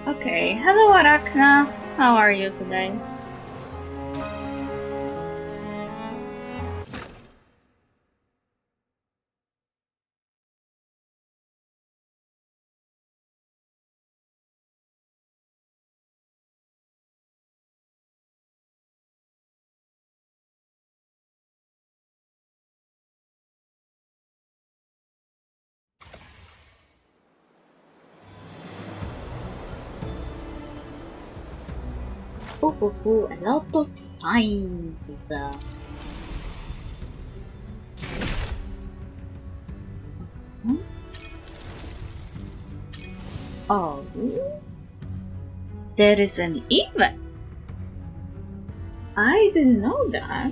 Okay, hello Arachna. How are you today? Ooh, a lot of signs. Oh, there is an event. I didn't know that.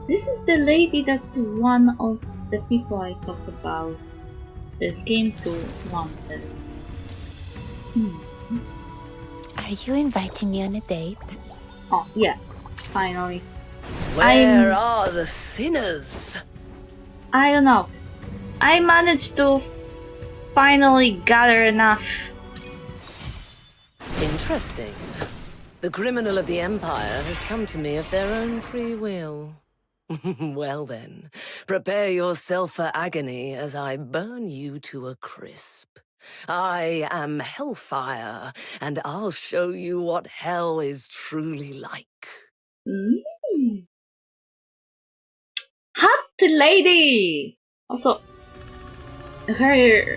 This is the lady that one of the people I talked about this game to wanted. Are you inviting me on a date? Oh, yeah, finally. Where are the sinners? I don't know. I managed to finally gather enough. Interesting. The criminal of the Empire has come to me of their own free will. Well then, prepare yourself for agony as I burn you to a crisp. I am Hellfire, and I'll show you what hell is truly like. Hot lady! Also, her...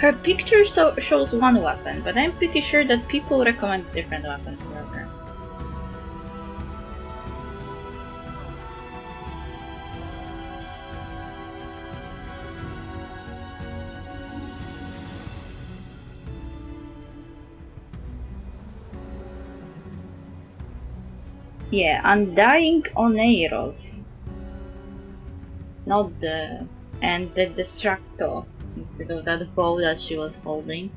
Her picture shows one weapon, but I'm pretty sure that people recommend different weapons for her. Yeah, Undying Oneiros. Not the... and the Destructo, instead of that bow that she was holding.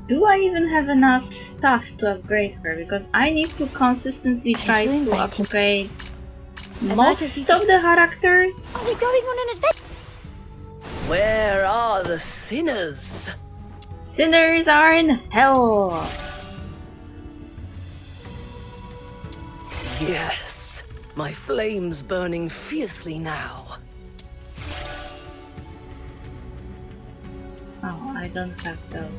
Do I even have enough stuff to upgrade her? Because I need to consistently try to upgrade most of the characters. Are we going on an adventure? Where are the sinners? Sinners are in hell! Yes, my flame's burning fiercely now. Oh, I don't have those.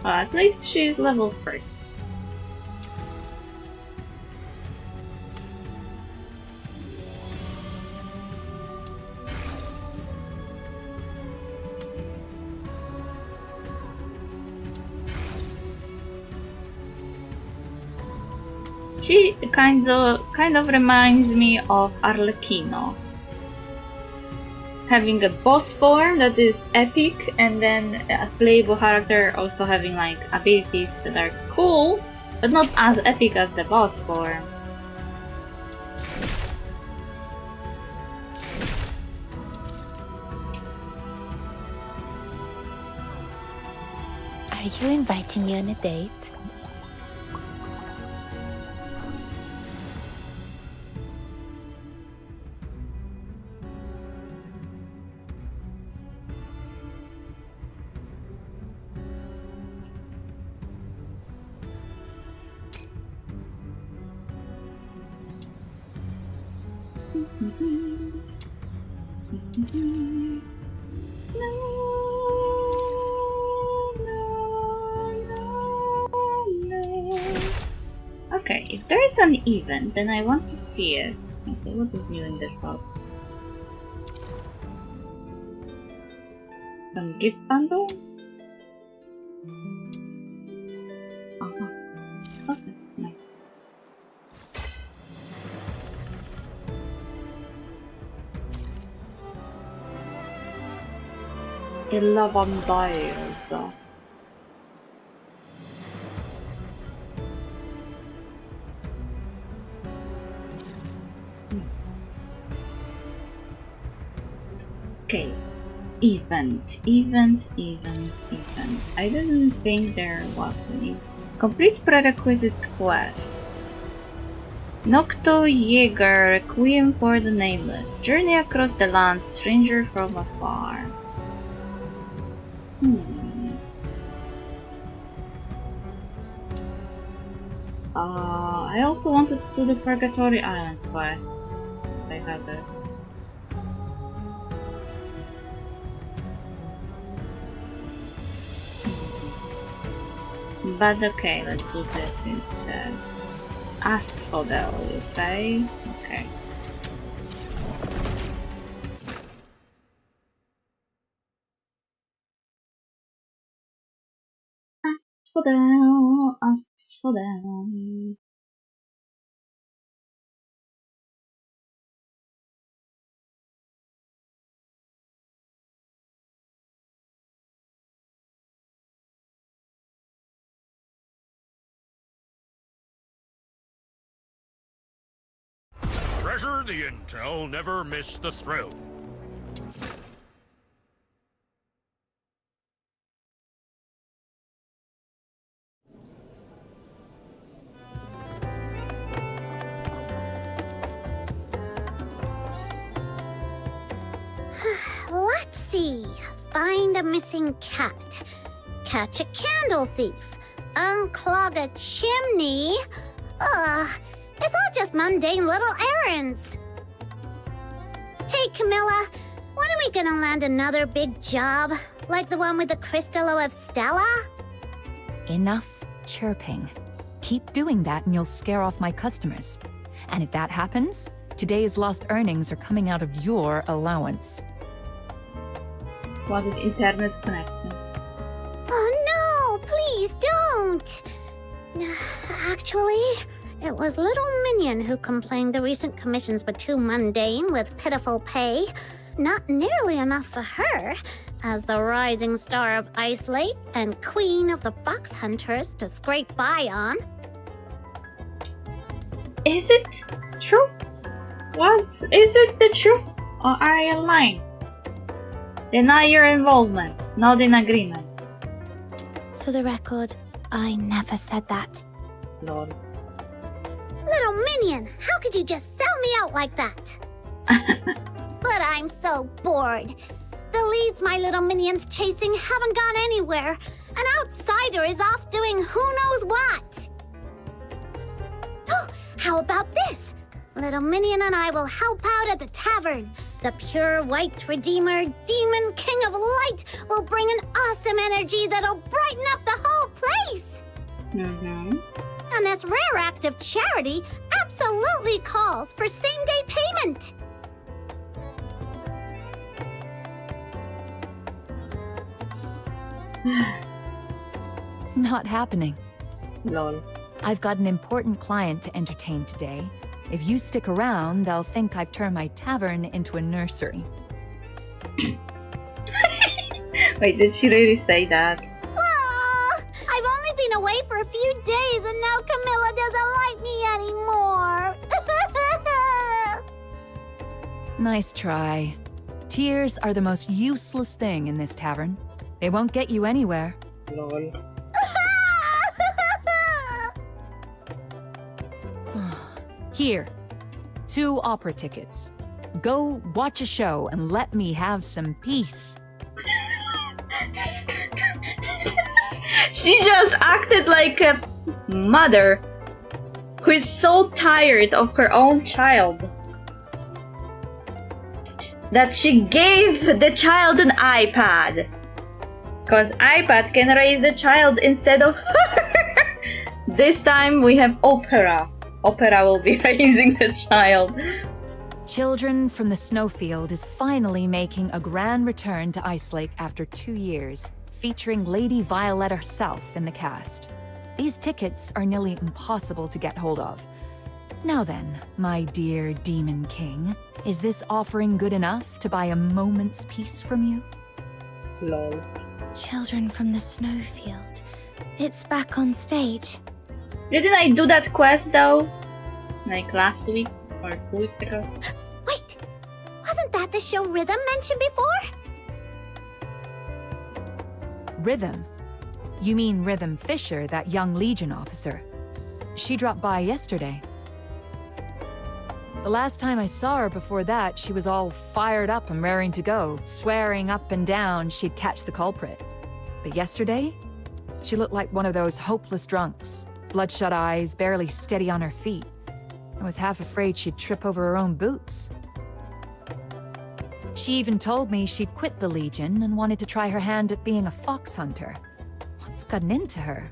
Well, at least she's level 3. She kind of reminds me of Arlecchino. Having a boss form that is epic, and then as playable character also having like abilities that are cool, but not as epic as the boss form. Are you inviting me on a date? Okay, if there is an event, then I want to see it. Okay, what is new in the shop? Some gift bundle? Okay, nice. $11. Okay, event. I didn't think there was any. Complete prerequisite quest. Nocto Jäger, Requiem for the Nameless. Journey across the land, stranger from afar. I also wanted to do the Purgatory Island quest. I have it. But okay, let's do this instead. Asphodel, you say? Okay. Asphodel. Treasure the intel, never miss the thrill. Let's see. Find a missing cat. Catch a candle thief. Unclog a chimney. It's all just mundane little errands. Hey, Camilla, when are we gonna land another big job? Like the one with the Crystallo of Stella? Enough chirping. Keep doing that and you'll scare off my customers. And if that happens, today's lost earnings are coming out of your allowance. Was it internet connection? Oh no, please don't! Actually, it was Little Minion who complained the recent commissions were too mundane with pitiful pay. Not nearly enough for her, as the rising star of Ice Lake and queen of the fox hunters to scrape by on. Is it true? Is it the truth? Or are you lying? Deny your involvement, not in agreement. For the record, I never said that. Lol. Little Minion, how could you just sell me out like that? But I'm so bored. The leads my little minions chasing haven't gone anywhere. An outsider is off doing who knows what. How about this? Little Minion and I will help out at the tavern. The pure white redeemer, demon king of light, will bring an awesome energy that'll brighten up the whole place. Mm-hmm. And this rare act of charity absolutely calls for same-day payment. Not happening. Lol. I've got an important client to entertain today. If you stick around, they'll think I've turned my tavern into a nursery. Wait, did she really say that? I've only been away for a few days and now Camilla doesn't like me anymore. Nice try. Tears are the most useless thing in this tavern. They won't get you anywhere. Lol. Here, 2 opera tickets. Go watch a show and let me have some peace. She just acted like a mother who is so tired of her own child that she gave the child an iPad. Because iPad can raise the child instead of her. This time we have Opera. Opera will be raising the child. Children from the Snowfield is finally making a grand return to Ice Lake after 2 years, featuring Lady Violet herself in the cast. These tickets are nearly impossible to get hold of. Now then, my dear Demon King, is this offering good enough to buy a moment's peace from you? Lol. Children from the Snowfield. It's back on stage. Didn't I do that quest though? Like last week or 2 weeks ago? Wait, wasn't that the show Rhythm mentioned before? Rhythm? You mean Rhythm Fisher, that young Legion officer? She dropped by yesterday. The last time I saw her before that, she was all fired up and raring to go, swearing up and down she'd catch the culprit. But yesterday, she looked like one of those hopeless drunks. Bloodshot eyes, barely steady on her feet. I was half afraid she'd trip over her own boots. She even told me she'd quit the Legion and wanted to try her hand at being a fox hunter. What's gotten into her?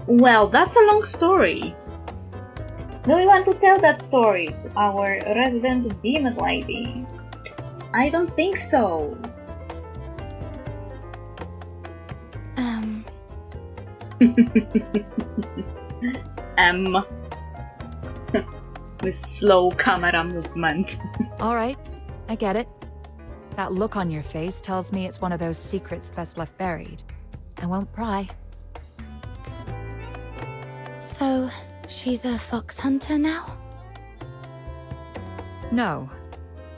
Well, that's a long story. Do we want to tell that story to our resident demon lady? I don't think so. With slow camera movement. All right, I get it. That look on your face tells me it's one of those secrets best left buried. I won't pry. So, she's a fox hunter now? No.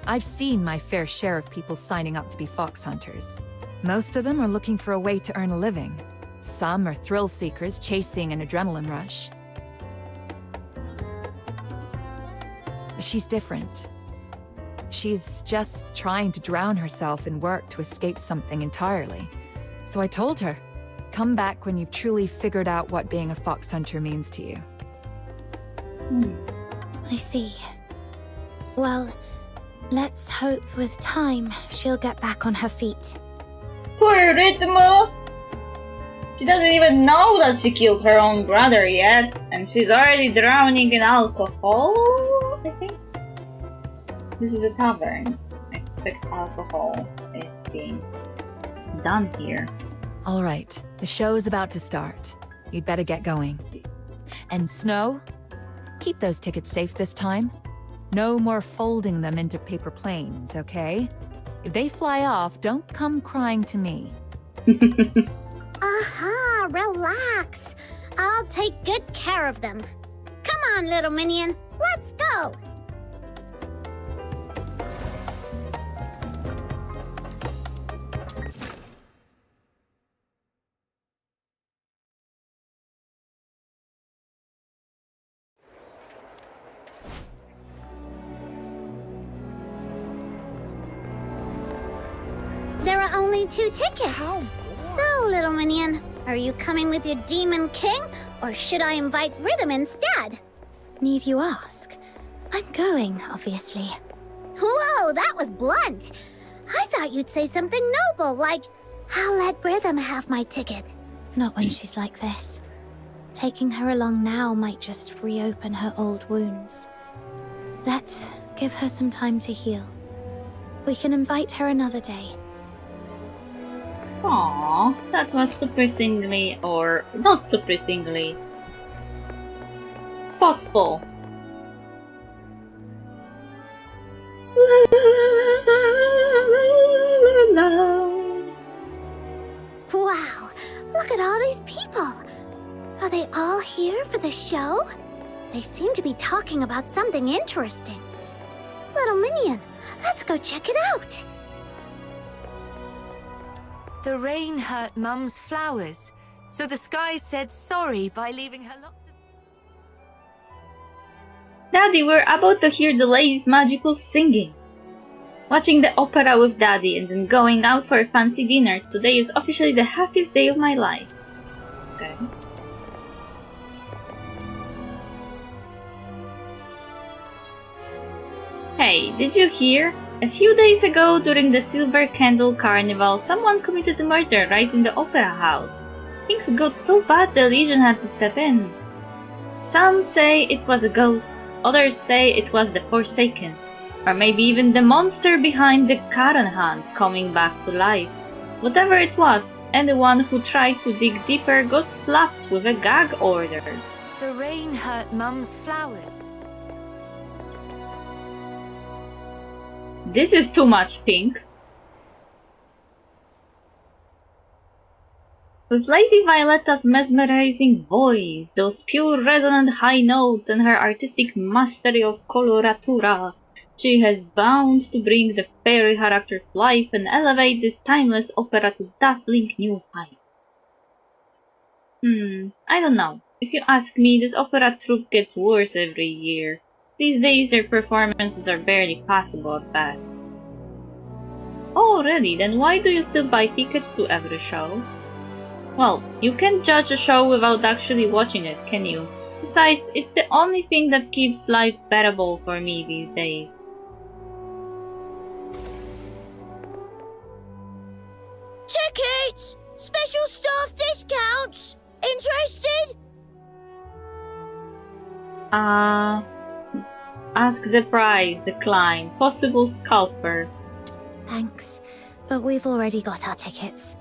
I've seen my fair share of people signing up to be fox hunters. Most of them are looking for a way to earn a living. Some are thrill seekers chasing an adrenaline rush. She's different. She's just trying to drown herself in work to escape something entirely. So I told her, come back when you've truly figured out what being a fox hunter means to you. I see. Well, let's hope with time she'll get back on her feet. Poor Rhythm! She doesn't even know that she killed her own brother yet, and she's already drowning in alcohol, I think. This is a tavern. I expect alcohol is being done here. All right, the show's about to start. You'd better get going. And Snow, keep those tickets safe this time. No more folding them into paper planes, okay? If they fly off, don't come crying to me. Aha, relax. I'll take good care of them. Come on, little minion, let's go. There are only 2 tickets. So, little minion, are you coming with your demon king, or should I invite Rhythm instead? Need you ask? I'm going, obviously. Whoa, that was blunt. I thought you'd say something noble, like, I'll let Rhythm have my ticket. Not when she's like this. Taking her along now might just reopen her old wounds. Let's give her some time to heal. We can invite her another day. Aww, that was surprisingly, or not surprisingly, thoughtful. Wow, look at all these people. Are they all here for the show? They seem to be talking about something interesting. Little minion, let's go check it out. The rain hurt Mum's flowers, so the sky said sorry by leaving her lots of... Daddy, we're about to hear the lady's magical singing. Watching the opera with Daddy and then going out for a fancy dinner today is officially the happiest day of my life. Okay. Hey, did you hear? A few days ago, during the Silver Candle Carnival, someone committed a murder right in the opera house. Things got so bad the Legion had to step in. Some say it was a ghost, others say it was the Forsaken, or maybe even the monster behind the Karen Hand coming back to life. Whatever it was, anyone who tried to dig deeper got slapped with a gag order. The rain hurt Mum's flowers. This is too much pink. With Lady Violetta's mesmerizing voice, those pure resonant high notes, and her artistic mastery of coloratura, she has bound to bring the fairy character to life and elevate this timeless opera to dazzling new heights. I don't know. If you ask me, this opera troupe gets worse every year. These days their performances are barely passable at best. Oh really? Then why do you still buy tickets to every show? Well, you can't judge a show without actually watching it, can you? Besides, it's the only thing that keeps life bearable for me these days. Tickets! Special staff discounts! Interested? Ask the price, decline, possible scalper. Thanks, but we've already got our tickets.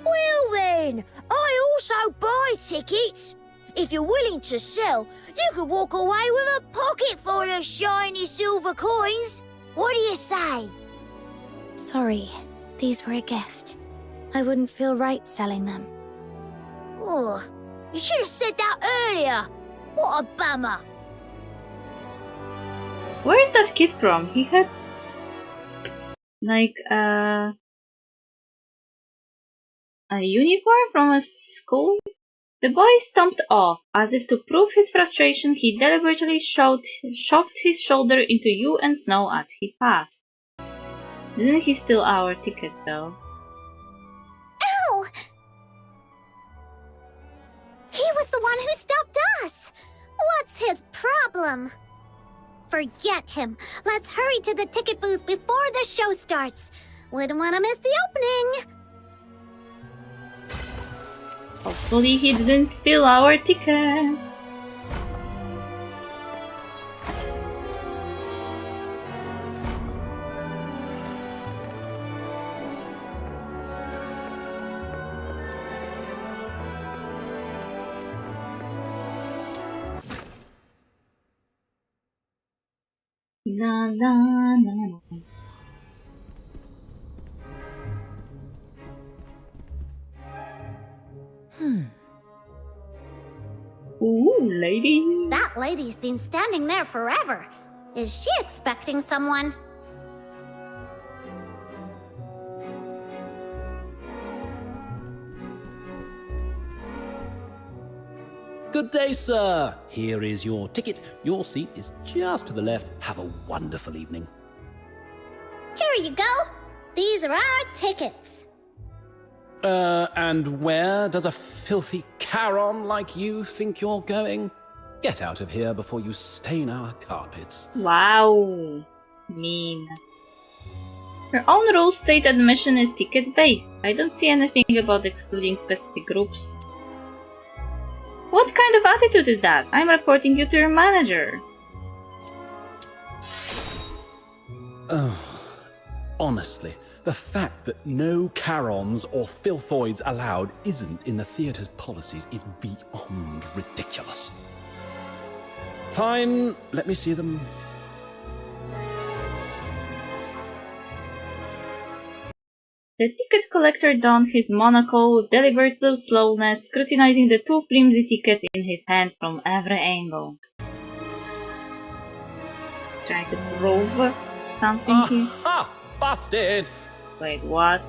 Well then, I also buy tickets. If you're willing to sell, you could walk away with a pocket full of shiny silver coins. What do you say? Sorry, these were a gift. I wouldn't feel right selling them. Oh, you should have said that earlier. What a bummer. Where is that kid from? He had like a uniform from a school? The boy stomped off. As if to prove his frustration, he deliberately shoved his shoulder into you and Snow as he passed. Didn't he steal our ticket though? Ow! He was the one who stopped us! What's his problem? Forget him. Let's hurry to the ticket booth before the show starts. Wouldn't want to miss the opening. Hopefully he didn't steal our ticket. La la la. Ooh, lady. That lady's been standing there forever. Is she expecting someone? Good day, sir. Here is your ticket. Your seat is just to the left. Have a wonderful evening. Here you go. These are our tickets. And where does a filthy Charon like you think you're going? Get out of here before you stain our carpets. Wow. Mean. Her own rules state admission is ticket-based. I don't see anything about excluding specific groups. What kind of attitude is that? I'm reporting you to your manager. Oh, honestly, the fact that no Charons or filthoids allowed isn't in the theatre's policies is beyond ridiculous. Fine, let me see them. The ticket collector donned his monocle with deliberate little slowness, scrutinizing the two flimsy tickets in his hand from every angle. Trying to prove something here. Aha! Busted! Wait, what?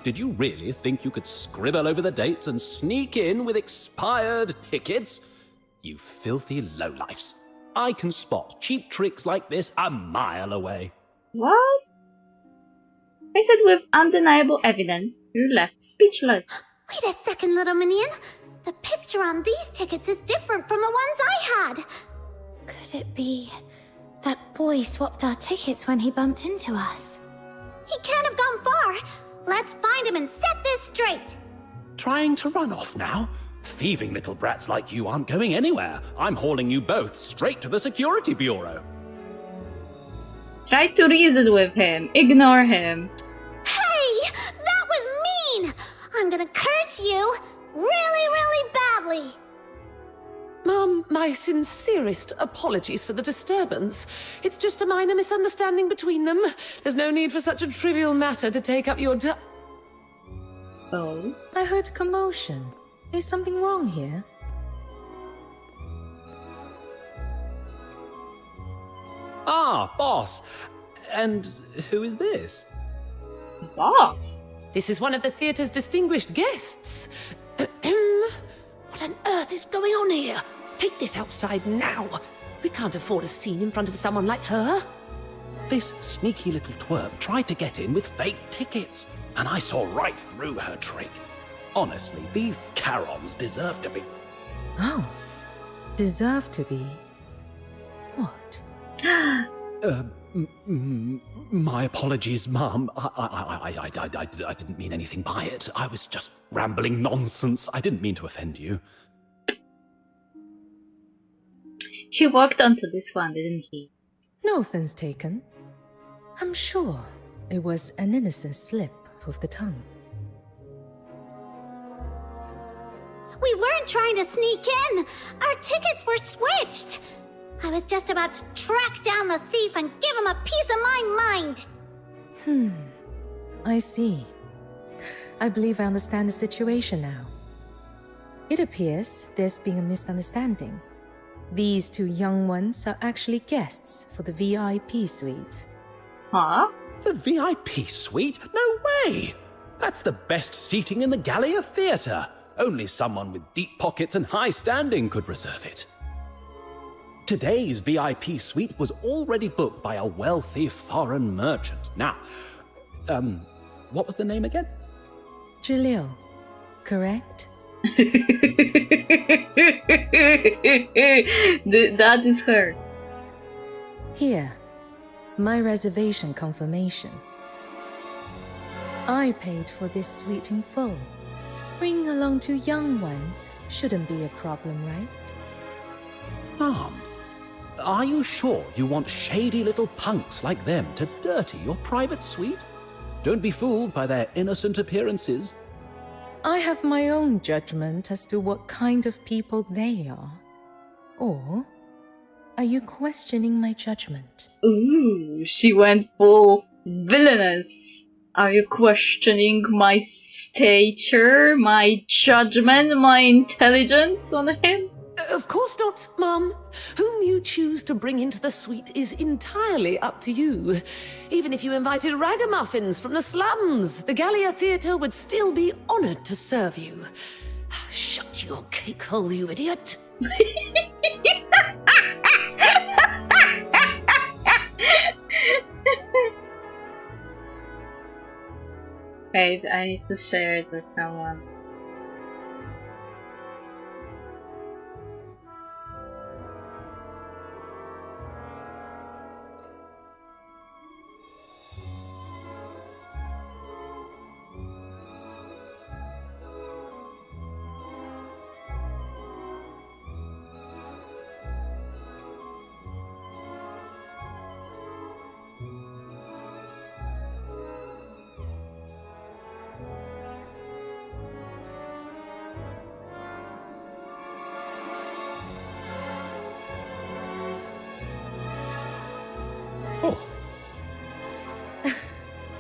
Did you really think you could scribble over the dates and sneak in with expired tickets? You filthy lowlifes. I can spot cheap tricks like this a mile away. What? I said with undeniable evidence. You're left speechless. Wait a second, little minion. The picture on these tickets is different from the ones I had. Could it be that boy swapped our tickets when he bumped into us? He can't have gone far. Let's find him and set this straight. Trying to run off now? Thieving little brats like you aren't going anywhere. I'm hauling you both straight to the Security Bureau. Try to reason with him. Ignore him. Hey, that was mean. I'm gonna curse you really, really badly. Mum, my sincerest apologies for the disturbance. It's just a minor misunderstanding between them. There's no need for such a trivial matter to take up your Oh? I heard commotion. Is something wrong here? Ah, boss. And who is this? Boss? This is one of the theatre's distinguished guests. What on earth is going on here? Take this outside now. We can't afford a scene in front of someone like her. This sneaky little twerp tried to get in with fake tickets, and I saw right through her trick. Honestly, these Charons deserve to be... Oh. Deserve to be. What? My apologies, Mum. I didn't mean anything by it. I was just rambling nonsense. I didn't mean to offend you. He walked onto this one, didn't he? No offense taken. I'm sure it was an innocent slip of the tongue. We weren't trying to sneak in. Our tickets were switched. I was just about to track down the thief and give him a piece of my mind. I see. I believe I understand the situation now. It appears there's been a misunderstanding. These two young ones are actually guests for the VIP suite. Huh? The VIP suite? No way! That's the best seating in the Gallia Theatre. Only someone with deep pockets and high standing could reserve it. Today's VIP suite was already booked by a wealthy foreign merchant. Now, what was the name again? Jalil, correct? That is her. Here, my reservation confirmation. I paid for this suite in full. Bringing along 2 young ones shouldn't be a problem, right? Mom, are you sure you want shady little punks like them to dirty your private suite? Don't be fooled by their innocent appearances. I have my own judgment as to what kind of people they are. Or are you questioning my judgment? Ooh, she went full villainous. Are you questioning my stature, my judgment, my intelligence on him? Of course not, Mum. Whom you choose to bring into the suite is entirely up to you. Even if you invited ragamuffins from the slums, the Gallia Theatre would still be honored to serve you. Shut your cake hole, you idiot. Wait, I need to share it with someone. Oh,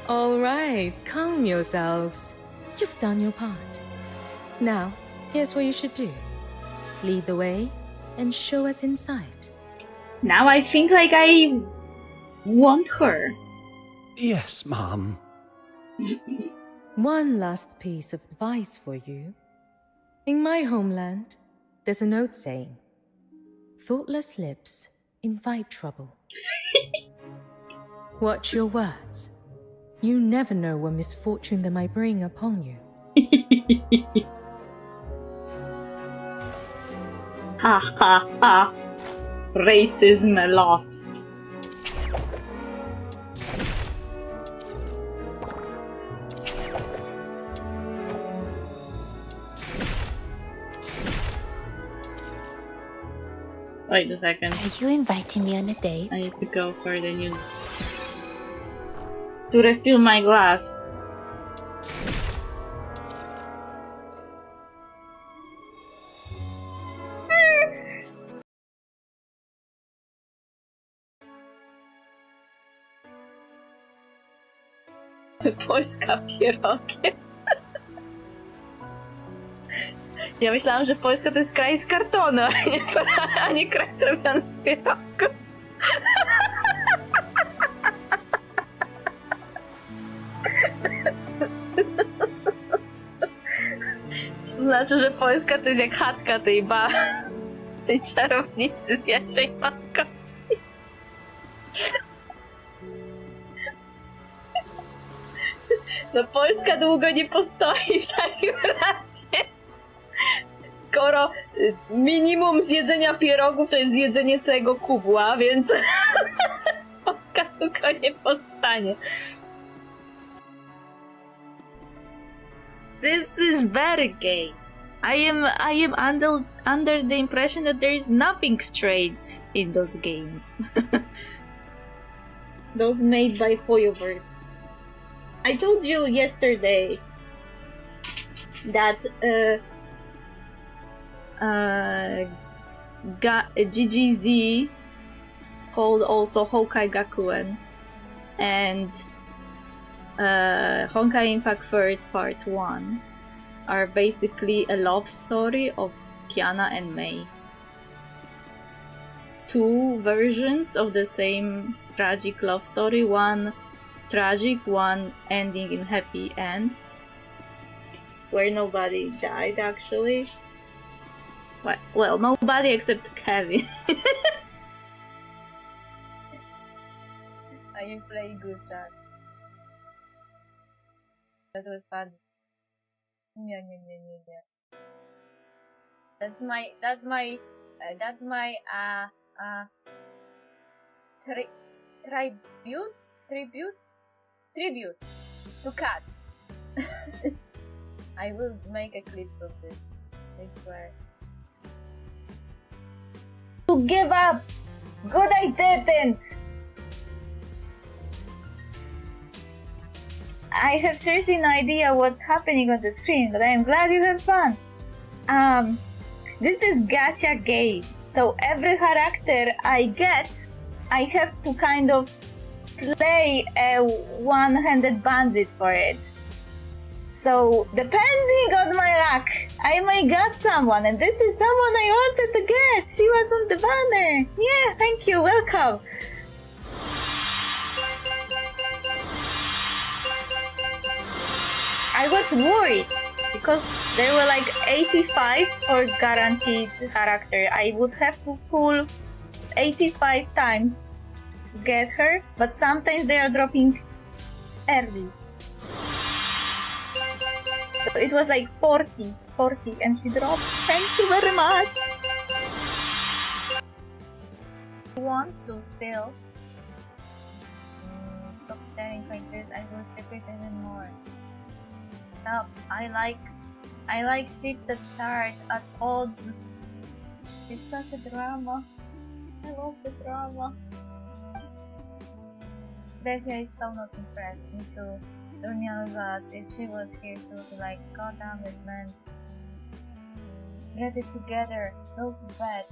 All right, calm yourselves. You've done your part. Now, here's what you should do. Lead the way and show us inside. Now I think like I want her. yes, Mom. One last piece of advice for you. In my homeland, there's an old saying, thoughtless lips invite trouble. Watch your words. You never know what misfortune they might bring upon you. Ha ha ha. Racism lost. Wait a second. Are you inviting me on a date? I need to go for the news. To refill my glass. Polska pierogiem. Ja myślałam, że Polska to jest kraj z kartonu, a nie kraj zrobiony z pierogów. To znaczy, że Polska to jest jak chatka tej czarownicy z Jasiej Manko. No Polska długo nie postoi w takim razie. Skoro minimum zjedzenia pierogów to jest zjedzenie całego kubła, więc Polska długo nie powstanie. This is very gay. I am under the impression that there is nothing straight in those games. Those made by Hoyoverse. I told you yesterday that GGZ, called also Honkai Gakuen, and Honkai Impact Third Part 1 are basically a love story of Kiana and Mei. Two versions of the same tragic love story, one tragic, one ending in happy end, where nobody died actually. Well, nobody except Kevin. I am playing good chat. That was fun. Yeah. That's my tribute to cat. I will make a clip of this. I swear. To give up! Good I didn't! I have seriously no idea what's happening on the screen, but I am glad you have fun. This is gacha game, so every character I get, I have to kind of play a one-handed bandit for it. So, depending on my luck, I may get someone, and this is someone I wanted to get! She was on the banner! Yeah, thank you, welcome! I was worried, because there were like 85 for guaranteed character. I would have to pull 85 times to get her, but sometimes they are dropping early. So it was like 40, and she dropped. Thank you very much! He wants to still. Stop staring like this, I will repeat even more. Stop. I like ships that start at odds. It's such a drama. I love the drama. Dehya is so not impressed. Me too. Turns out that if she was here, she would be like, God damn it, man. Get it together. Go to bed.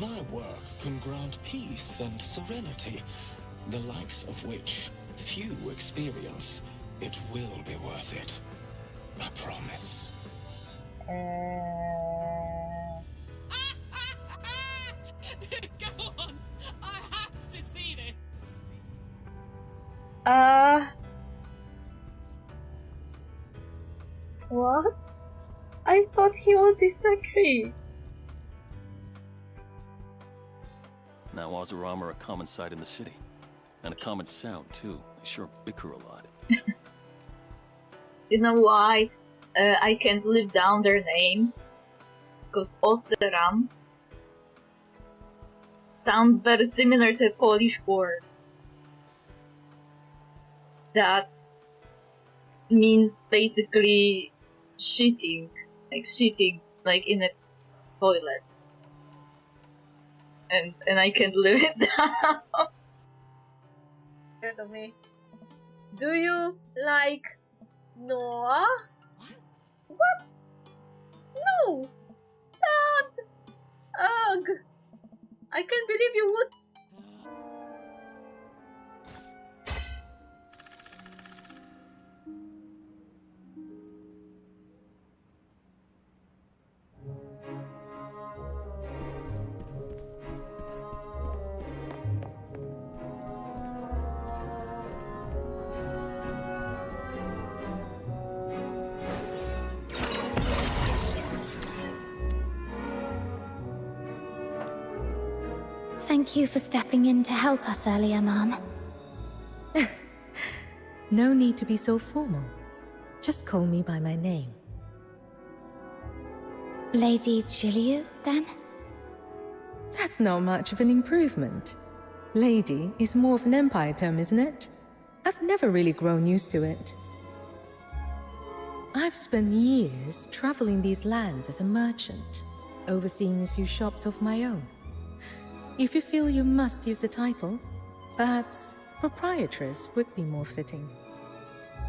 My work can grant peace and serenity, the likes of which few experience. It will be worth it. I promise. Go on! I have to see this! What? I thought he would disagree. Now Ozuram are a common sight in the city. And a common sound, too. They sure bicker a lot. You know why I can't live down their name? Because Oseram sounds very similar to a Polish word that means basically shitting like in a toilet. And I can't live it down. Scared of me. Do you like Noah? What? No! Don't! Ugh! I can't believe you would. Thank you for stepping in to help us earlier, Mom. No need to be so formal. Just call me by my name. Lady Jiliu, then? That's not much of an improvement. Lady is more of an empire term, isn't it? I've never really grown used to it. I've spent years traveling these lands as a merchant, overseeing a few shops of my own. If you feel you must use a title, perhaps proprietress would be more fitting.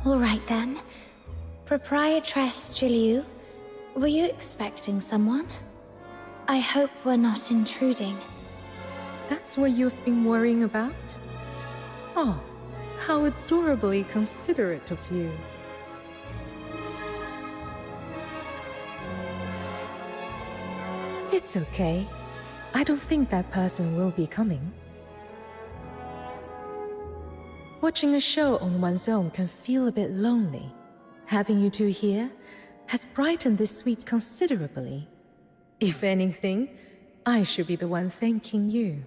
All right then. Proprietress Jiliu, were you expecting someone? I hope we're not intruding. That's what you've been worrying about? Oh, how adorably considerate of you. It's okay. I don't think that person will be coming. Watching a show on one's own can feel a bit lonely. Having you two here has brightened this suite considerably. If anything, I should be the one thanking you.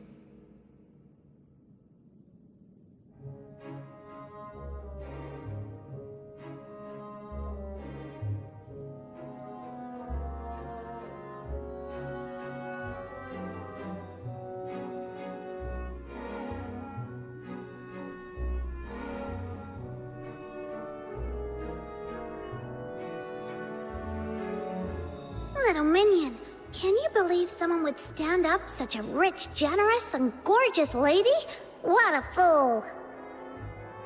Little minion, can you believe someone would stand up such a rich, generous, and gorgeous lady? What a fool!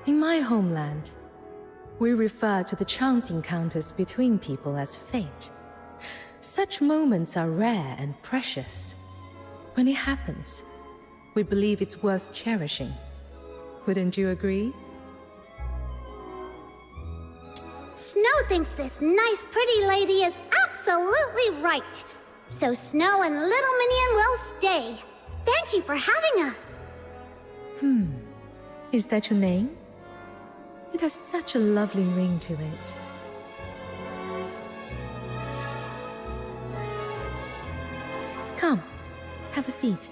In my homeland, we refer to the chance encounters between people as fate. Such moments are rare and precious. When it happens, we believe it's worth cherishing. Wouldn't you agree? Snow thinks this nice, pretty lady is absolutely right. So Snow and Little Minion will stay. Thank you for having us. Is that your name? It has such a lovely ring to it. Come, have a seat.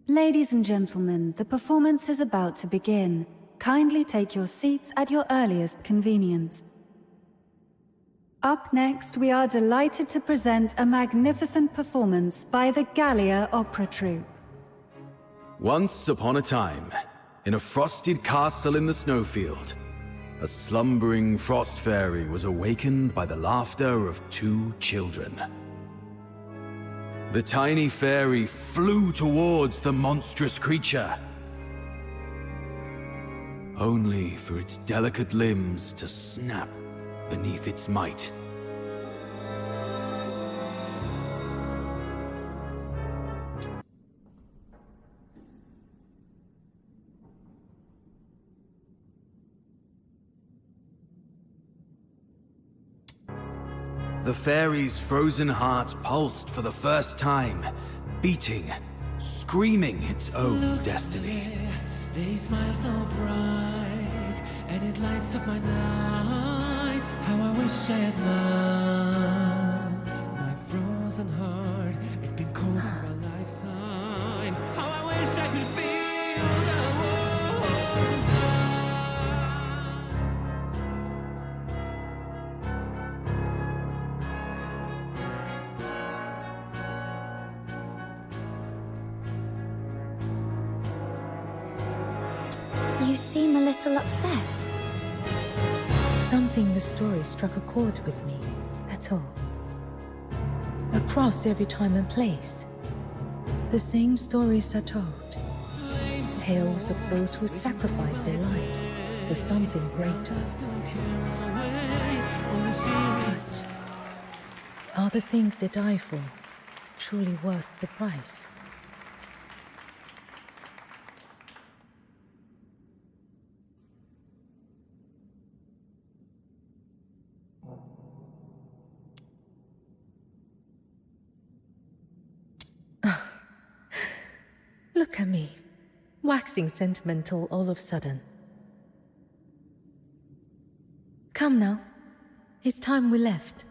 Ladies and gentlemen, the performance is about to begin. Kindly take your seats at your earliest convenience. Up next, we are delighted to present a magnificent performance by the Gallia Opera Troupe. Once upon a time, in a frosted castle in the snowfield, a slumbering frost fairy was awakened by the laughter of two children. The tiny fairy flew towards the monstrous creature, only for its delicate limbs to snap beneath its might. The fairy's frozen heart pulsed for the first time, beating, screaming its own destiny. They smile so bright, and it lights up my night. How I wish I had mine. My frozen heart, it's been cold for a lifetime. You seem a little upset. Something in the story struck a chord with me, that's all. Across every time and place, the same stories are told. Tales of those who sacrificed their lives for something greater. But are the things they die for truly worth the price? Look at me, waxing sentimental all of a sudden. Come now, it's time we left.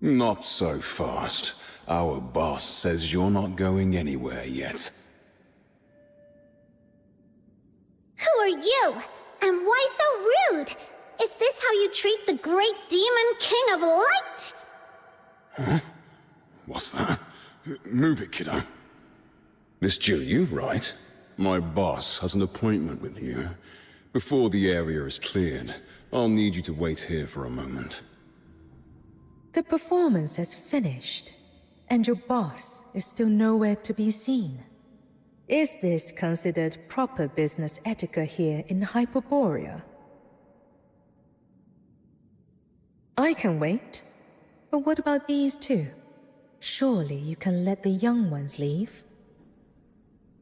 Not so fast. Our boss says you're not going anywhere yet. Who are you? And why so rude? Is this how you treat the great demon king of light? Huh? What's that? Move it, kiddo. Miss Jill, you right? My boss has an appointment with you. Before the area is cleared, I'll need you to wait here for a moment. The performance has finished, and your boss is still nowhere to be seen. Is this considered proper business etiquette here in Hyperborea? I can wait, but what about these two? Surely you can let the young ones leave?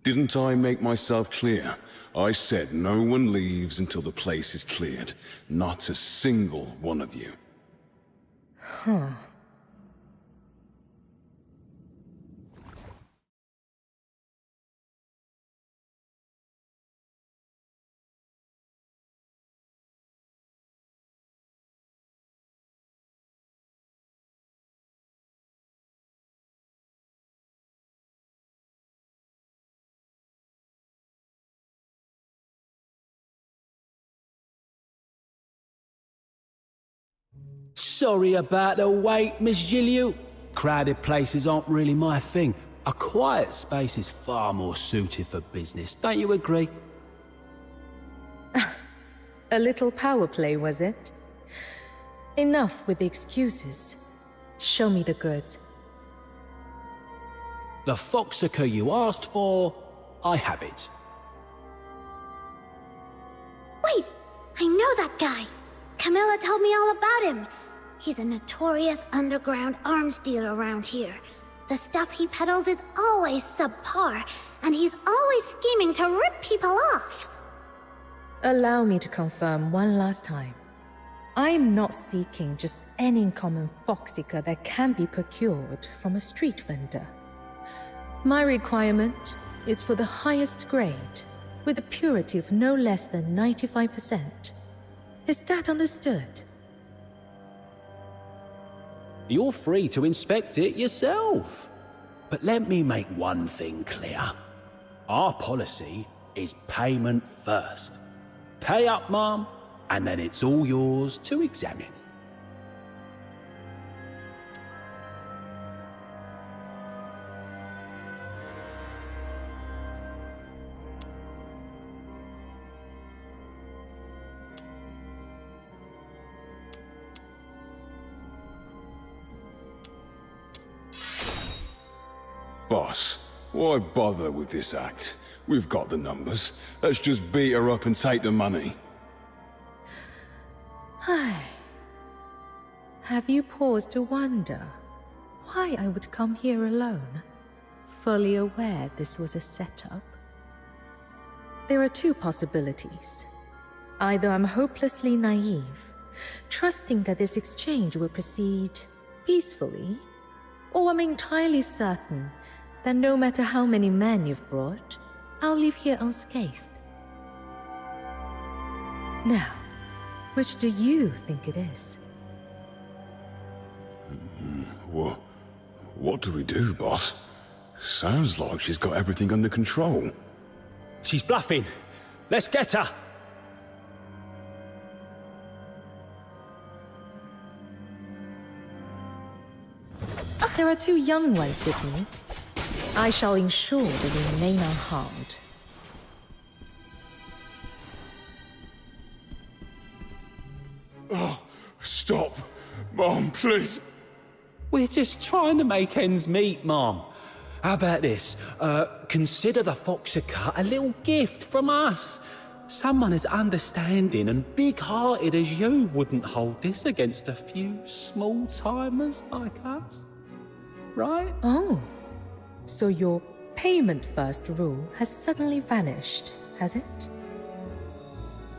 Didn't I make myself clear? I said no one leaves until the place is cleared. Not a single one of you. Huh. Sorry about the wait, Miss Gilliu. Crowded places aren't really my thing. A quiet space is far more suited for business, don't you agree? A little power play, was it? Enough with the excuses. Show me the goods. The foxica you asked for, I have it. Wait, I know that guy. Camilla told me all about him. He's a notorious underground arms dealer around here. The stuff he peddles is always subpar, and he's always scheming to rip people off. Allow me to confirm one last time. I am not seeking just any common foxica that can be procured from a street vendor. My requirement is for the highest grade, with a purity of no less than 95%. Is that understood? You're free to inspect it yourself. But let me make one thing clear. Our policy is payment first. Pay up, Mom, and then it's all yours to examine. Boss, why bother with this act? We've got the numbers. Let's just beat her up and take the money. Have you paused to wonder why I would come here alone, fully aware this was a setup? There are two possibilities. Either I'm hopelessly naive, trusting that this exchange will proceed peacefully, or I'm entirely certain that no matter how many men you've brought, I'll leave here unscathed. Now, which do you think it is? What do we do, boss? Sounds like she's got everything under control. She's bluffing. Let's get her. There are 2 young ones with me. I shall ensure they remain unharmed. Oh, stop. Mom, please. We're just trying to make ends meet, Mom. How about this? Consider the Foxica a little gift from us. Someone as understanding and big-hearted as you wouldn't hold this against a few small-timers like us. Right? Oh, so your payment first rule has suddenly vanished, has it?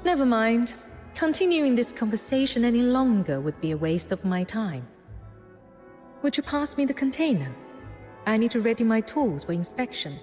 Never mind. Continuing this conversation any longer would be a waste of my time. Would you pass me the container? I need to ready my tools for inspection.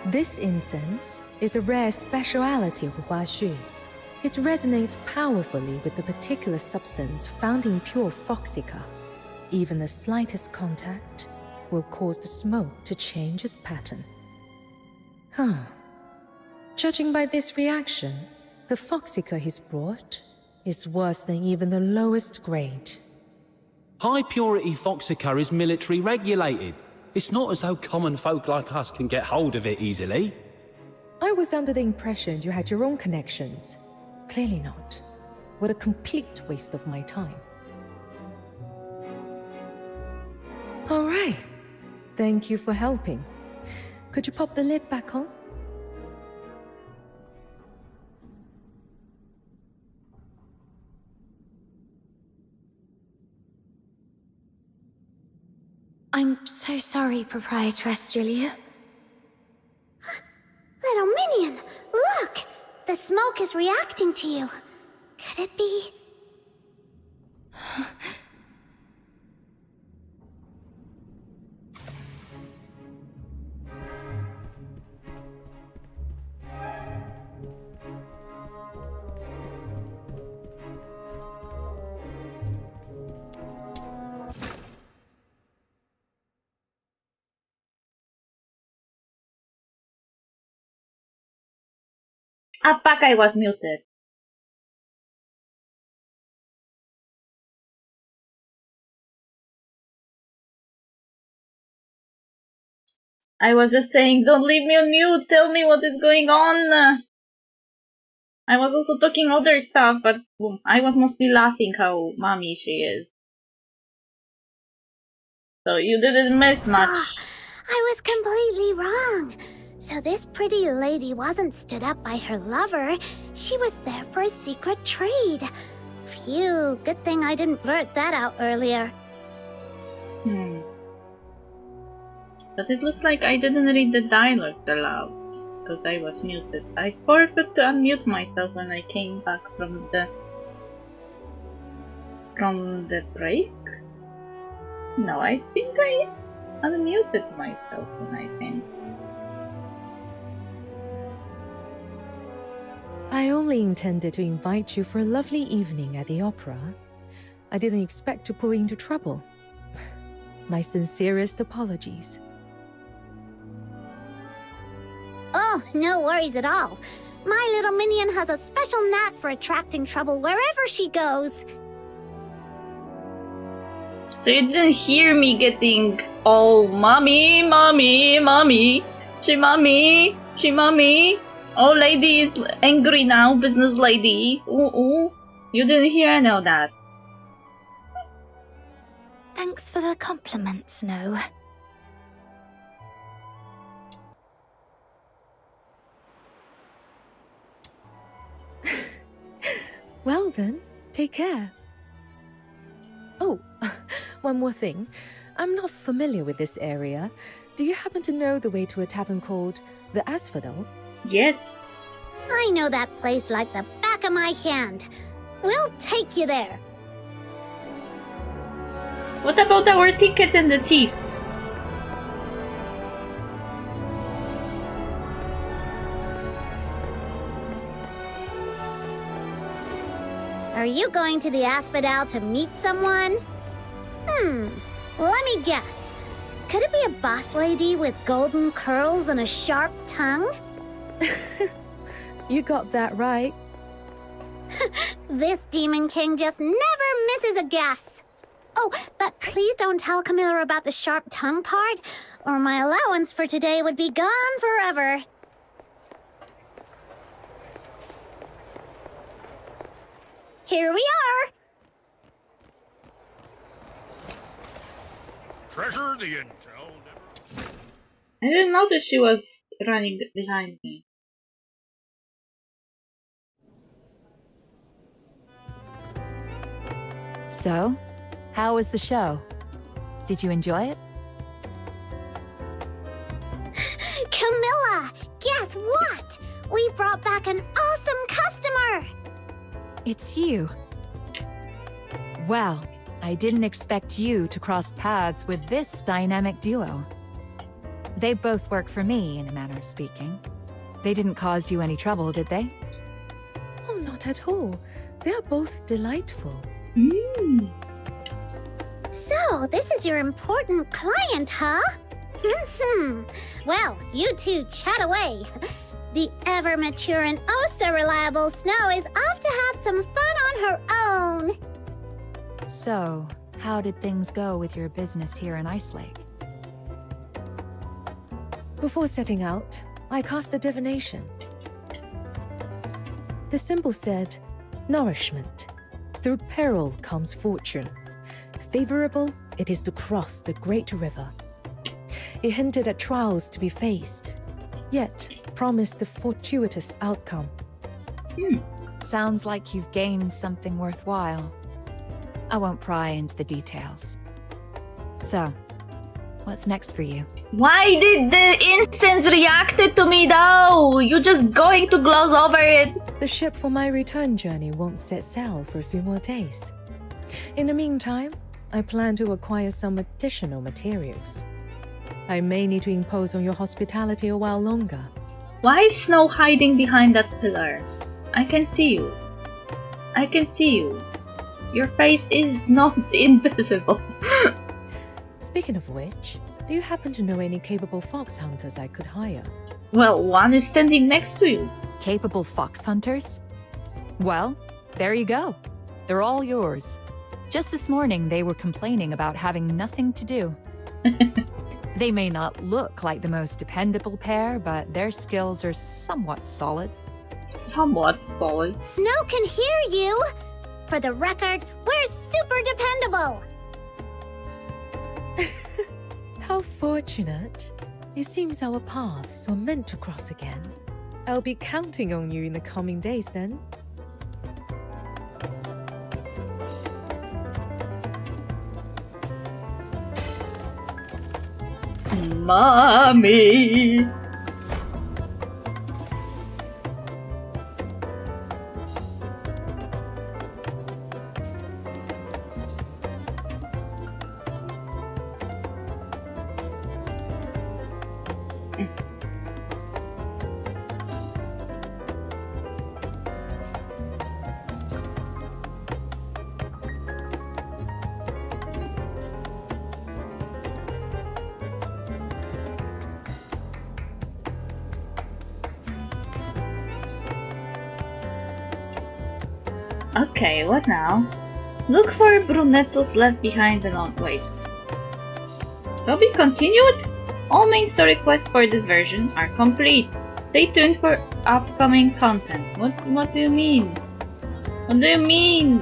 This incense is a rare speciality of Huaxu. It resonates powerfully with the particular substance found in pure Foxica. Even the slightest contact will cause the smoke to change its pattern. Judging by this reaction, the Foxica he's brought is worse than even the lowest grade. High-purity Foxica is military regulated. It's not as though common folk like us can get hold of it easily. I was under the impression you had your own connections. Clearly not. What a complete waste of my time. All right. Thank you for helping. Could you pop the lid back on? I'm so sorry, Proprietress Julia. Little minion, look! The smoke is reacting to you. Could it be... Fuck, I was muted. I was just saying, don't leave me on mute, tell me what is going on. I was also talking other stuff, but I was mostly laughing how mommy she is. So you didn't miss much. I was completely wrong. So this pretty lady wasn't stood up by her lover. She was there for a secret trade. Phew, good thing I didn't blurt that out earlier. But it looks like I didn't read the dialogue aloud, because I was muted. I forgot to unmute myself when I came back from the break. No, I think I unmuted myself when I came. I only intended to invite you for a lovely evening at the opera. I didn't expect to pull you into trouble. My sincerest apologies. Oh, no worries at all. My little minion has a special knack for attracting trouble wherever she goes. So you didn't hear me getting all mommy, mommy, mommy, she mommy, she mommy. Oh, lady is angry now, business lady. Ooh, ooh. You didn't hear any of that. Thanks for the compliment, Snow. Well then, take care. Oh, one more thing. I'm not familiar with this area. Do you happen to know the way to a tavern called the Asphodel? Yes. I know that place like the back of my hand. We'll take you there. What about our tickets and the thief? Are you going to the Asphodel to meet someone? Let me guess. Could it be a boss lady with golden curls and a sharp tongue? You got that right. This Demon King just never misses a guess. Oh, but please don't tell Camilla about the sharp tongue part, or my allowance for today would be gone forever. Here we are! Treasure the intel never... I didn't notice she was running behind me. So, how was the show? Did you enjoy it? Camilla, guess what? We brought back an awesome customer! It's you. Well, I didn't expect you to cross paths with this dynamic duo. They both work for me, in a manner of speaking. They didn't cause you any trouble, did they? Oh, not at all. They are both delightful. So, this is your important client, huh? Well, you two chat away. The ever-mature and oh-so-reliable Snow is off to have some fun on her own. So, how did things go with your business here in Ice Lake? Before setting out, I cast a divination. The symbol said, nourishment. Through peril comes fortune. Favorable, it is to cross the great river. It hinted at trials to be faced, yet promised a fortuitous outcome. Sounds like you've gained something worthwhile. I won't pry into the details. So, what's next for you? Why did the instance reacted to me though? You're just going to gloss over it. The ship for my return journey won't set sail for a few more days. In the meantime, I plan to acquire some additional materials. I may need to impose on your hospitality a while longer. Why is Snow hiding behind that pillar? I can see you. I can see you. Your face is not invisible. Speaking of which, do you happen to know any capable fox hunters I could hire? Well, one is standing next to you. Capable fox hunters? Well, there you go. They're all yours. Just this morning, they were complaining about having nothing to do. They may not look like the most dependable pair, but their skills are somewhat solid. Somewhat solid. Snow can hear you! For the record, we're super dependable! How fortunate. It seems our paths were meant to cross again. I'll be counting on you in the coming days then. Mommy! Okay, what now? Look for brunettes left behind and on. Wait. To be continued? All main story quests for this version are complete. Stay tuned for upcoming content. What do you mean? What do you mean?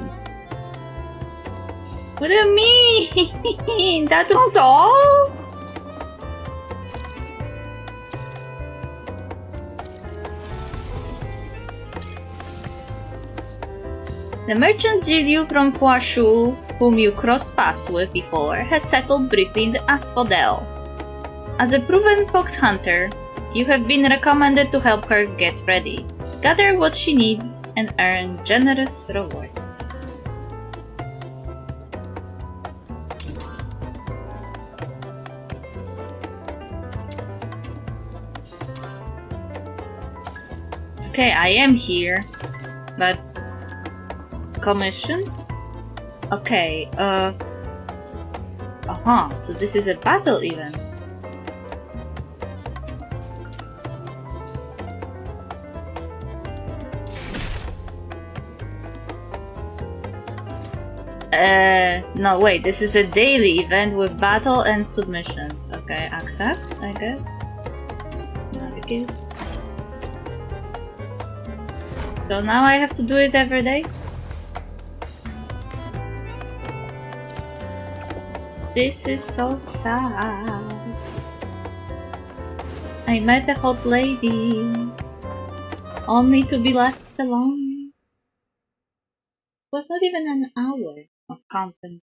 What do you mean? That was all? The merchant Jilyu from Huashu, whom you crossed paths with before, has settled briefly in the Asphodel. As a proven fox hunter, you have been recommended to help her get ready, gather what she needs, and earn generous rewards. Okay, I am here, but commissions? Okay, so this is a battle event. No, wait, this is a daily event with battle and submissions. Okay, accept, I guess. Navigate. So now I have to do it every day? This is so sad. I met a hot lady, only to be left alone. It was not even an hour of company.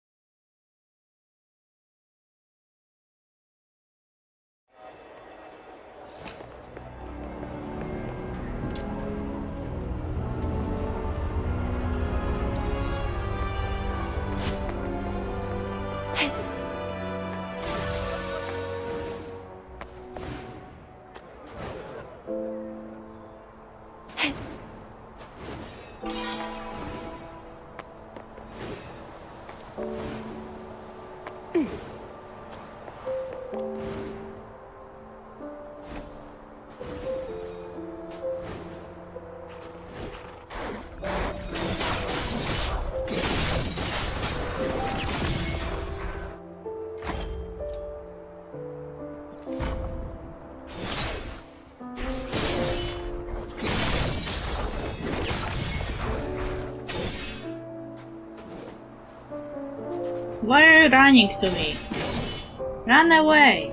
Why are you running to me? Run away!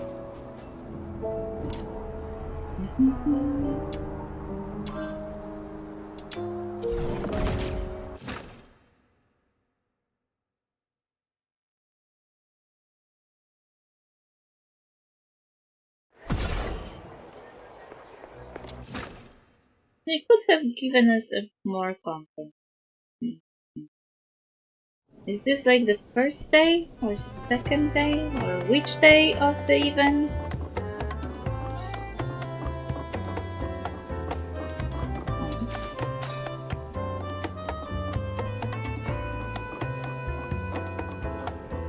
They could have given us more content. Is this like the first day or second day or which day of the event?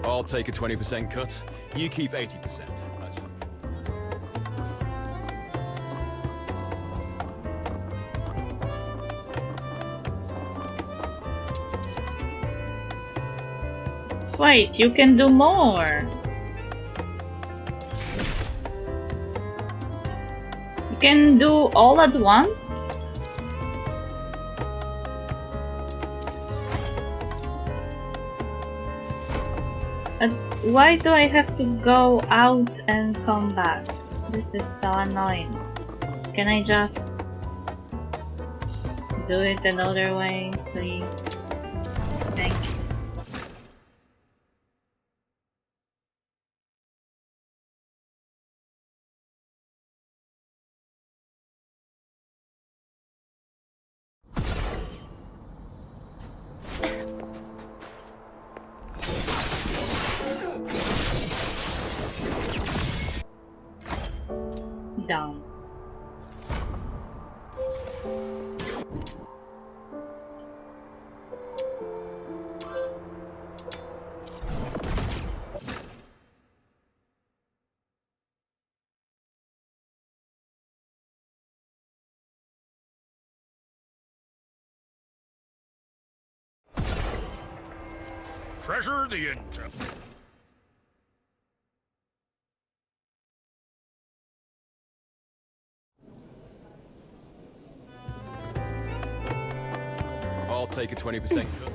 I'll take a 20% cut. You keep 80%. Wait, you can do more! You can do all at once? Why do I have to go out and come back? This is so annoying. Can I just do it another way, please? Thank you. Down. Treasure the intel. I'll take a 20% cut.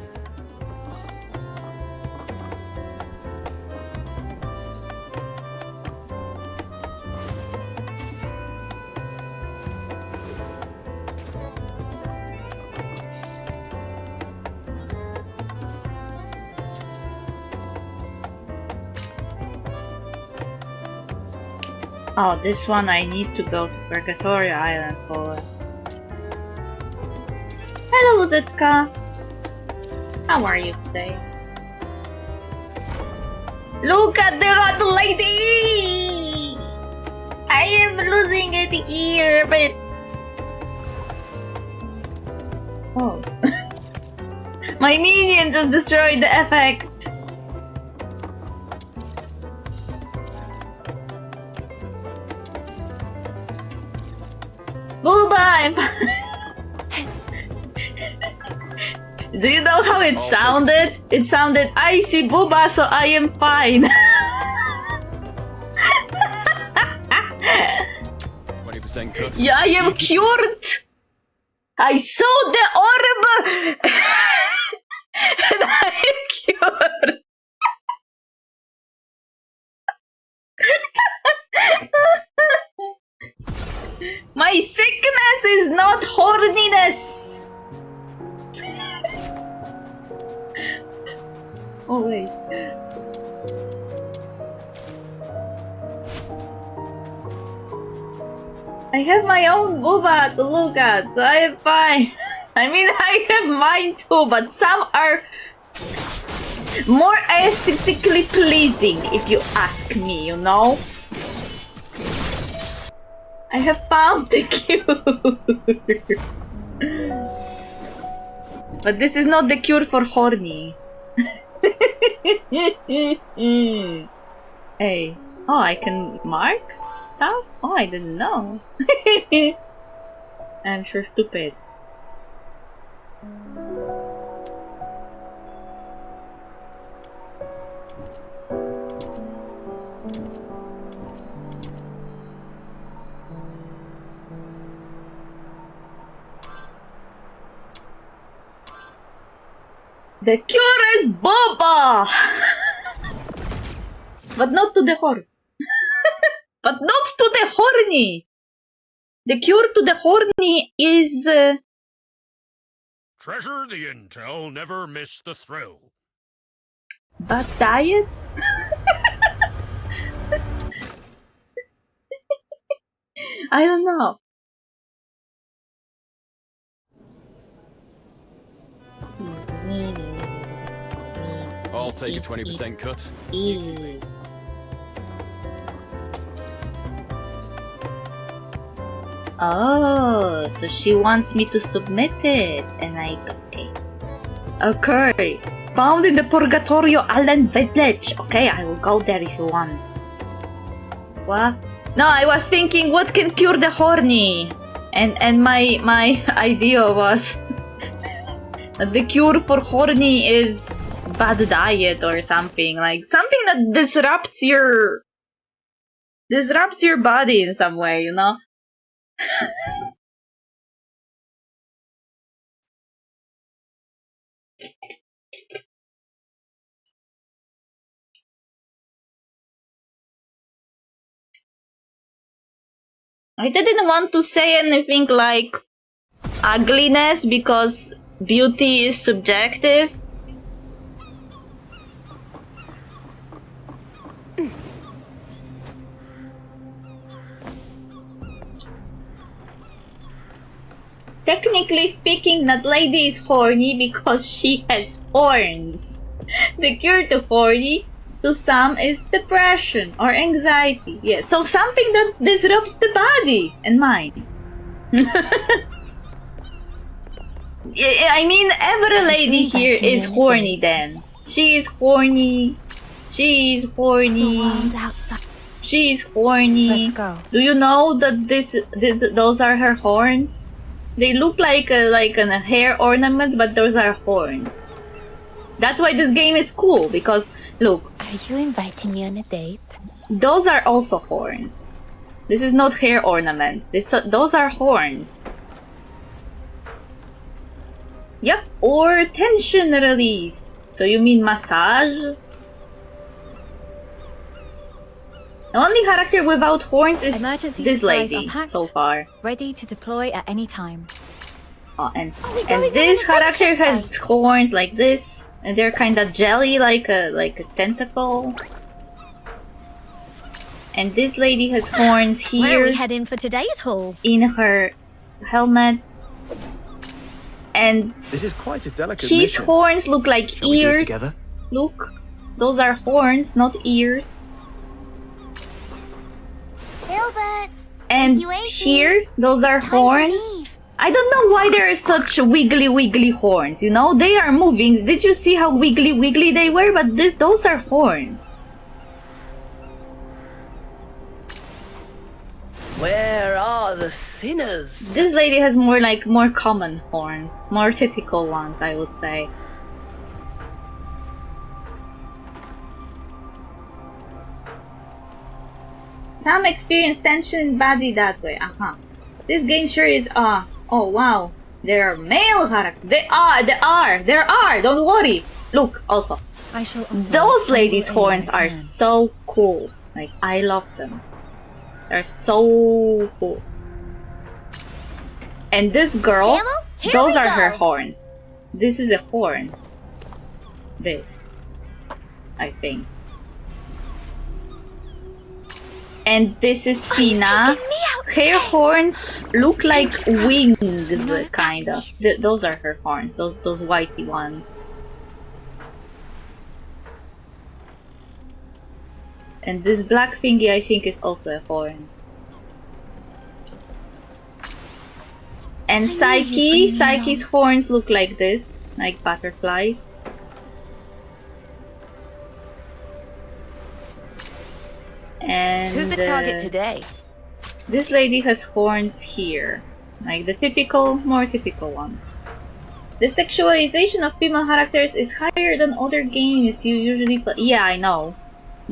Oh, this one I need to go to Purgatorio Island for. Hello, Hello, Zetka. How are you today? Look at the hot lady! I am losing it here, but... Oh. My minion just destroyed the effect! Booba! Do you know how it sounded? It sounded, I see Booba, so I am fine. 20% cut. Yeah, I am cured! I saw the orb! And I am cured! My sickness is not horniness! Oh wait. I have my own Booba to look at, so I am fine. I mean, I have mine too, but some are more aesthetically pleasing, if you ask me, you know? I have found the cure! But this is not the cure for horny. Hey. Oh, I can mark stuff? Oh, I didn't know. I'm sure stupid. The cure is Boba! But not to the horn. But not to the horny! The cure to the horny is... Treasure the intel, never miss the thrill. But diet? I don't know. I'll take a 20% cut. Oh, so she wants me to submit it, and I... okay. Okay. Found in the Purgatorio Island village. Okay, I will go there if you want. What? No, I was thinking what can cure the horny. And my idea was that the cure for horny is bad diet or something. Like something that disrupts your body in some way, you know? I didn't want to say anything like ugliness because beauty is subjective. Technically speaking, that lady is horny because she has horns. The cure to horny to some is depression or anxiety. Yeah, so something that disrupts the body and mind. I mean, every lady here is horny then. She is horny. She is horny. She is horny. Let's go. Do you know that those are her horns? They look like a hair ornament, but those are horns. That's why this game is cool, because, look. Are you inviting me on a date? Those are also horns. This is not hair ornament. Those are horns. Yep, or tension release. So you mean massage? The only character without horns is Emergency this supplies lady are packed, so far. ready to deploy at any time. Oh, and this character has horns like this, and they're kind of jelly, like a tentacle. And this lady has horns here. Where are we heading for today's haul? In her helmet. And This is quite a delicate his mission. horns look like Shall we do it ears. together? Look, those are horns, not ears. Gilbert! And here, those are horns. I don't know why there are such wiggly horns, you know? They are moving. Did you see how wiggly they were? But those are horns. Where are the sinners? This lady has more common horns. More typical ones, I would say. Some experience tension body that way. This game sure is oh wow. There are male characters. There are. Don't worry. Look, also. Those ladies' horns are so cool. Like, I love them. They're so cool. And this girl, those are her horns. This is a horn. This, I think. And this is Fina. Her horns look like wings, kind of. Those are her horns. Those whitey ones. And this black thingy, I think, is also a horn. And Psyche's horns look like this, like butterflies. And who's the target today? This lady has horns here, like the more typical one. The sexualization of female characters is higher than other games you usually play. Yeah, I know.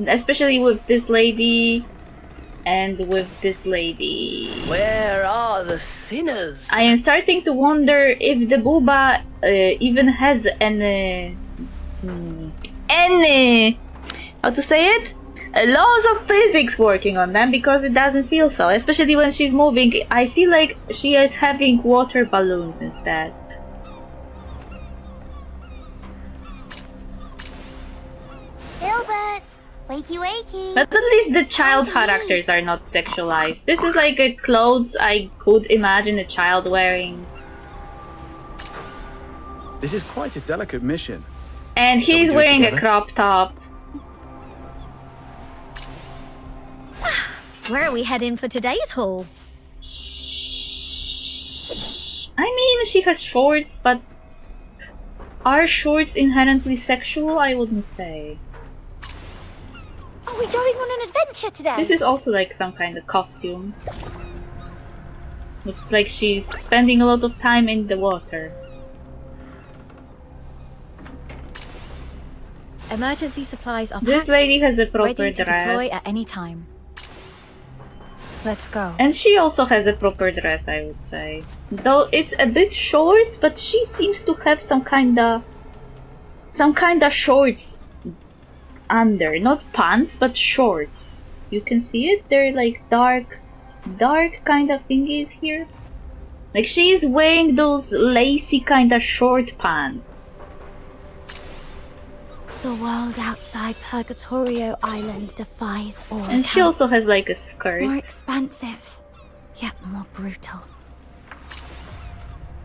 Especially with this lady and with this lady. Where are the sinners? I am starting to wonder if the booba even has any how to say it? Laws of physics working on them, because it doesn't feel so. Especially when she's moving, I feel like she is having water balloons instead. Gilbert! Wakey! But at least the child characters are not sexualized. This is like a clothes I could imagine a child wearing. This is quite a delicate mission. And he's wearing a crop top. Where are we heading for today's haul? I mean, she has shorts, but are shorts inherently sexual? I wouldn't say. Are we going on an adventure today? This is also like some kind of costume. Looks like she's spending a lot of time in the water. Emergency supplies are This packed, lady has a proper ready to deploy dress. at any time. Let's go. And she also has a proper dress, I would say. Though it's a bit short, but she seems to have some kinda shorts under. Not pants, but shorts. You can see it? They're like dark kind of thingies here. Like she's wearing those lacy kind of short pants. The world outside Purgatorio Island defies all And she also has like a skirt. More expansive, yet more brutal.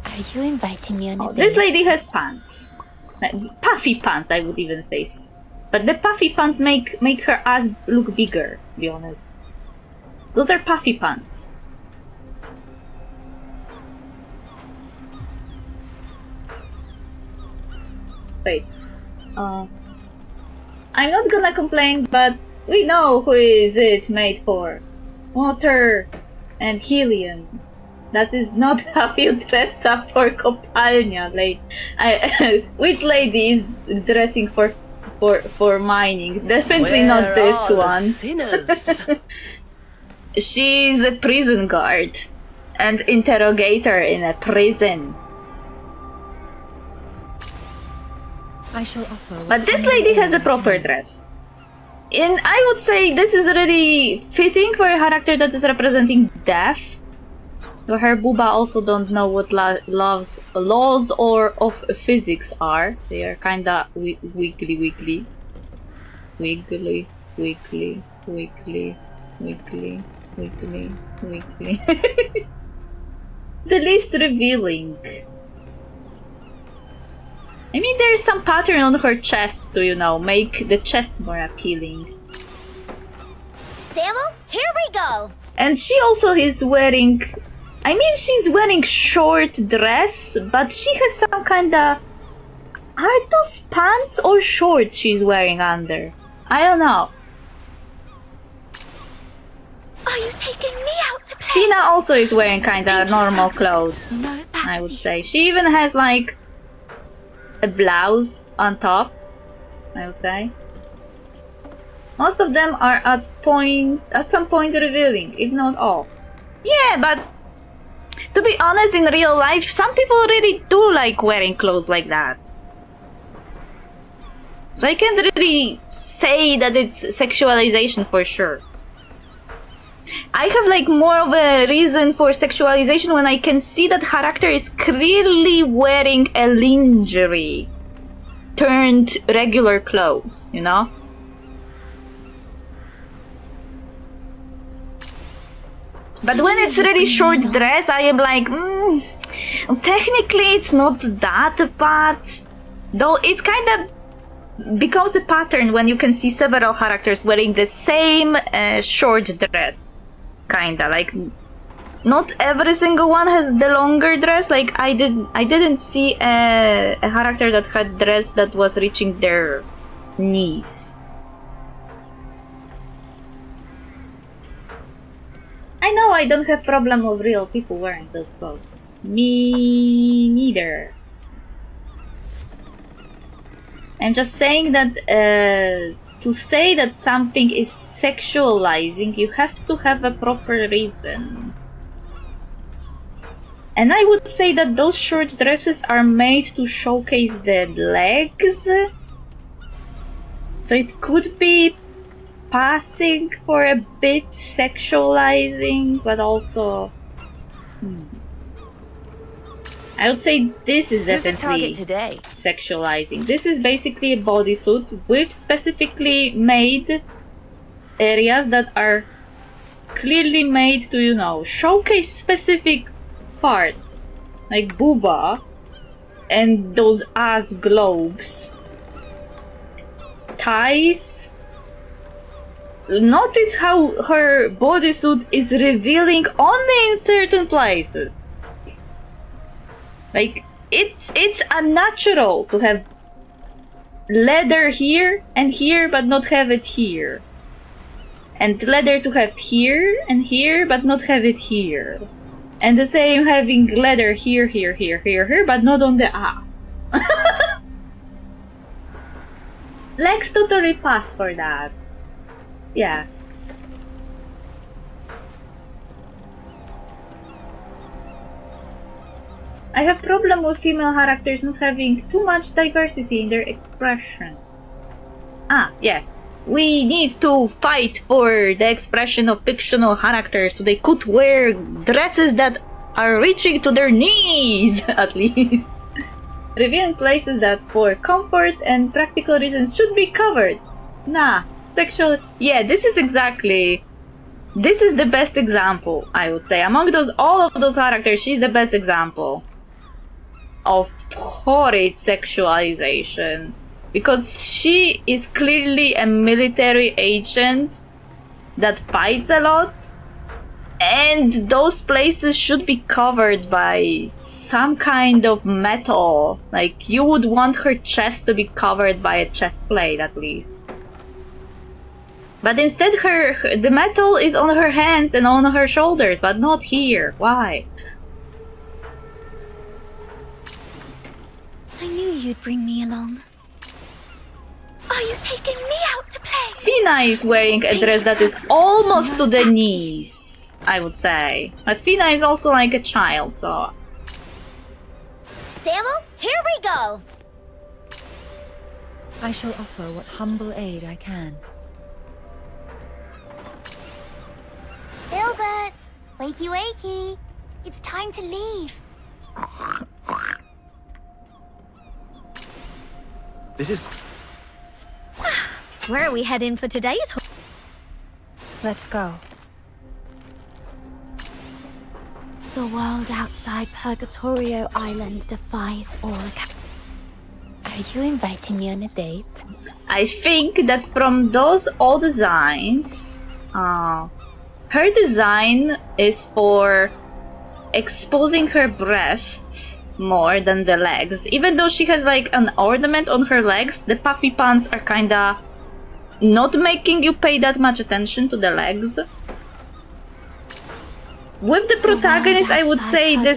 Are you inviting me on a date? This lady has pants. Like, puffy pants, I would even say. But the puffy pants make her ass look bigger, to be honest. Those are puffy pants. Wait. I'm not gonna complain, but we know who is it made for. Water and helium. That is not how you dress up for kopalnia. Like, which lady is dressing for mining? Definitely not this one. Sinners? She's a prison guard and interrogator in a prison. I shall offer. But this lady has a proper dress. And I would say this is really fitting for a character that is representing death. So her booba also don't know what laws of physics are. They are kinda wiggly. The least revealing. I mean, there is some pattern on her chest to, you know, make the chest more appealing. Samuel, here we go! And she also is wearing... I mean, she's wearing short dress, but she has some kinda... Are those pants or shorts she's wearing under? I don't know. Are you taking me out to play? Fina also is wearing kinda normal clothes, I would say. She even has like a blouse on top, I would say. Most of them are at some point revealing, if not all. Yeah, but to be honest, in real life, some people really do like wearing clothes like that. So I can't really say that it's sexualization for sure. I have like more of a reason for sexualization when I can see that character is clearly wearing a lingerie turned regular clothes, you know? But when it's really short dress, I am like, technically it's not that bad. Though it kind of becomes a pattern when you can see several characters wearing the same short dress. Kinda, like, not every single one has the longer dress. Like, I didn't see a character that had dress that was reaching their knees. I know I don't have problem with real people wearing those clothes. Me neither. I'm just saying that to say that something is sexualizing, you have to have a proper reason. And I would say that those short dresses are made to showcase the legs. So it could be passing for a bit sexualizing, but also... I would say this is definitely sexualizing. This is basically a bodysuit with specifically made areas that are clearly made to, you know, showcase specific parts. Like booba and those ass globes. Thighs. Notice how her bodysuit is revealing only in certain places. Like, it's unnatural to have leather here and here, but not have it here. And leather to have here and here, but not have it here. And the same having leather here, here, here, here, here, but not on the ass. Legs totally pass for that. Yeah. I have problem with female characters not having too much diversity in their expression. Ah, yeah. We need to fight for the expression of fictional characters so they could wear dresses that are reaching to their knees, at least. Revealing places that for comfort and practical reasons should be covered. Nah, sexual... Yeah, this is exactly... This is the best example, I would say. Among all of those characters, she's the best example of horrid sexualization, because she is clearly a military agent that fights a lot, and those places should be covered by some kind of metal. Like, you would want her chest to be covered by a chest plate at least. But instead the metal is on her hands and on her shoulders, but not here. Why? I knew you'd bring me along. Are you taking me out to play? Fina is wearing a dress that is almost to the knees, I would say. But Fina is also like a child, so... Samuel, here we go! I shall offer what humble aid I can. Filbert! Wakey wakey! It's time to leave. This is... Where are we heading for today's... Let's go. The world outside Purgatorio Island defies all Are you inviting me on a date? I think that from those old designs, her design is for exposing her breasts more than the legs. Even though she has like an ornament on her legs, the puffy pants are kinda not making you pay that much attention to the legs. With the protagonist, I would say the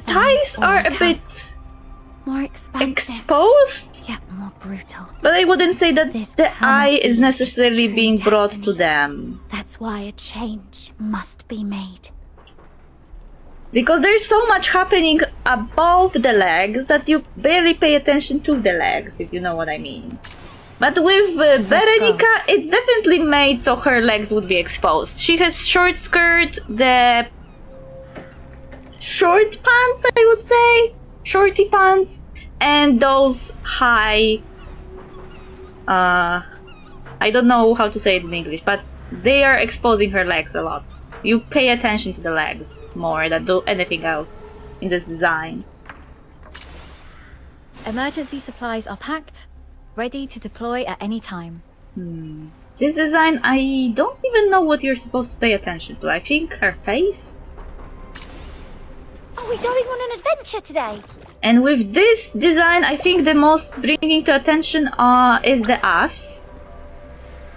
thighs are a bit more expansive, exposed, yet more brutal. But I wouldn't say that the eye is necessarily being brought to them. That's why a change must be made. Because there's so much happening above the legs that you barely pay attention to the legs, if you know what I mean. But with Veronica, it's definitely made so her legs would be exposed. She has short skirt, the short pants, I would say, shorty pants, and those high, I don't know how to say it in English, but they are exposing her legs a lot. You pay attention to the legs more than do anything else in this design. Emergency supplies are packed, ready to deploy at any time. This design, I don't even know what you're supposed to pay attention to. I think her face. Are we going on an adventure today? And with this design, I think the most bringing to attention is the ass.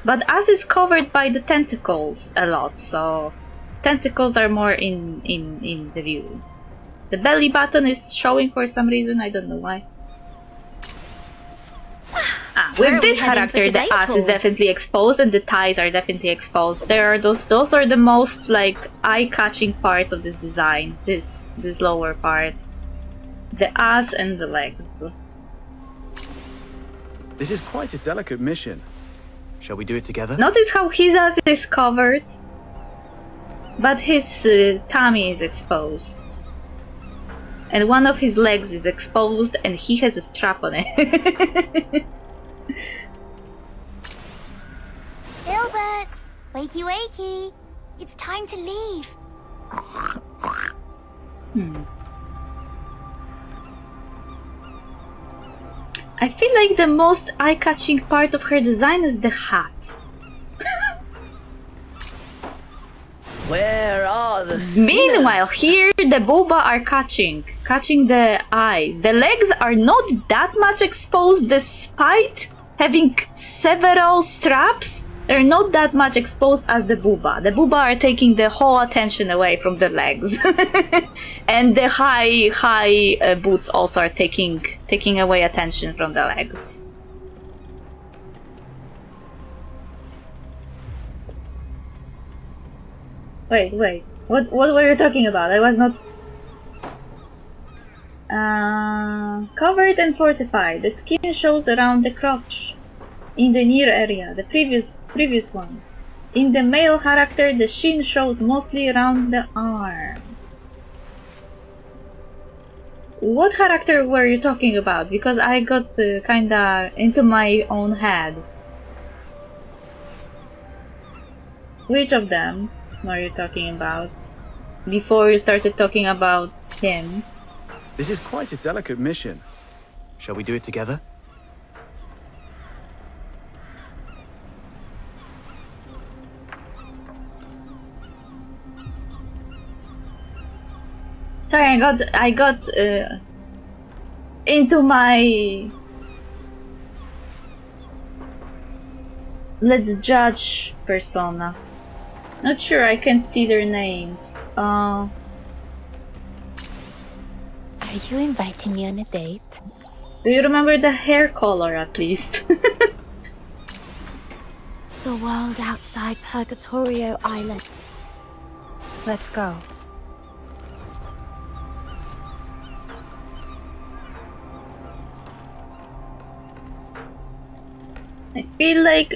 But ass is covered by the tentacles a lot, so tentacles are more in the view. The belly button is showing for some reason, I don't know why. With this character, the ass is definitely exposed and the thighs are definitely exposed. There are those are the most like eye-catching parts of this design. This lower part. The ass and the legs. This is quite a delicate mission. Shall we do it together? Notice how his ass is covered, but his tummy is exposed. And one of his legs is exposed and he has a strap on it. Gilbert! Wakey wakey! It's time to leave! I feel like the most eye-catching part of her design is the hat. Where are the Meanwhile, here the boba are catching the eyes. The legs are not that much exposed despite having several straps. They're not that much exposed as the booba. The booba are taking the whole attention away from the legs. And the high boots also are taking away attention from the legs. Wait. What were you talking about? I was not... covered and fortified. The skin shows around the crotch. In the near area, the previous one. In the male character, the shin shows mostly around the arm. What character were you talking about? Because I got kinda into my own head. Which of them were you talking about? Before you started talking about him. This is quite a delicate mission. Shall we do it together? Sorry, I got into my let's judge persona. Not sure, I can't see their names. Are you inviting me on a date? Do you remember the hair color at least? The world outside Purgatorio Island. Let's go. I feel like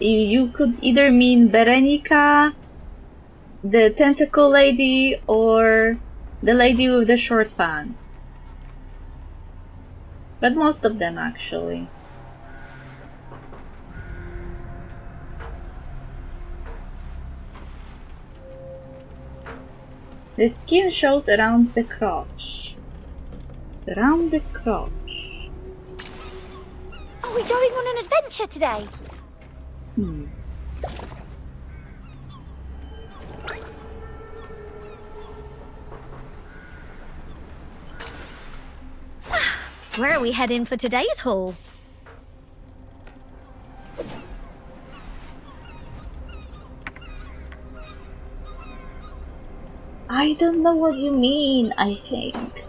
you could either mean Berenica, the tentacle lady, or the lady with the short pants. But most of them actually. The skin shows around the crotch. Round the crotch. Are we going on an adventure today? Where are we heading for today's haul? I don't know what you mean, I think.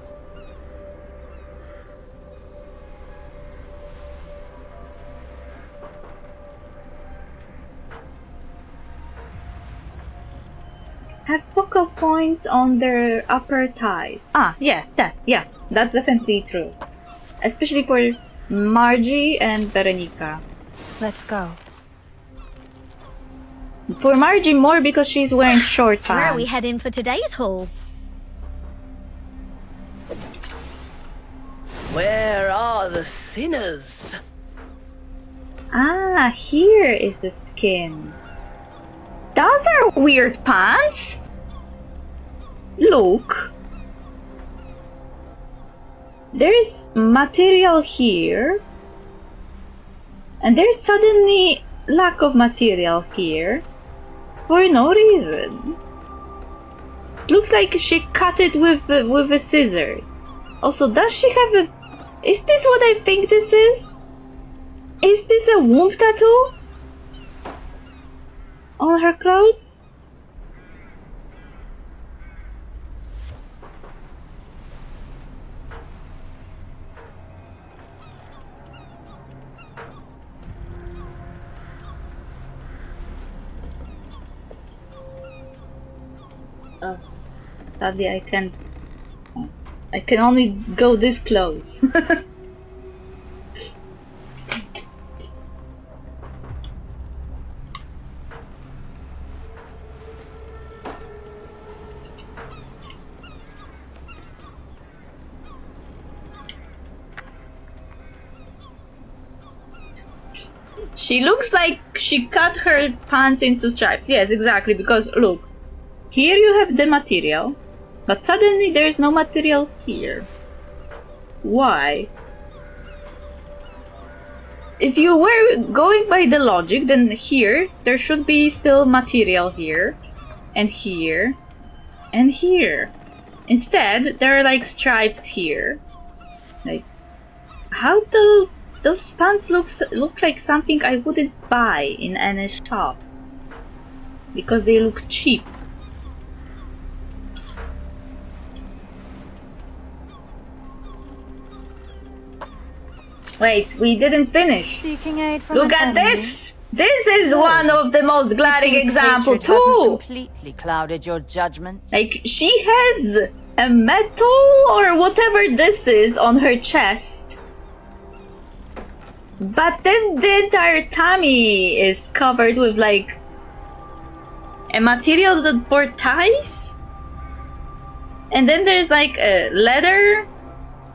Have focal points on their upper thigh. Yeah, that's definitely true. Especially for Margie and Veronica. Let's go. For Margie more because she's wearing short pants. Where are we heading for today's haul? Where are the sinners? Here is the skin. Those are weird pants. Look. There's material here. And there's suddenly lack of material here. For no reason. Looks like she cut it with a scissors. Also, does she have a... Is this what I think this is? Is this a womb tattoo? On her clothes? Oh, sadly I can't. I can only go this close. She looks like she cut her pants into stripes. Yes, exactly, because look, here you have the material, but suddenly there is no material here. Why? If you were going by the logic, then here, there should be still material here, and here, and here. Instead, there are like stripes here. Like, how do those pants look like something I wouldn't buy in any shop? Because they look cheap. Wait, we didn't finish. Seeking aid from Look at this! This is one of the most glaring examples too! Completely clouded your judgment. Like, she has a metal or whatever this is on her chest. But then the entire tummy is covered with like a material that for ties? And then there's like a leather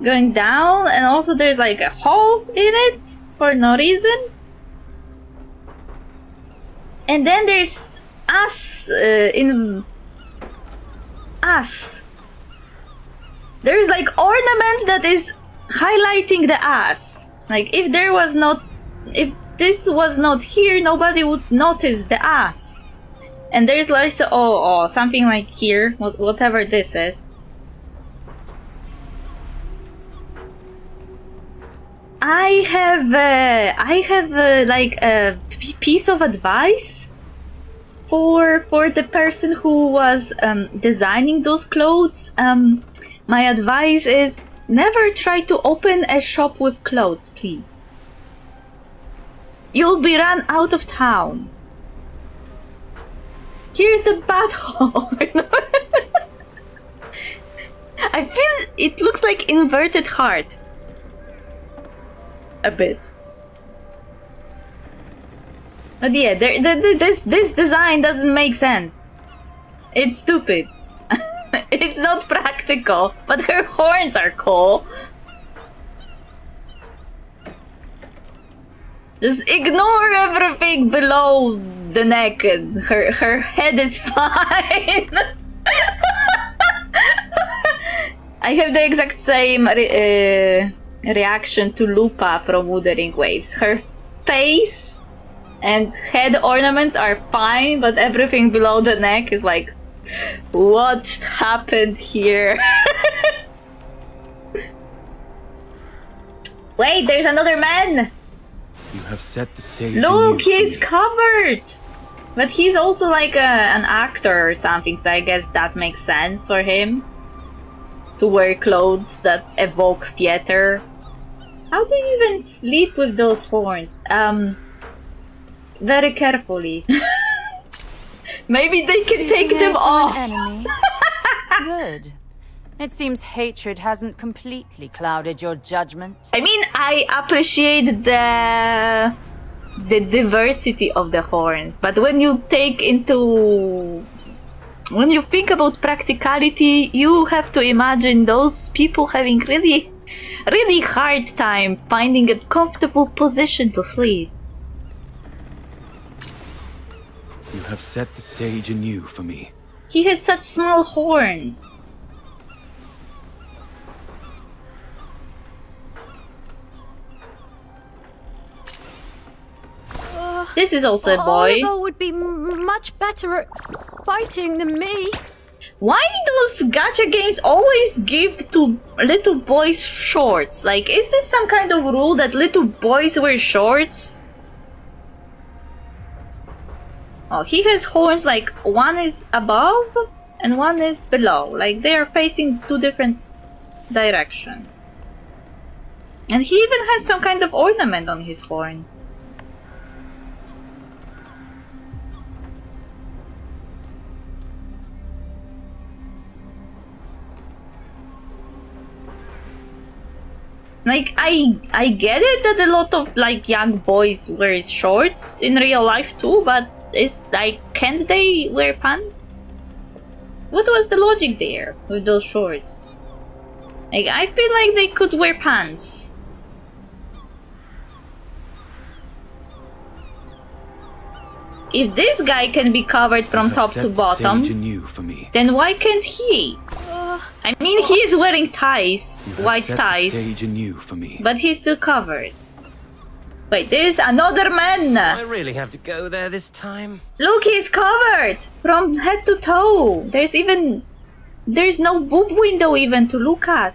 going down, and also there's like a hole in it for no reason. And then there's us in us. There's like ornament that is highlighting the ass. Like if this was not here, nobody would notice the ass. And there's like something like here, whatever this is. I have like a piece of advice for the person who was designing those clothes. My advice is never try to open a shop with clothes, please. You'll be run out of town. Here's the butthole. I feel it looks like inverted heart. A bit. But yeah, this design doesn't make sense. It's stupid. It's not practical, but her horns are cool. Just ignore everything below the neck and her head is fine. I have the exact same reaction to Lupa from Wuthering Waves. Her face and head ornaments are fine, but everything below the neck is like, what happened here? Wait, there's another man! You have set the stage. Look, he's covered! But he's also like an actor or something, so I guess that makes sense for him. To wear clothes that evoke theater. How do you even sleep with those horns? Very carefully. Maybe they can take them off. Enemy. Good. It seems hatred hasn't completely clouded your judgment. I mean, I appreciate the diversity of the horns, but when you think about practicality, you have to imagine those people having really hard time finding a comfortable position to sleep. You have set the stage anew for me. He has such small horns. This is also a boy. Oliver would be much better at fighting than me. Why those gacha games always give to little boys shorts? Like, is this some kind of rule that little boys wear shorts? Oh, he has horns, like, one is above and one is below. Like, they are facing two different directions. And he even has some kind of ornament on his horn. Like, I get it that a lot of, like, young boys wear shorts in real life too, but it's like, can't they wear pants? What was the logic there with those shorts? Like, I feel like they could wear pants. If this guy can be covered from top to bottom, then why can't he? I mean, he is wearing ties, white ties, but he's still covered. Wait, there's another man! I really have to go there this time. Look, he's covered! From head to toe! There's no boob window even to look at.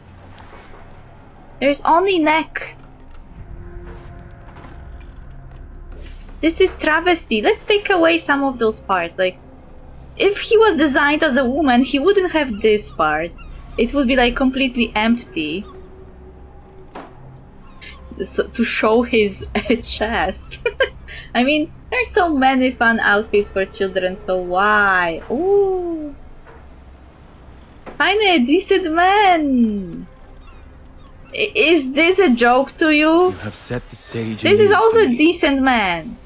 There's only neck. This is travesty. Let's take away some of those parts. Like, if he was designed as a woman, he wouldn't have this part. It would be like completely empty. So, to show his chest. I mean, there's so many fun outfits for children, so why? Ooh. Finally, a decent man! Is this a joke to you? You have set the stage. This is also a decent man.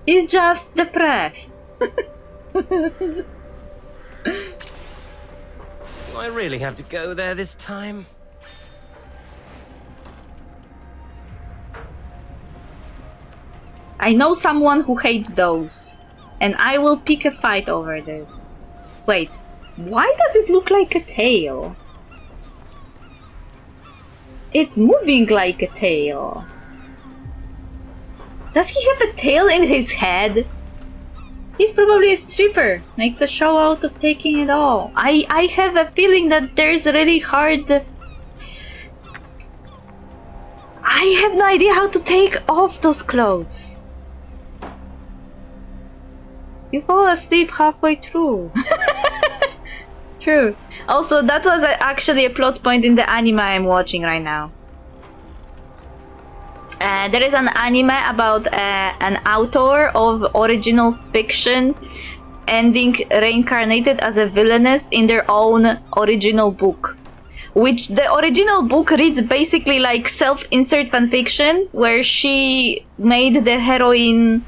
He's just depressed. I really have to go there this time. I know someone who hates those, and I will pick a fight over this. Wait, why does it look like a tail? It's moving like a tail. Does he have a tail in his head? He's probably a stripper. Makes a show out of taking it all. I have a feeling that there's really hard... I have no idea how to take off those clothes. You fall asleep halfway through. True. Also, that was actually a plot point in the anime I'm watching right now. There is an anime about an author of original fiction ending reincarnated as a villainess in their own original book. Which the original book reads basically like self-insert fanfiction, where she made the heroine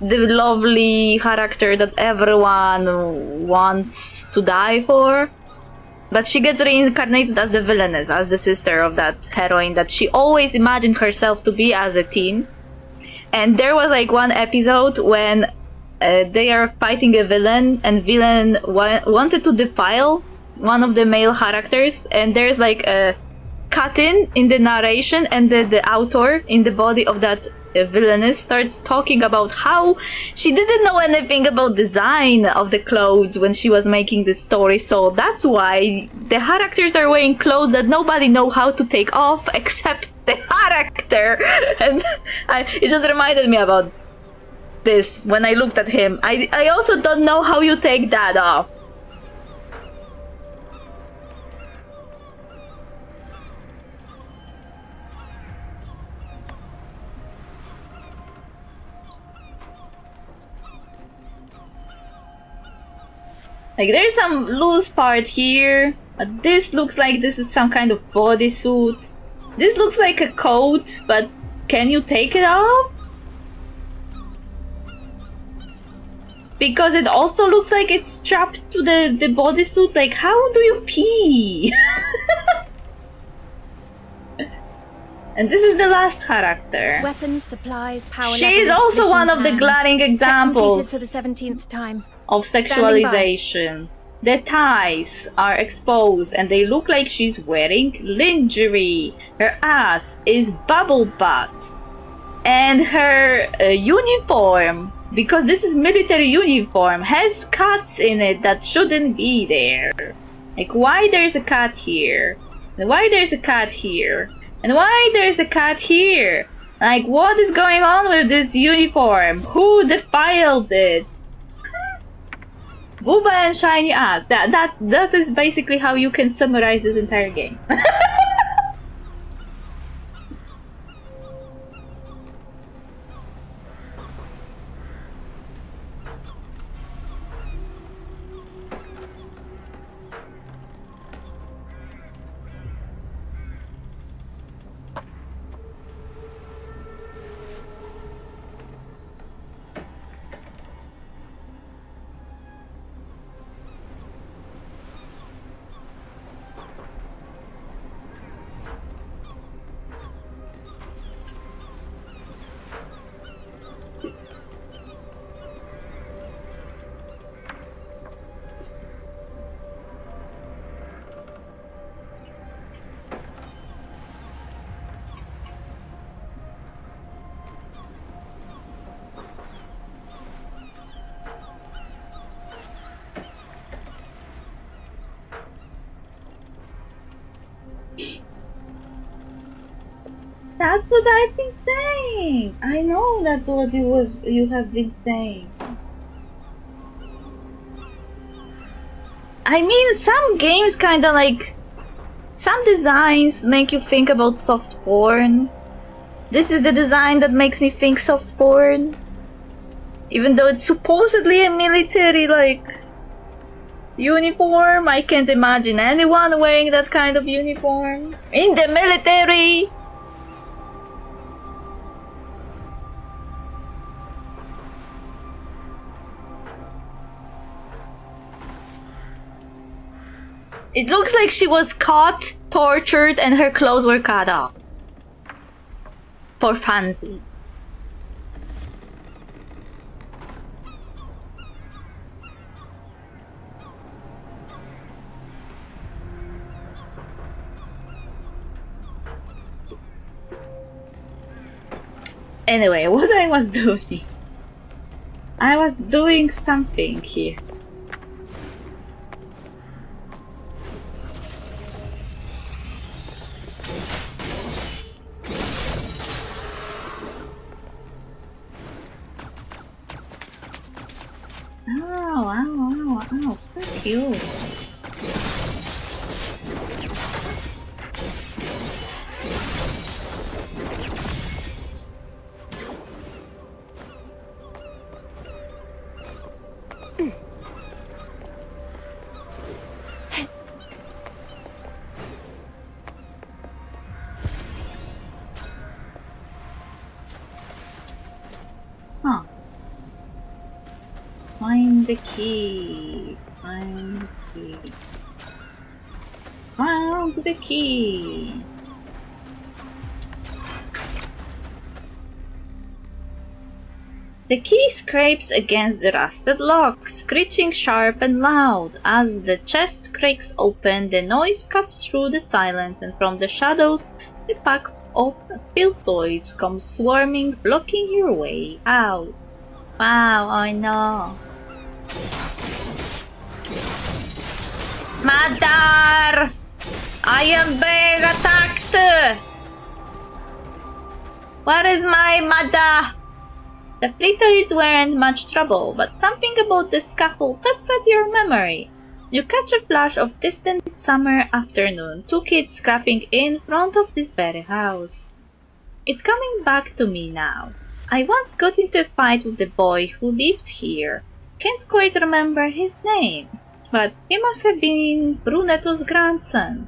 the lovely character that everyone wants to die for. But she gets reincarnated as the villainess, as the sister of that heroine that she always imagined herself to be as a teen. And there was like one episode when they are fighting a villain, and villain wanted to defile one of the male characters, and there's like a cut-in in the narration, and the author in the body of that villainess starts talking about how she didn't know anything about design of the clothes when she was making this story, so that's why the characters are wearing clothes that nobody know how to take off except the character. And it just reminded me about this when I looked at him. I also don't know how you take that off. Like, there's some loose part here. But this looks like this is some kind of bodysuit. This looks like a coat, but can you take it off? Because it also looks like it's strapped to the bodysuit. Like, how do you pee? And this is the last character. Weapons, supplies, power She is also one of the glaring examples for the 17th time. of sexualization. The thighs are exposed and they look like she's wearing lingerie. Her ass is bubble butt. And her uniform, because this is military uniform, has cuts in it that shouldn't be there. Like, why there's a cut here? And why there's a cut here? And why there's a cut here? Like, what is going on with this uniform? Who defiled it? WuWa and shiny ass. That is basically how you can summarize this entire game. That's what I've been saying. I know that's what you have been saying. I mean, some games kinda like... Some designs make you think about soft porn. This is the design that makes me think soft porn. Even though it's supposedly a military, like... uniform. I can't imagine anyone wearing that kind of uniform. In the military! It looks like she was caught, tortured, and her clothes were cut off. For fancy. Anyway, what I was doing? I was doing something here. Ow, fuck you. Huh. Find the key. Find the key. Found the key. The key scrapes against the rusted lock, screeching sharp and loud. As the chest cracks open, the noise cuts through the silence, and from the shadows, a pack of Piltoids comes swarming, blocking your way out. Wow, I know. Madar! I am being attacked! Where is my mother? The Piltoids weren't much trouble, but something about the scaffold tugs at your memory. You catch a flash of distant summer afternoon, 2 kids scrapping in front of this very house. It's coming back to me now. I once got into a fight with the boy who lived here. Can't quite remember his name, but he must have been Brunetto's grandson.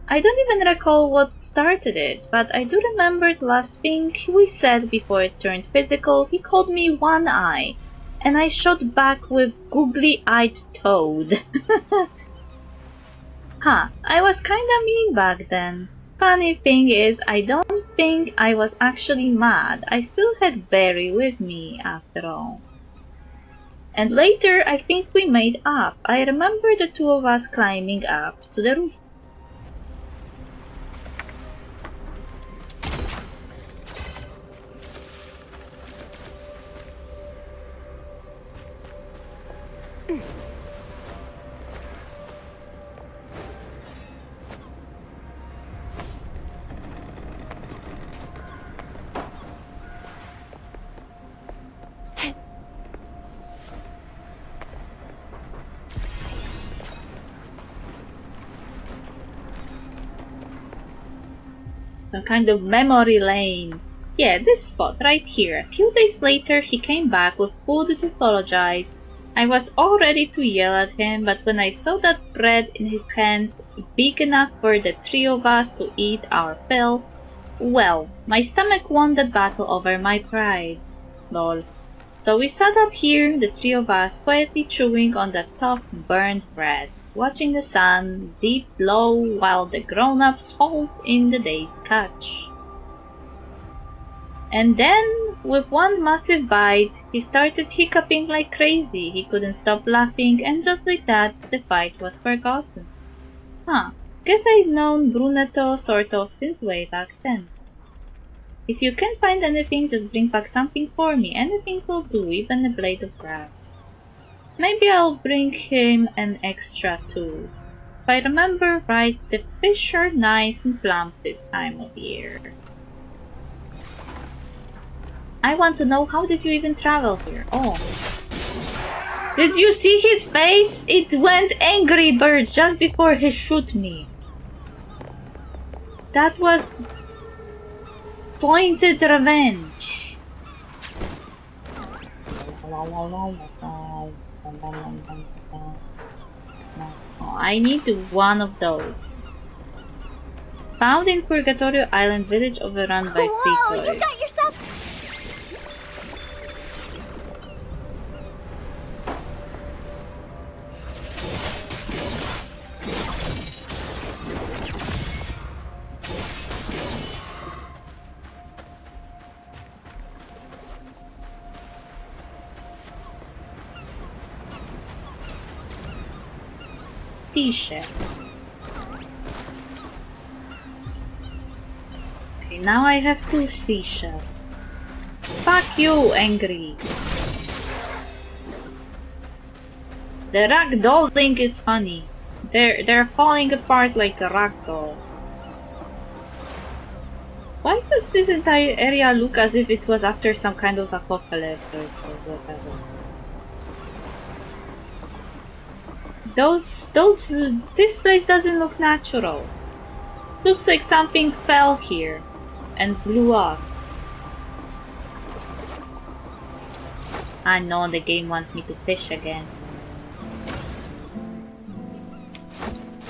I don't even recall what started it, but I do remember the last thing we said before it turned physical. He called me One Eye, and I shot back with googly-eyed toad. Huh, I was kinda mean back then. Funny thing is, I don't think I was actually mad. I still had Barry with me, after all. And later, I think we made up. I remember the 2 of us climbing up to the roof. Some kind of memory lane. Yeah, this spot, right here. A few days later, he came back with food to apologize. I was all ready to yell at him, but when I saw that bread in his hand, big enough for the 3 of us to eat our fill, well, my stomach won that battle over my pride. Lol. So we sat up here, the 3 of us, quietly chewing on that tough, burnt bread, watching the sun dip low while the grown-ups hauled in the day's catch. And then, with one massive bite, he started hiccuping like crazy. He couldn't stop laughing, and just like that, the fight was forgotten. Huh, guess I've known Brunetto sort of since way back then. If you can't find anything, just bring back something for me. Anything will do, even a blade of grass. Maybe I'll bring him an extra too. If I remember right, the fish are nice and plump this time of year. I want to know, how did you even travel here? Oh. Did you see his face? It went Angry Birds just before he shoot me. That was pointed revenge. Oh, I need one of those. Found in Purgatorio Island, village overrun by Whoa, Vtuber. you got yourself... T-shirt. Okay, now I have 2 seashells. Fuck you, Angry. The ragdolling is funny. They're falling apart like a ragdoll. Why does this entire area look as if it was after some kind of apocalypse or whatever? This place doesn't look natural. Looks like something fell here and blew up. I know the game wants me to fish again.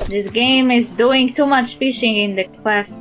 This game is doing too much fishing in the quest.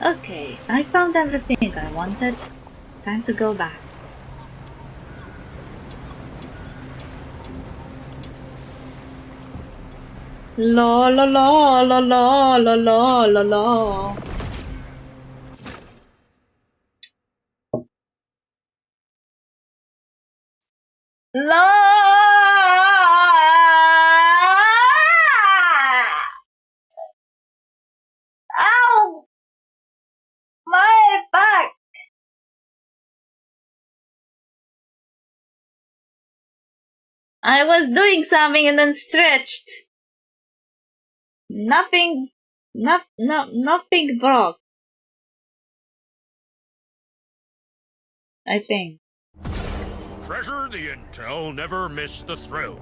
Okay, I found everything I wanted. Time to go back. La la la la la la la la la. La. Ow! My back! I was doing something and then stretched. Nothing broke. I think. Treasure the intel, never miss the thrill.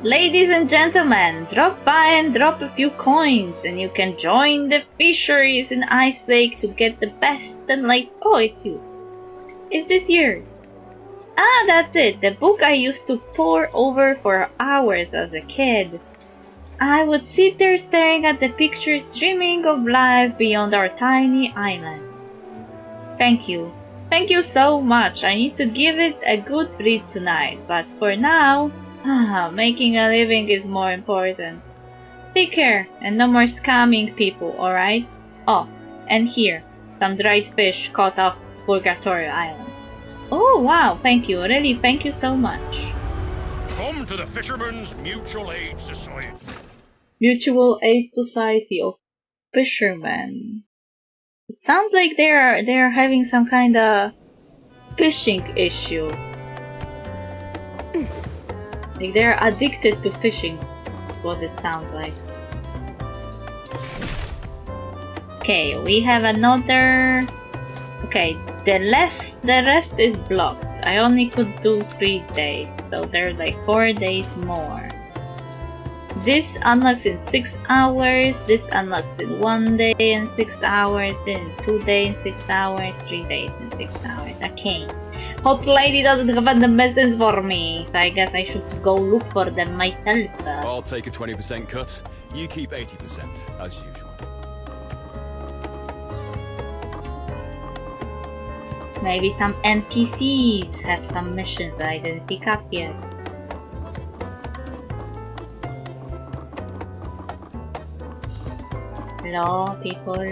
Ladies and gentlemen, drop by and drop a few coins and you can join the fisheries in Ice Lake to get the best and late. Oh, it's you. Is this yours? Ah, that's it. The book I used to pore over for hours as a kid. I would sit there staring at the pictures, dreaming of life beyond our tiny island. Thank you. Thank you so much. I need to give it a good read tonight, but for now, making a living is more important. Take care, and no more scamming people, alright? Oh, and here, some dried fish caught off Purgatory Island. Oh wow, thank you, really thank you so much. Come to the Fishermen's Mutual Aid Society. Mutual Aid Society of Fishermen. It sounds like they are having some kind of fishing issue. Like they're addicted to fishing, what it sounds like. Okay, we have another. Okay, the rest is blocked. I only could do 3 days, so there's like 4 days more. This unlocks in 6 hours, this unlocks in 1 day and 6 hours, then 2 days and 6 hours, 3 days and 6 hours. Okay. Hot lady doesn't have the message for me, so I guess I should go look for them myself. I'll take a 20% cut. You keep 80%, as usual. Maybe some NPCs have some missions that I didn't pick up yet. Hello, people.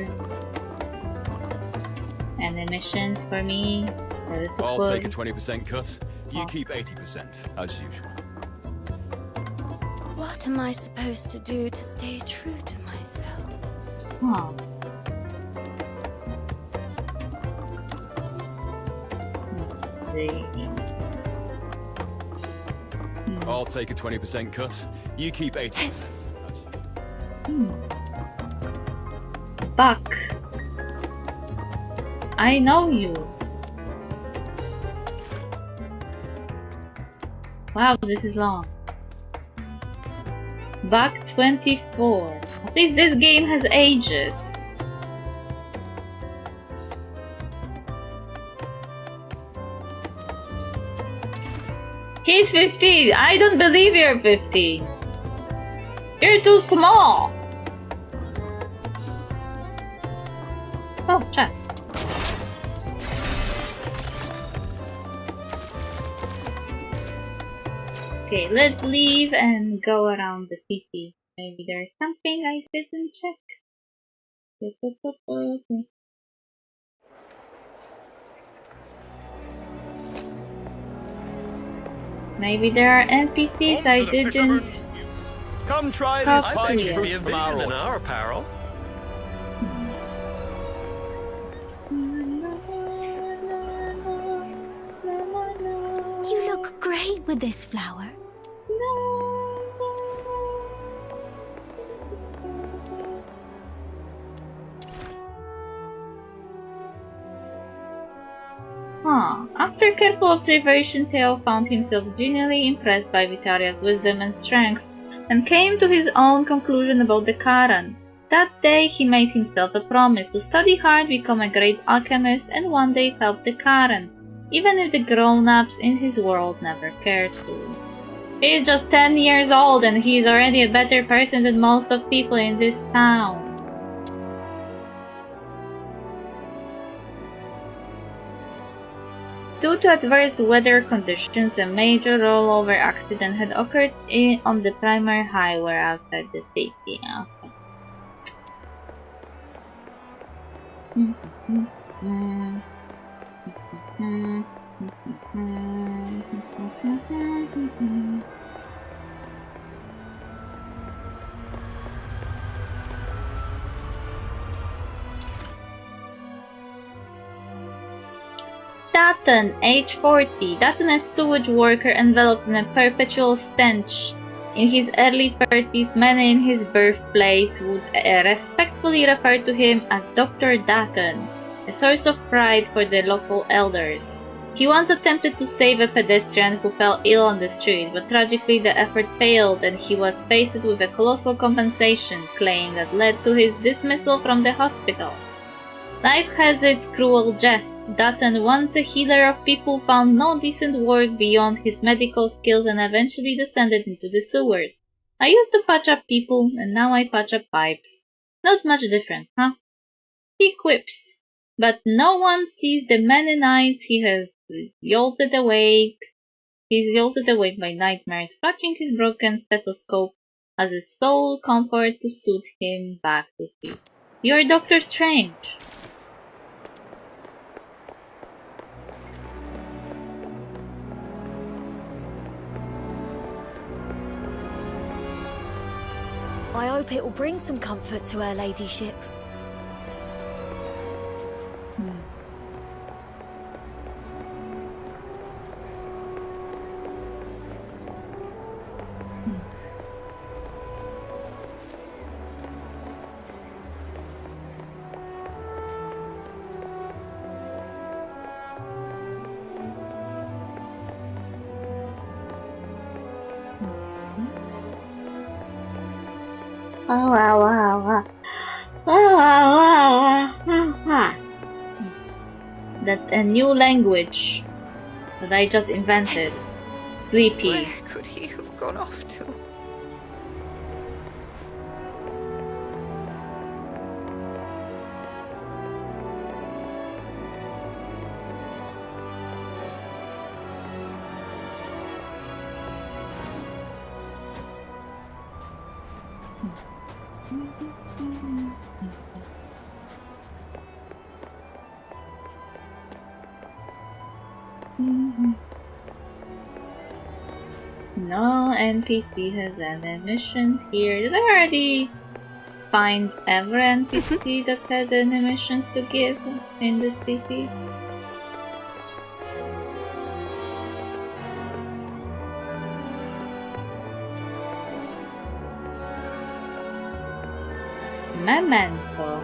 Any missions for me? I'll take a 20% cut. You keep 80%, as usual. What am I supposed to do to stay true to myself? Huh. I'll take a 20% cut. You keep 80%. Buck. I know you. Wow, this is long. Buck 24. At least this game has ages. He's 15. I don't believe you're 15. You're too small. Oh, chat. Okay, let's leave and go around the city. Maybe there's something I didn't check. Maybe there are NPCs I didn't. Come try How these fine clear. fruits from our in orchard. our apparel. You look great with this flower. After careful observation, Theo found himself genuinely impressed by Vitaria's wisdom and strength, and came to his own conclusion about the Karan. That day he made himself a promise to study hard, become a great alchemist, and one day help the Karan, even if the grown-ups in his world never cared to. He's just 10 years old and he's already a better person than most of people in this town. Due to adverse weather conditions, a major rollover accident had occurred on the primary highway outside the city. Dutton, age 40. Dutton, a sewage worker enveloped in a perpetual stench. In his early 30s, many in his birthplace would respectfully refer to him as Dr. Dutton, a source of pride for the local elders. He once attempted to save a pedestrian who fell ill on the street, but tragically the effort failed and he was faced with a colossal compensation claim that led to his dismissal from the hospital. Life has its cruel jests. Dutton, once a healer of people, found no decent work beyond his medical skills and eventually descended into the sewers. I used to patch up people, and now I patch up pipes. Not much different, huh? He quips. But no one sees the many nights he has jolted awake. He's jolted awake by nightmares, clutching his broken stethoscope as a sole comfort to soothe him back to sleep. You're Doctor Strange. I hope it will bring some comfort to her ladyship. That's a new language that I just invented. Sleepy. Where could he have gone off to? No NPC has any missions here. Did I already find every NPC that had any missions to give in the city? Memento.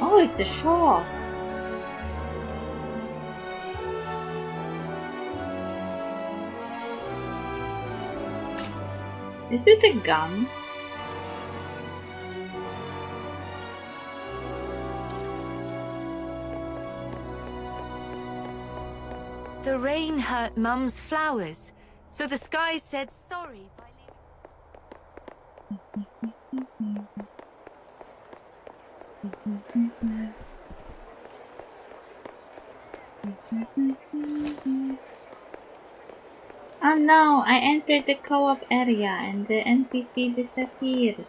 Oh, it's a shop. Is it a gun? The rain hurt Mum's flowers, so the sky said sorry by Oh no, I entered the co-op area and the NPC disappeared.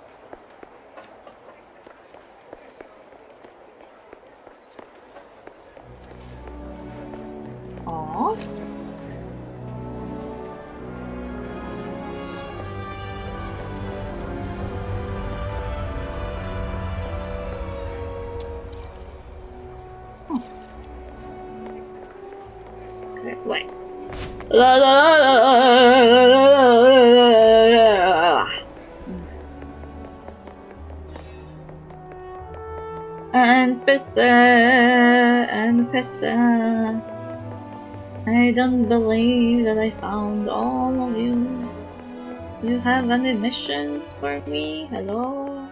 Oh. Okay, wait. NPC. I don't believe that I found all of you. You have any missions for me? Hello?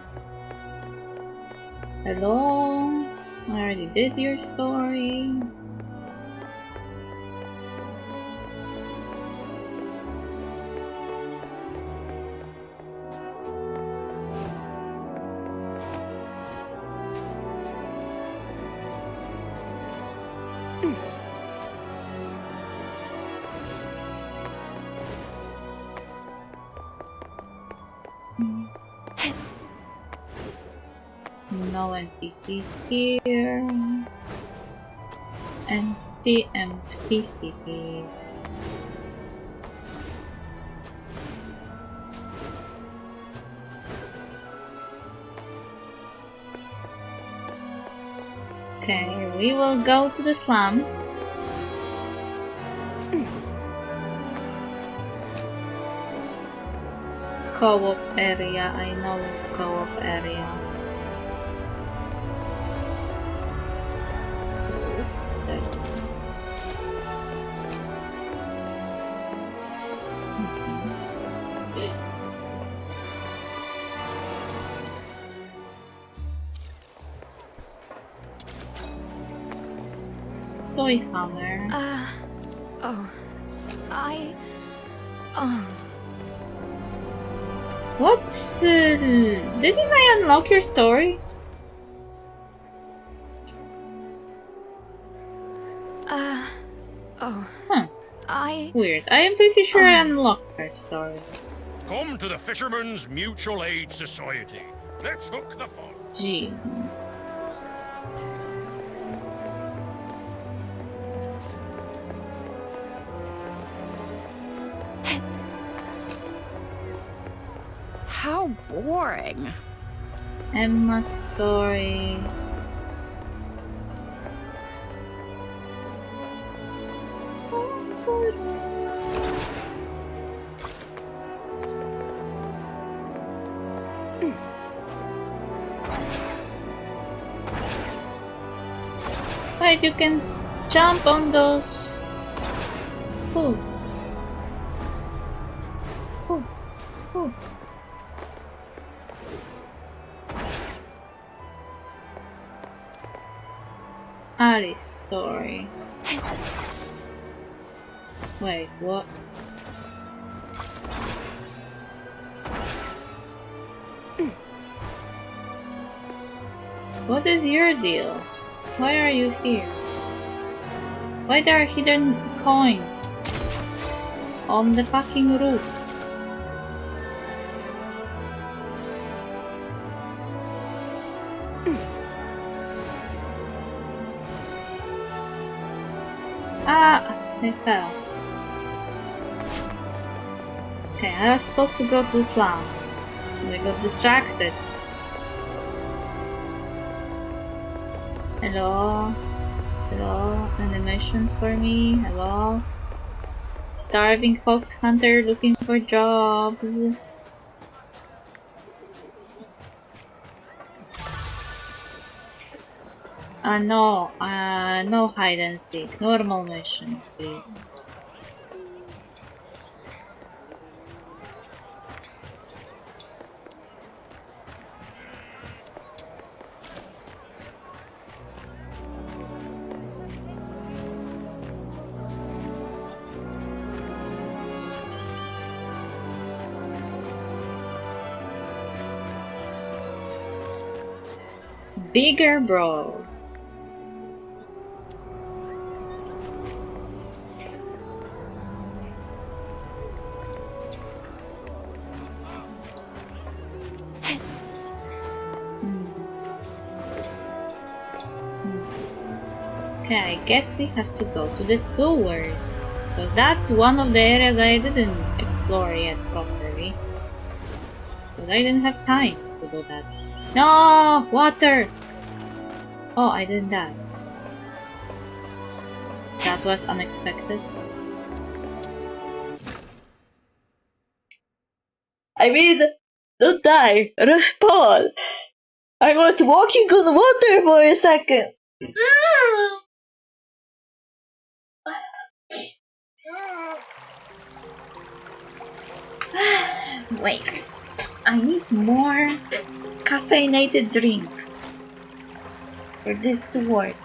Hello? I already did your story. No NPC here. Empty city. Okay, we will go to the slums. Co-op area, I know co-op area. Toy hammer. What's didn't I unlock your story? Weird. I am pretty sure I unlocked her story. Come to the Fisherman's Mutual Aid Society. Let's hook the fun. Gee. How boring. Emma's story. Wait, you can jump on those. Ooh. Ooh. Ooh. Ali's story. Wait, what? What is your deal? Why are you here? Why there are hidden coins on the fucking roof? I fell. Okay, I was supposed to go to the slum. I got distracted. Hello? Hello? Animations for me? Hello? Starving fox hunter looking for jobs. No hide and seek. Normal mission, please. Bigger bro. Okay, I guess we have to go to the sewers. Because that's one of the areas I didn't explore yet properly. Because I didn't have time to do that. No! Water! Oh, I didn't die. That was unexpected. I mean, don't die. Respawn. I was walking on water for a second. Wait. I need more caffeinated drink for this to work.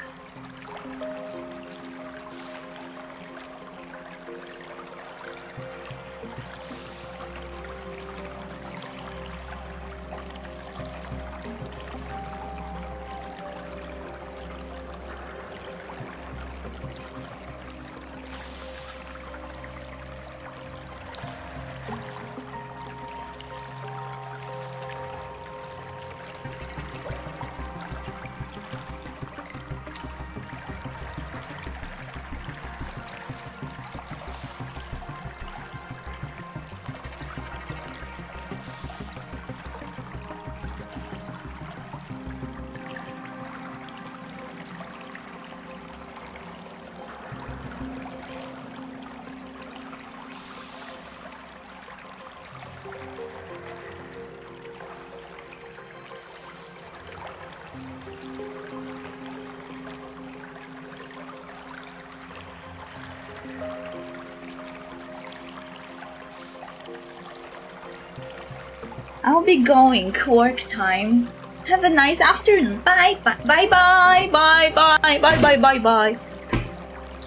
I'll be going. Work time. Have a nice afternoon. Bye. Bye. Bye. Bye. Bye. Bye. Bye. Bye. Bye. Bye.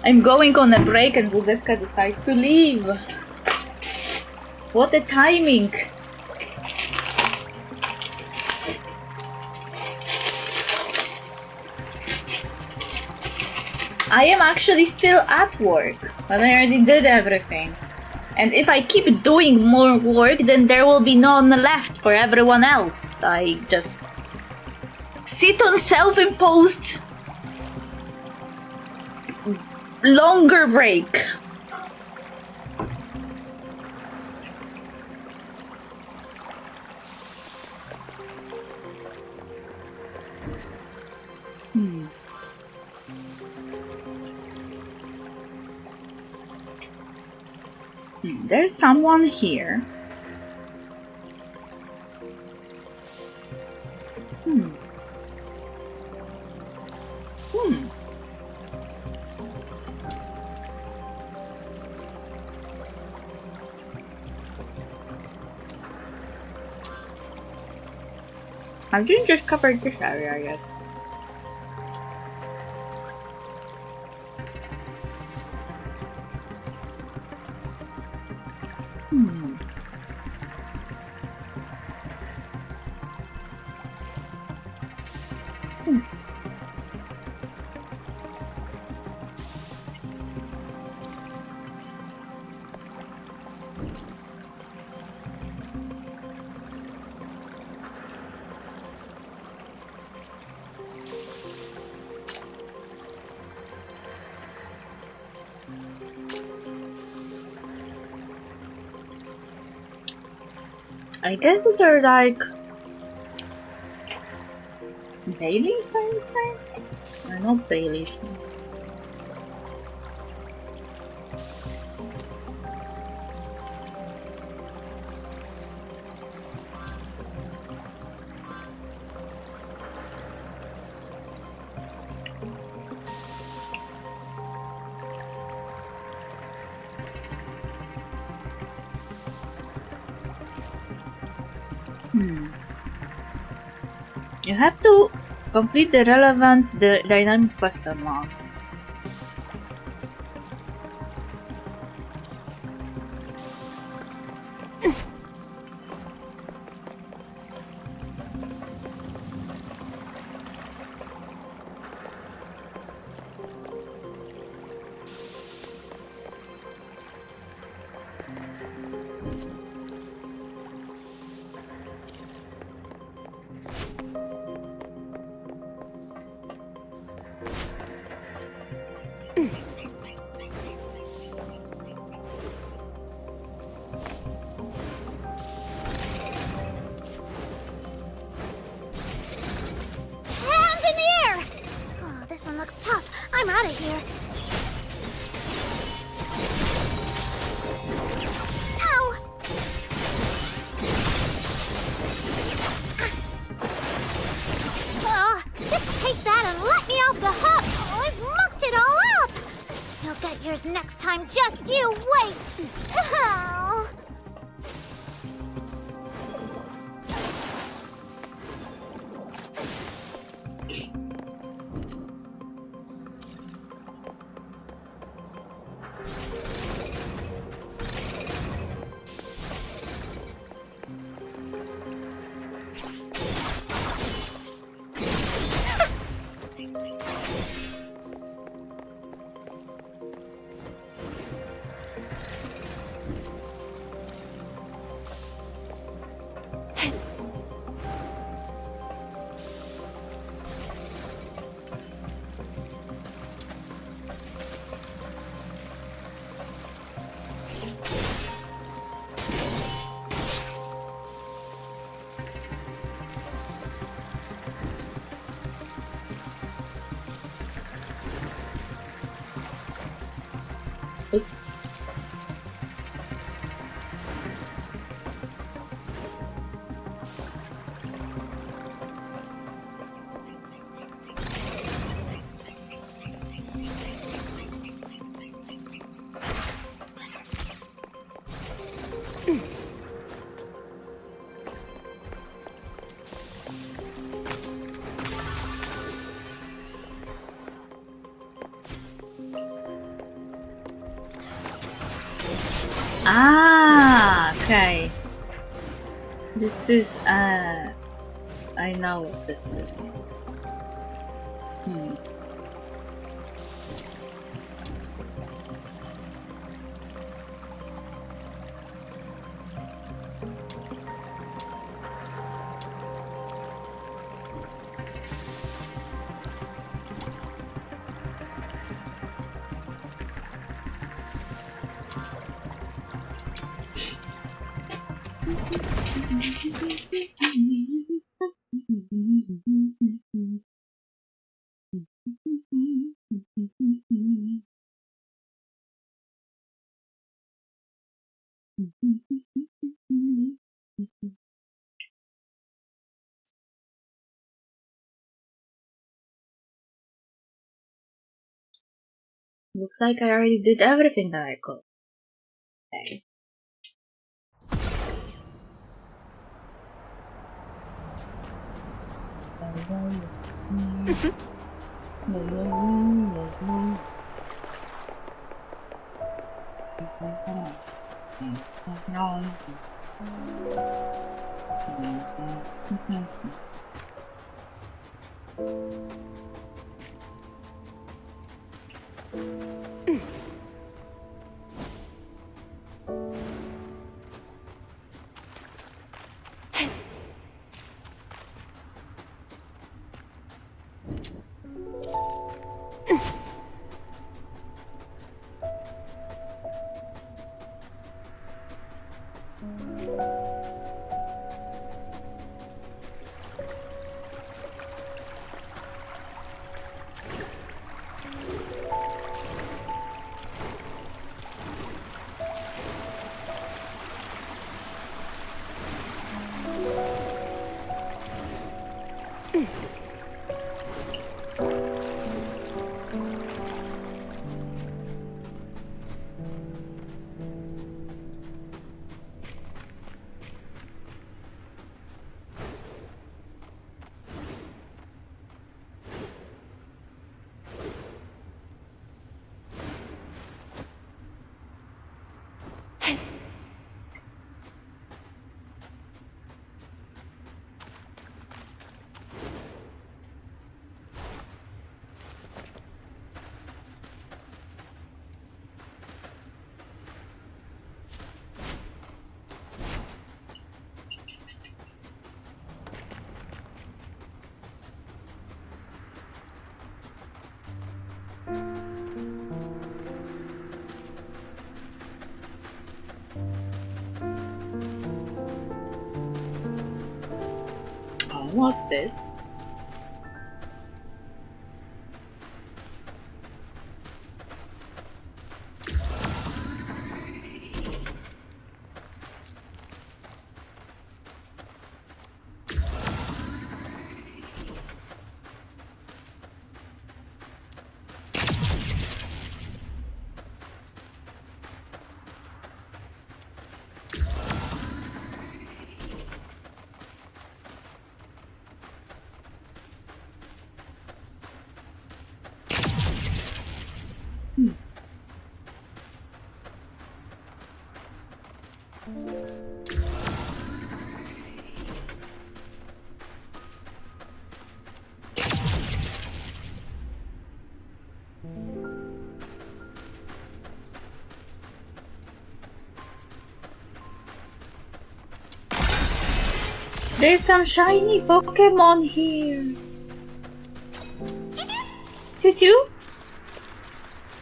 I'm going on a break and Buzetka decides to leave. What a timing. I am actually still at work, but I already did everything. And if I keep doing more work, then there will be none left for everyone else. I just sit on self-imposed longer break. There's someone here. I didn't just cover this area yet. I guess these are like Baileys, I would say? Or not Baileys. You have to complete the relevant dynamic question mark. I'm out of here. Ow! Just take that and let me off the hook. Oh, I've mucked it all up. You'll get yours next time. Just you wait. Oh. Okay. This is, I know what this is. Looks like I already did everything that I could. Okay. What's this? There's some shiny Pokemon here. Tutu?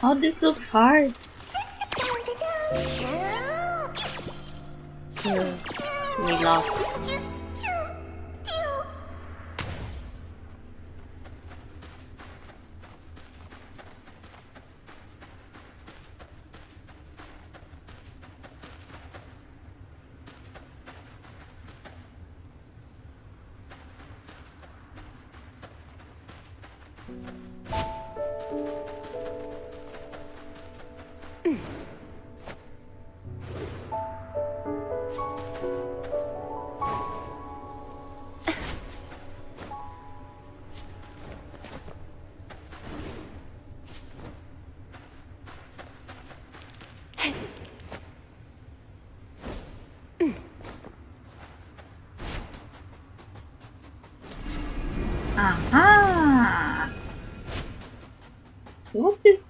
Oh, this looks hard. We lost.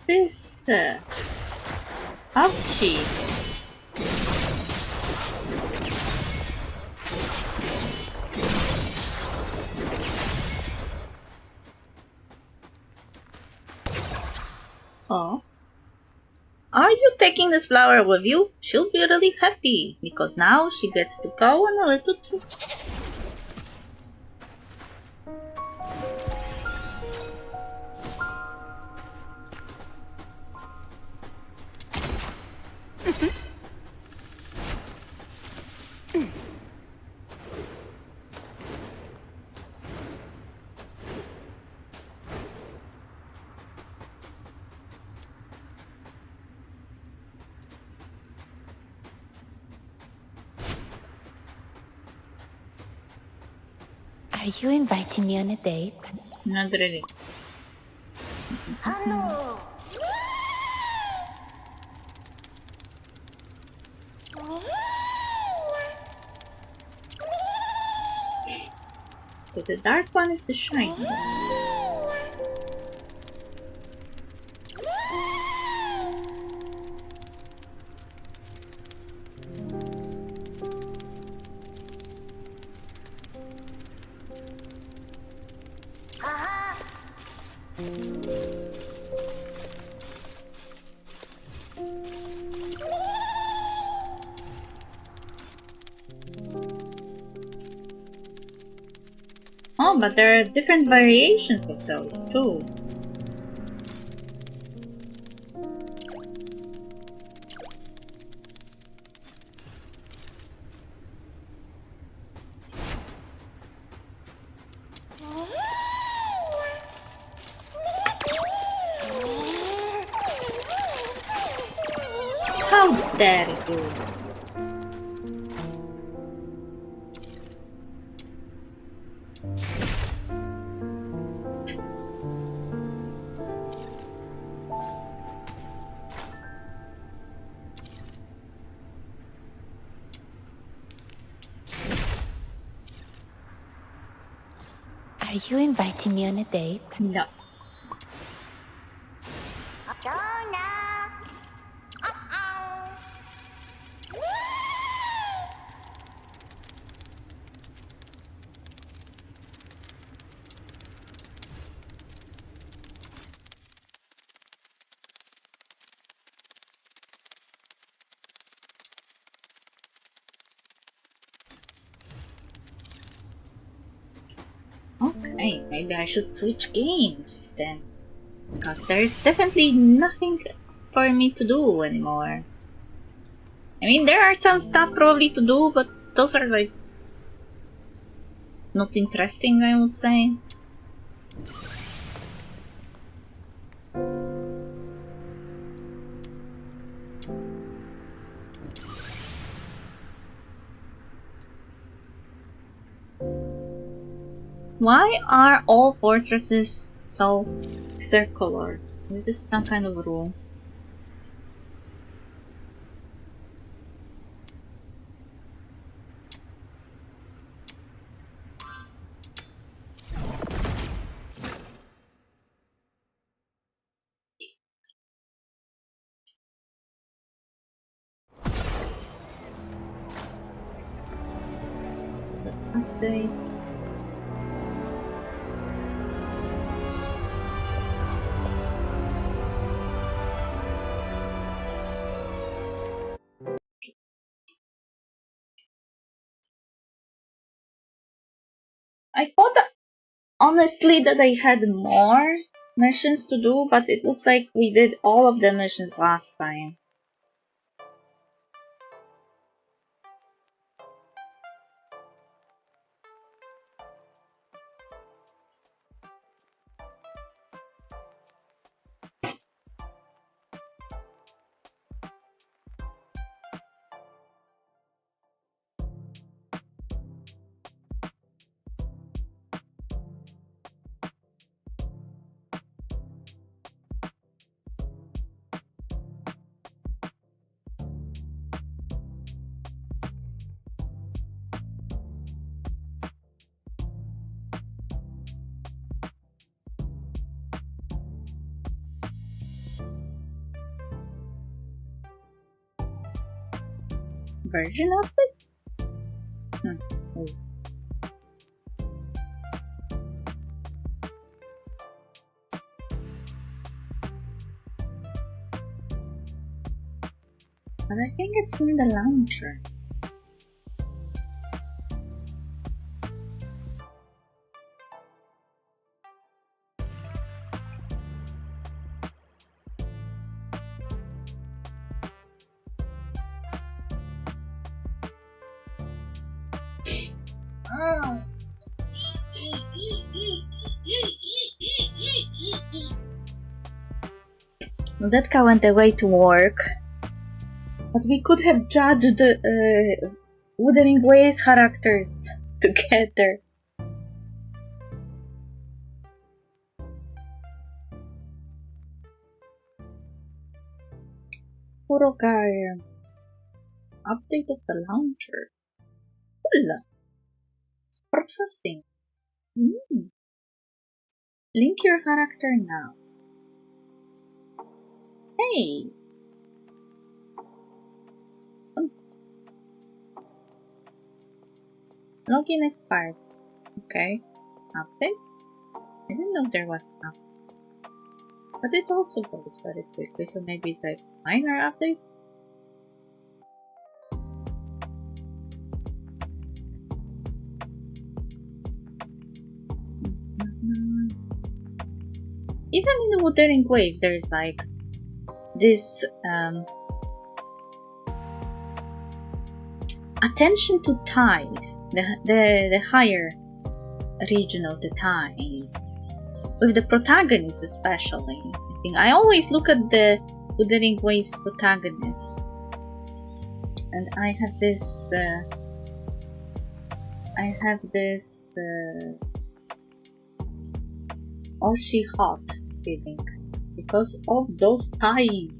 this? Ouchie. Oh. Are you taking this flower with you? She'll be really happy, because now she gets to go on a little trip. Are you inviting me on a date? Not really. So the dark one is the shiny one. Oh, but there are different variations of those too. How dare you! Are you inviting me on a date? No. Okay, maybe I should switch games then. Because there's definitely nothing for me to do anymore. I mean, there are some stuff probably to do, but those are like not interesting, I would say. Why are all fortresses so circular? Is this some kind of rule? Update. I thought that, honestly, that I had more missions to do, but it looks like we did all of the missions last time. version of it? Oh. But I think it's from the launcher. Zetka went away to work, but we could have judged Wuthering Waves characters together. Furogai. Update of the launcher. Cool. Processing. Link your character now. Hey! Login expired. Okay. Update? I didn't know there was an update. But it also goes very quickly, so maybe it's a minor update? Even in the Wuthering Waves, there is like this attention to ties, the higher region of the ties, with the protagonist especially. I think I always look at the Wuthering Waves protagonist, and I have this oh she hot feeling because of those ties.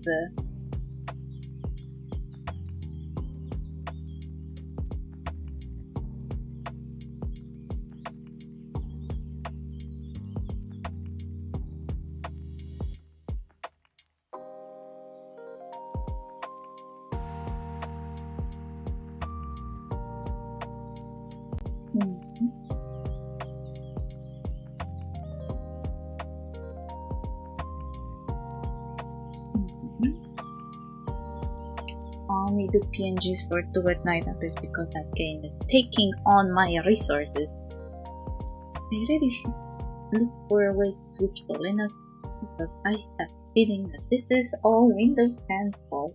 Only do PNGs for 2 at night is because that game is taking on my resources. I really should look for a way to switch to Linux because I have a feeling that this is all Windows 10's fault.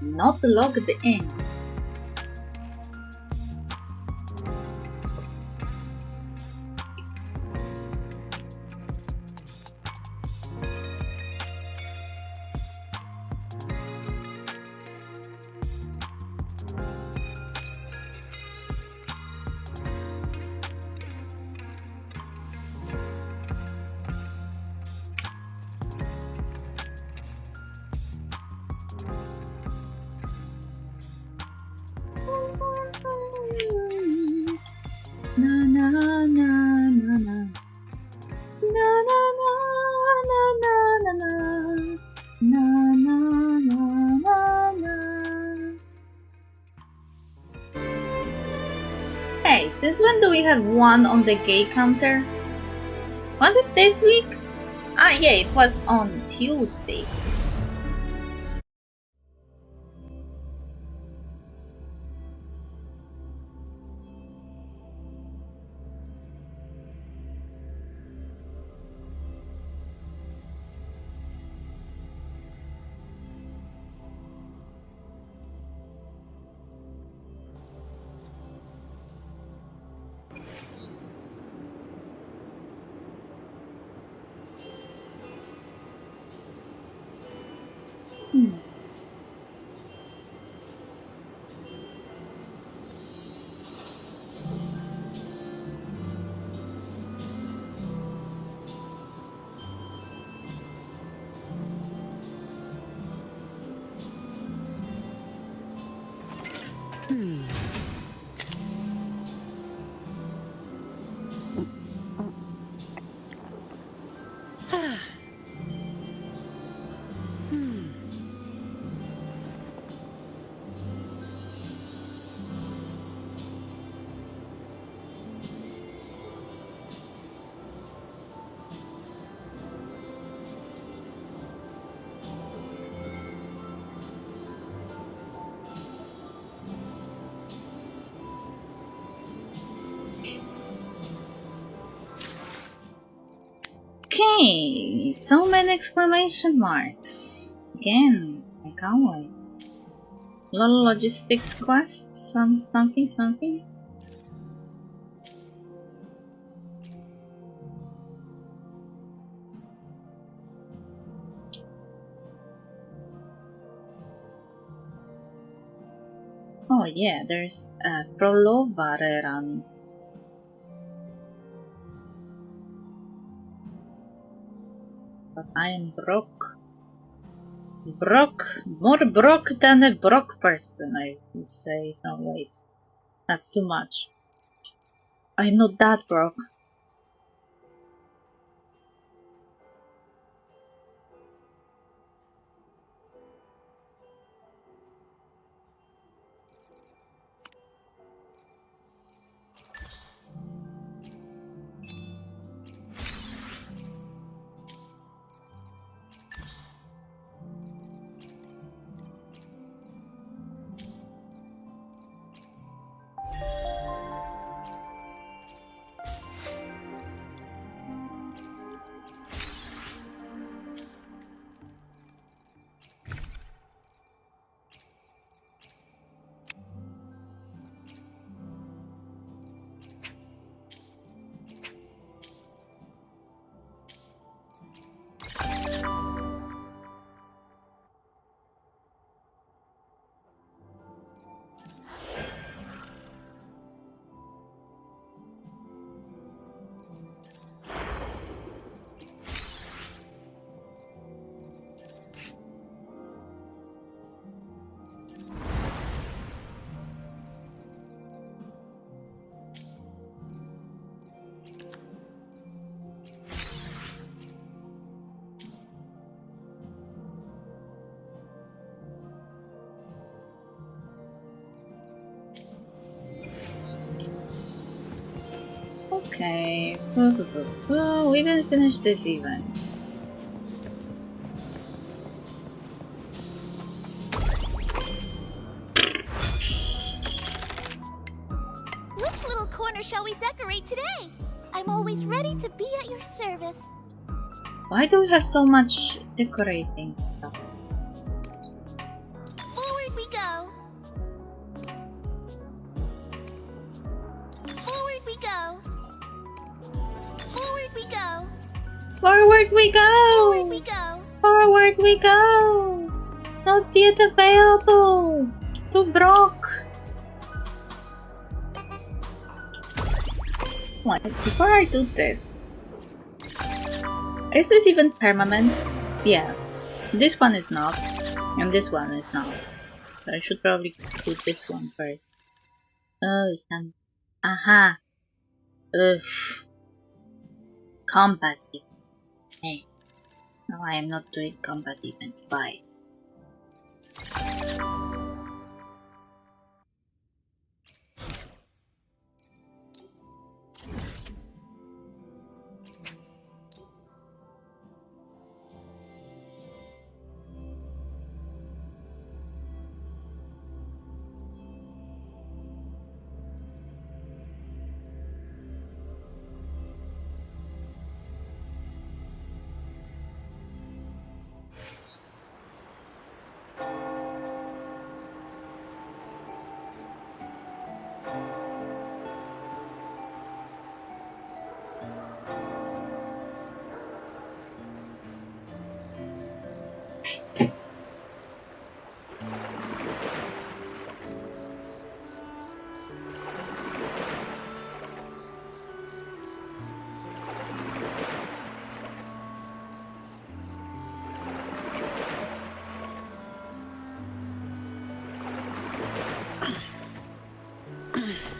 Not logged in. Hey, since when do we have one on the gay counter? Was it this week? Ah, yeah, it was on Tuesday. Okay, so many exclamation marks. Again, I can't wait. Little logistics quest, something. Oh yeah, there's a Prolovareran. But I am broke. More broke than a broke person, I would say. No, wait. That's too much. I'm not that broke. Okay. We didn't finish this event. Which little corner shall we decorate today? I'm always ready to be at your service. Why do we have so much decorating stuff? Forward we go. Forward we go. Forward we go. Forward we go! Forward we go. Forward we go! Not yet available! To Brock! Wait, before I do this... Is this even permanent? Yeah. This one is not. And this one is not. So I should probably do this one first. Oh, some... Aha! Ugh. Combat event. Hey. No, I am not doing combat event. Bye.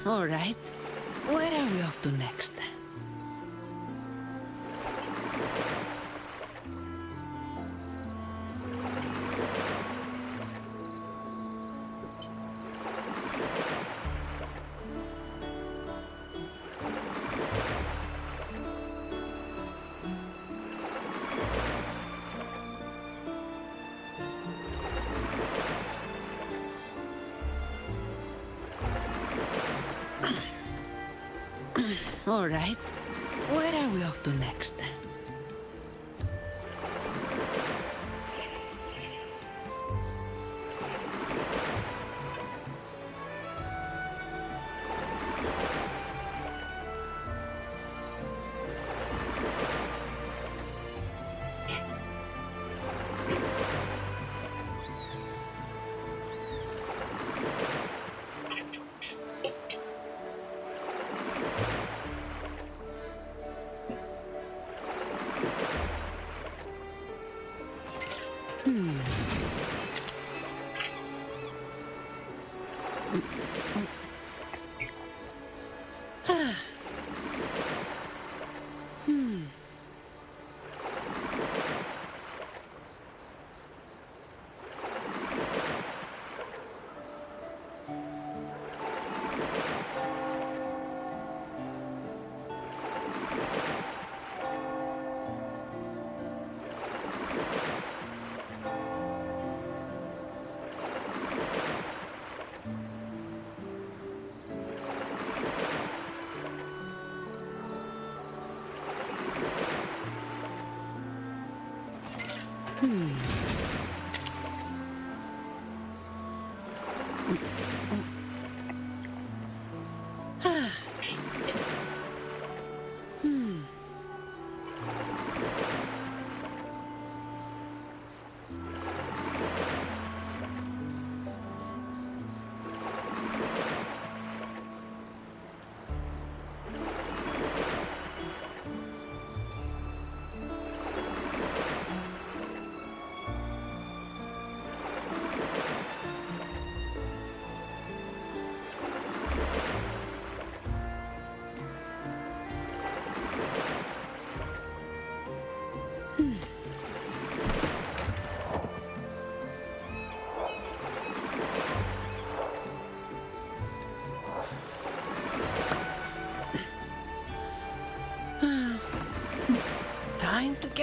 All right. Where are we off to next? All right. Where are we off to next?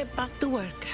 get back to work.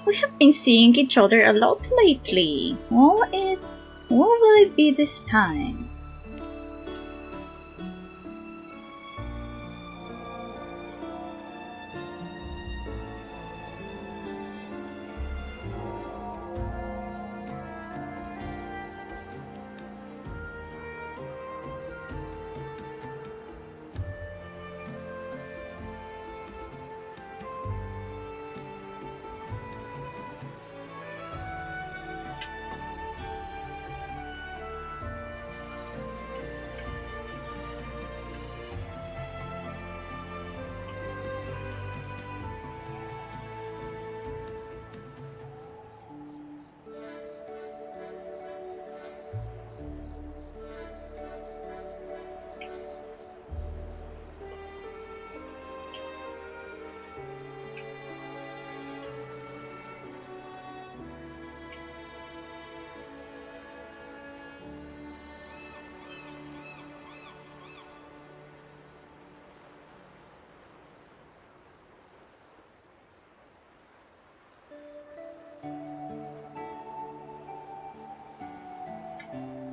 We have been seeing each other a lot lately. What will it be this time?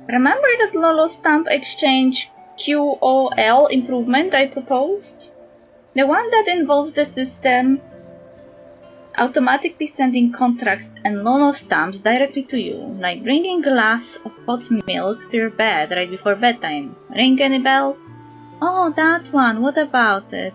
Remember that Lolo stamp exchange QOL improvement I proposed? The one that involves the system automatically sending contracts and Lolo stamps directly to you, like bringing a glass of hot milk to your bed right before bedtime. Ring any bells? Oh, that one, what about it?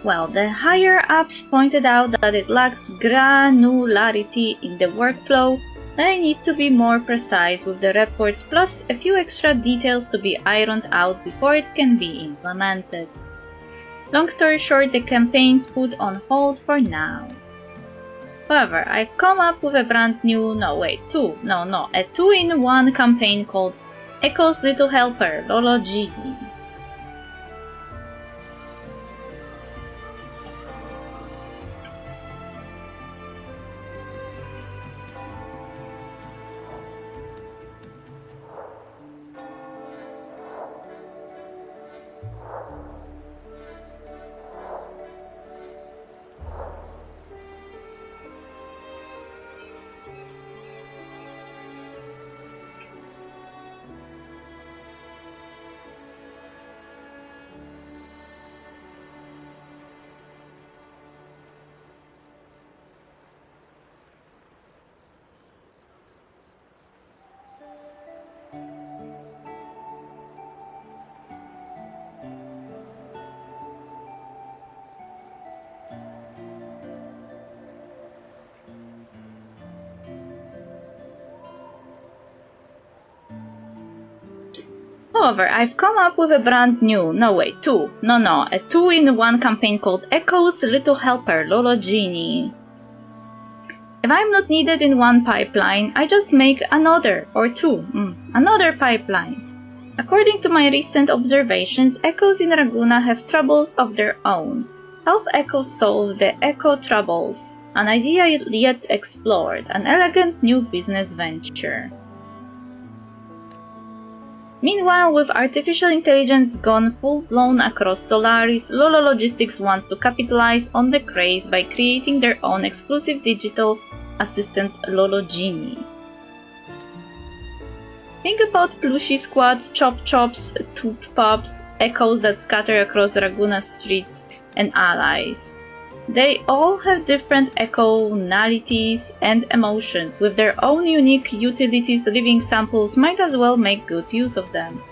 Well, the higher-ups pointed out that it lacks granularity in the workflow, and I need to be more precise with the reports, plus a few extra details to be ironed out before it can be implemented. Long story short, the campaign's put on hold for now. However, I've come up with a brand new, a 2-in-1 campaign called Echo's Little Helper, Lolo GD. However, I've come up with a brand new, a 2-in-1 campaign called Echo's Little Helper, Lolo Genie. If I'm not needed in one pipeline, I just make another pipeline. According to my recent observations, echoes in Raguna have troubles of their own. Help echoes solve the echo troubles, an idea yet explored, an elegant new business venture. Meanwhile, with artificial intelligence gone full-blown across Solaris, Lolo Logistics wants to capitalize on the craze by creating their own exclusive digital assistant Lolo Genie. Think about plushie squads, chop-chops, toop-pops, echoes that scatter across Raguna's streets, and allies. They all have different echo-nalities and emotions. With their own unique utilities, living samples might as well make good use of them.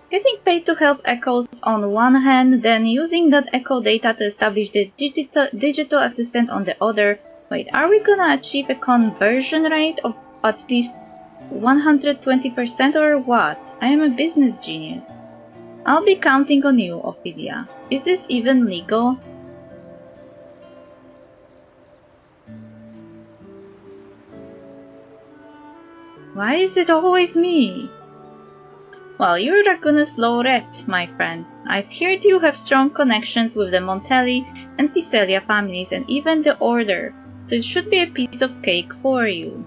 Getting paid to help echoes on one hand, then using that echo data to establish the digital assistant on the other. Wait, are we gonna achieve a conversion rate of at least 120% or what? I am a business genius. I'll be counting on you, Ophelia. Is this even legal? Why is it always me? Well, you're Raguna's laureate, my friend. I've heard you have strong connections with the Montelli and Picelia families and even the Order, so it should be a piece of cake for you.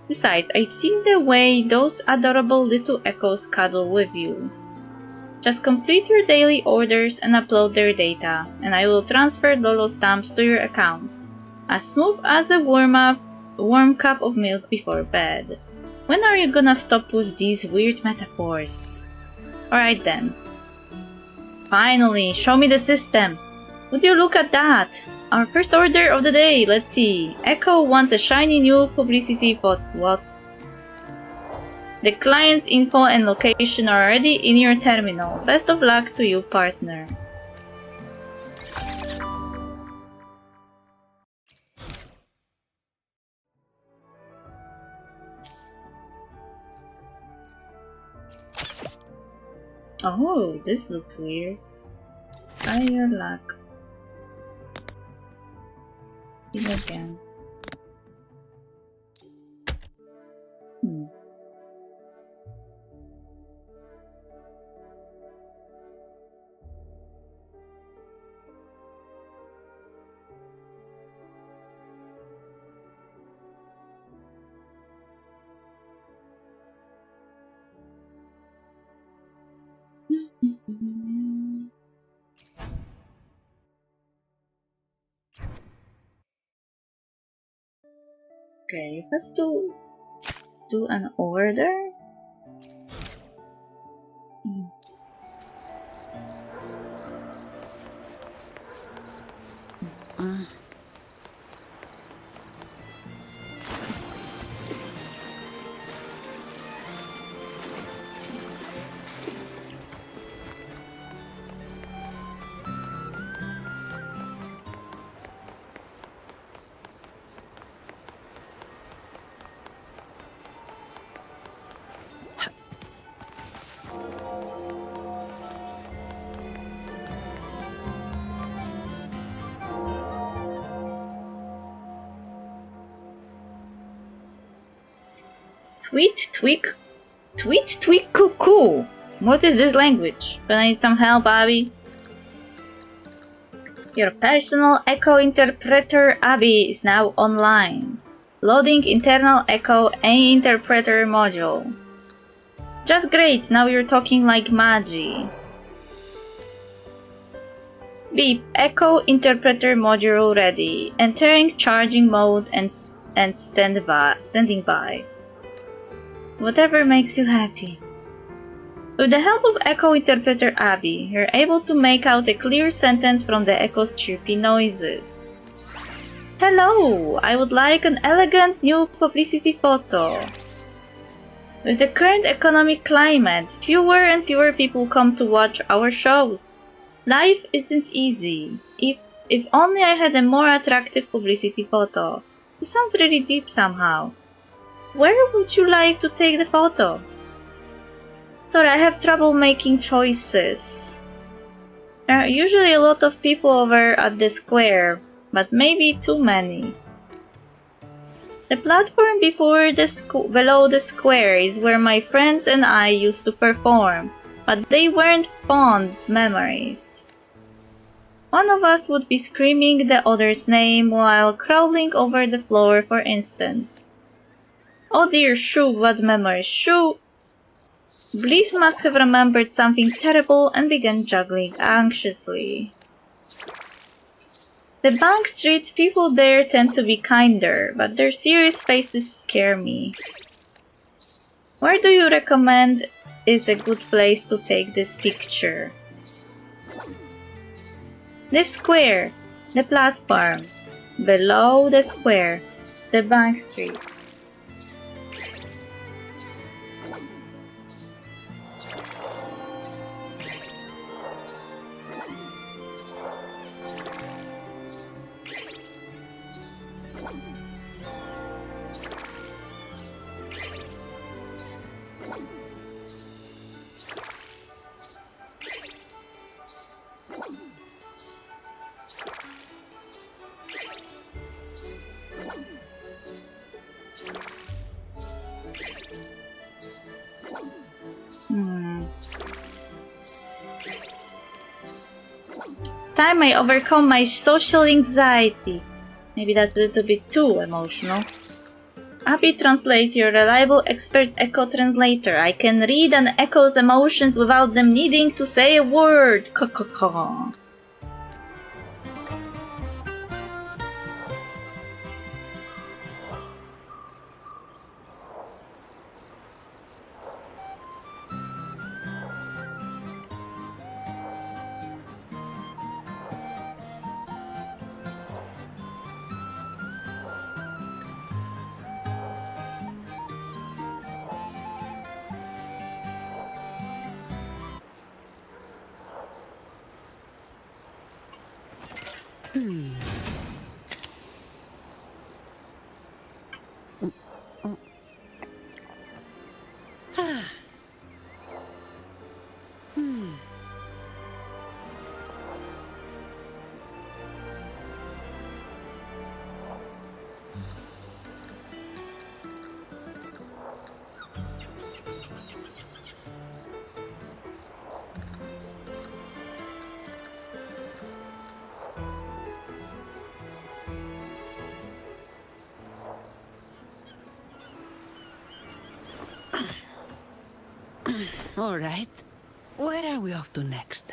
Besides, I've seen the way those adorable little echoes cuddle with you. Just complete your daily orders and upload their data, and I will transfer Lolo stamps to your account. As smooth as a warm cup of milk before bed. When are you gonna stop with these weird metaphors? Alright then. Finally, show me the system. Would you look at that? Our first order of the day, let's see. Echo wants a shiny new publicity for what? The client's info and location are already in your terminal. Best of luck to you, partner. Oh, this looks weird. Try your luck. Heal again. Okay, you have to do an order? Tweet cuckoo. What is this language? Gonna need some help, Abby? Your personal echo interpreter, Abby, is now online. Loading internal echo interpreter module. Just great, now you're talking like Magi. Beep, Echo Interpreter module ready. Entering charging mode and standing by. Whatever makes you happy. With the help of Echo Interpreter Abby, you're able to make out a clear sentence from the echo's chirpy noises. Hello! I would like an elegant new publicity photo. With the current economic climate, fewer and fewer people come to watch our shows. Life isn't easy. If only I had a more attractive publicity photo. It sounds really deep somehow. Where would you like to take the photo? Sorry, I have trouble making choices. There are usually a lot of people over at the square, but maybe too many. The platform below the square is where my friends and I used to perform, but they weren't fond memories. One of us would be screaming the other's name while crawling over the floor, for instance. Oh dear, shoo, what memories, shoo! Bliss must have remembered something terrible and began juggling anxiously. The Bank Street people there tend to be kinder, but their serious faces scare me. Where do you recommend is a good place to take this picture? The square, the platform, below the square, the Bank Street. It's time I overcome my social anxiety. Maybe that's a little bit too emotional. Abby, translate, your reliable expert echo translator. I can read an echo's emotions without them needing to say a word. Ka-ka-ka. All right. Where are we off to next?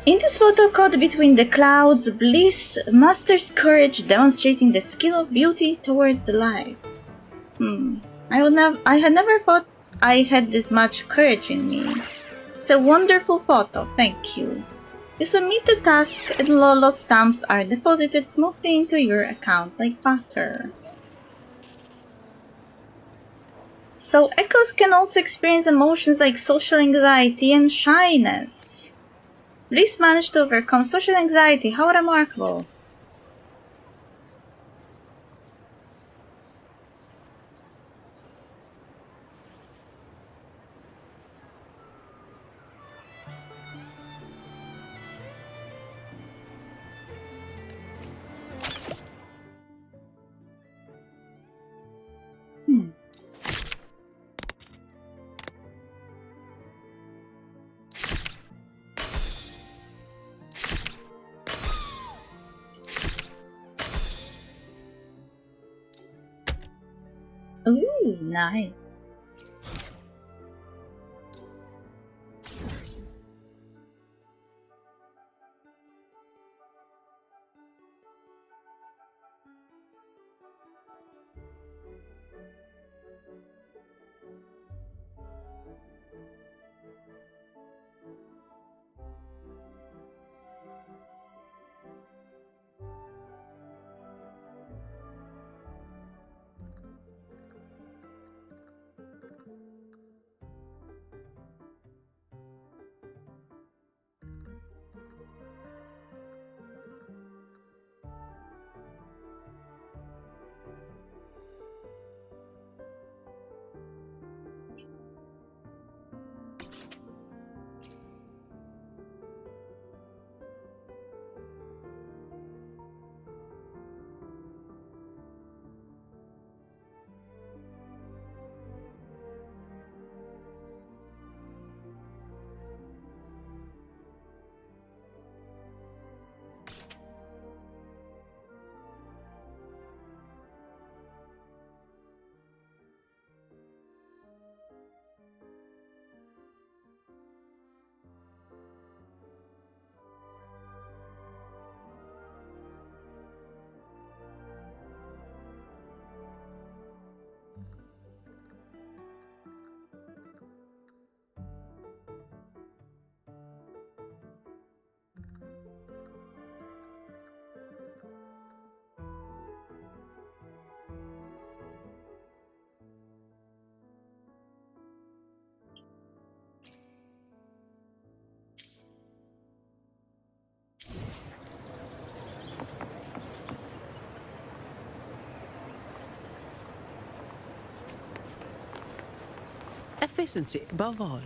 In this photo caught between the clouds, Bliss masters courage, demonstrating the skill of beauty toward the light. I had never thought I had this much courage in me. It's a wonderful photo, thank you. You submit the task and Lolo stamps are deposited smoothly into your account like butter. So echoes can also experience emotions like social anxiety and shyness. Bliss managed to overcome social anxiety, how remarkable. Ooh, nice. efficiency above all.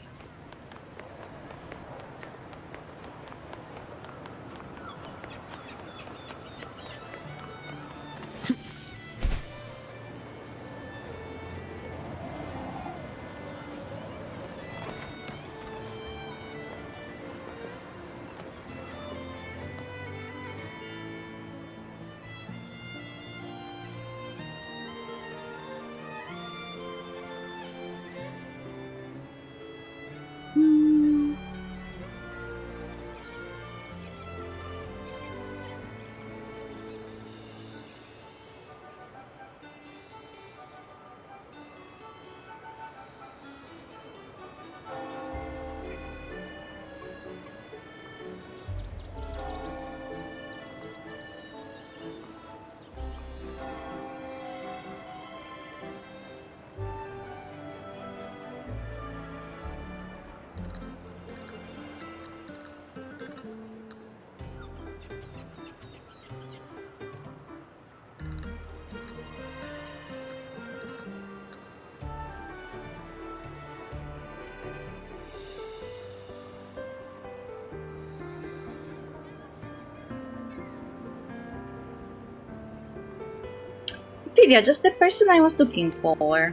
Ophelia, just the person I was looking for.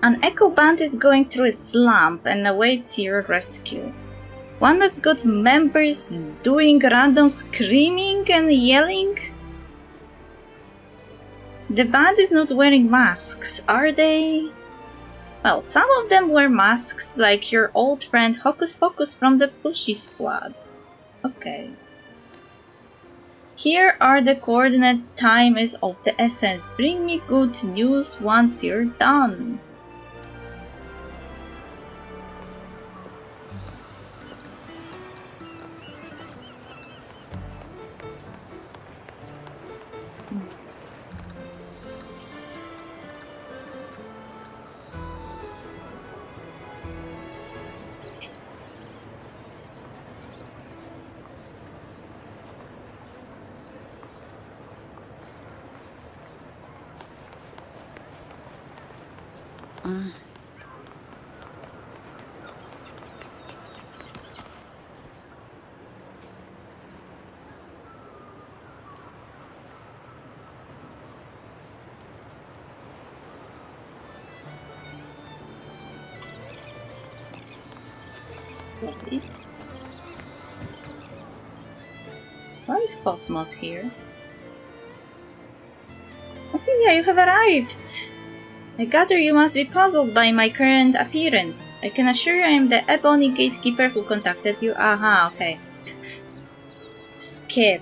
An echo band is going through a slump and awaits your rescue. One that's got members doing random screaming and yelling? The band is not wearing masks, are they? Well, some of them wear masks, like your old friend Hocus Pocus from the Pushy Squad. Okay. Here are the coordinates. Time is of the essence. Bring me good news once you're done. Why is Cosmos here? Ophelia, you have arrived! I gather you must be puzzled by my current appearance. I can assure you I am the Ebony Gatekeeper who contacted you. Aha, okay. Skip.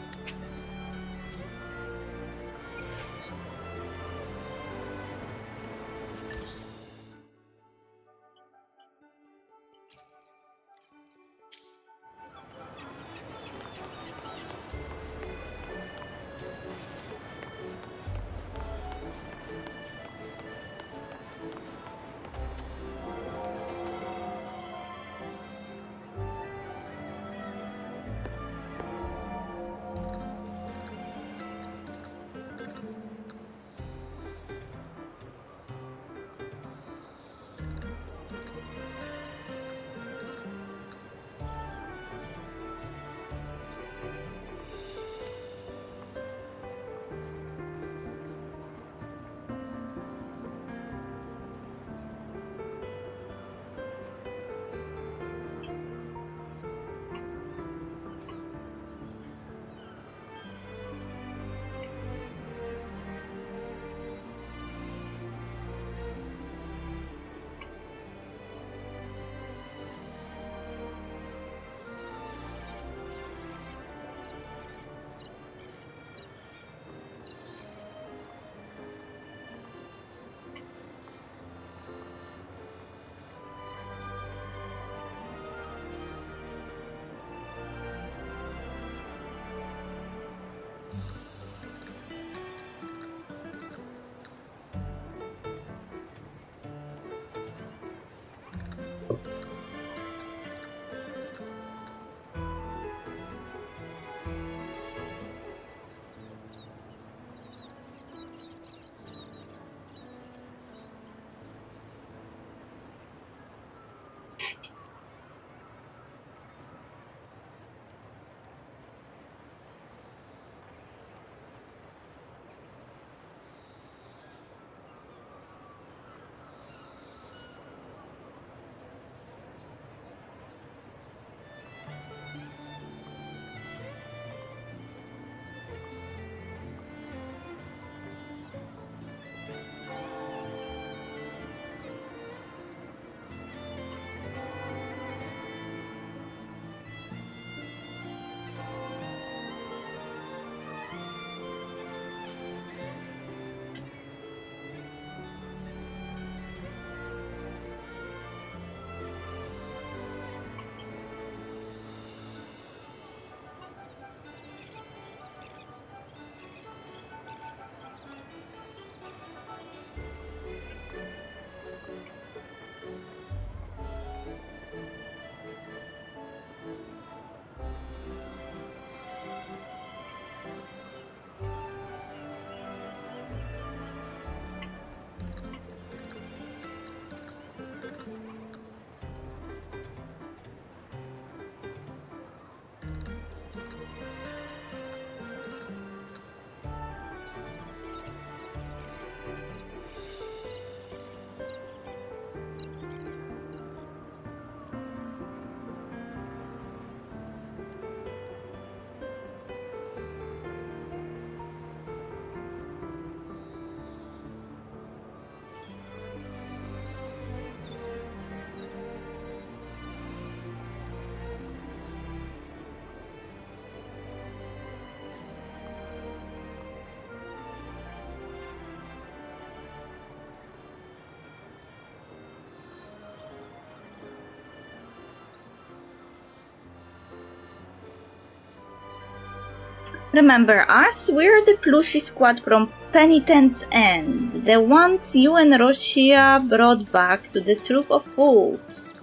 Remember us? We're the plushy squad from Penitence End, the ones you and Roshia brought back to the Troop of Wolves.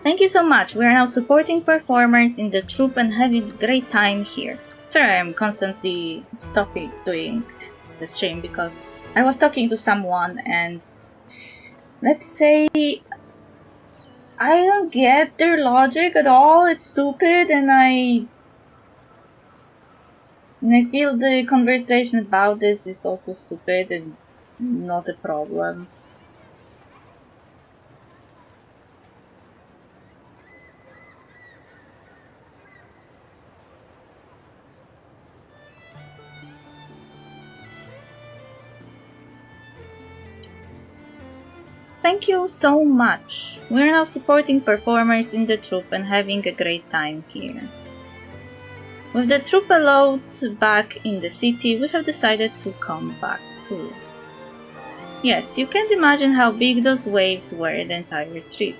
Thank you so much. We are now supporting performers in the troupe and having a great time here. Sorry, I'm constantly stopping doing the stream because I was talking to someone and let's say I don't get their logic at all. It's stupid and I feel the conversation about this is also stupid and not a problem. Thank you so much. We're now supporting performers in the troupe and having a great time here. With the troupe allowed back in the city, we have decided to come back too. Yes, you can't imagine how big those waves were the entire trip.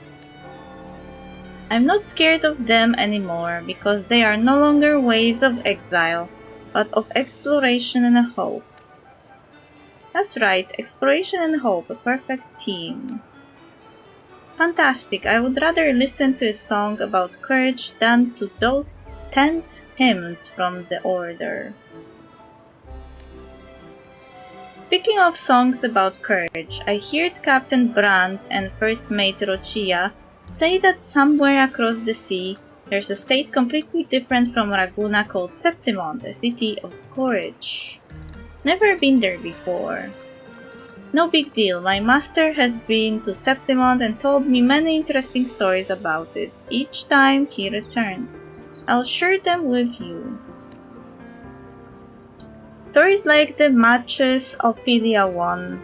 I'm not scared of them anymore because they are no longer waves of exile, but of exploration and hope. That's right, exploration and hope, a perfect team. Fantastic, I would rather listen to a song about courage than to those tense hymns from the Order. Speaking of songs about courage, I heard Captain Brandt and First Mate Rochia say that somewhere across the sea there's a state completely different from Raguna called Septimond, a city of courage. Never been there before. No big deal, my master has been to Septimond and told me many interesting stories about it each time he returned. I'll share them with you. Stories like the matches Ophelia won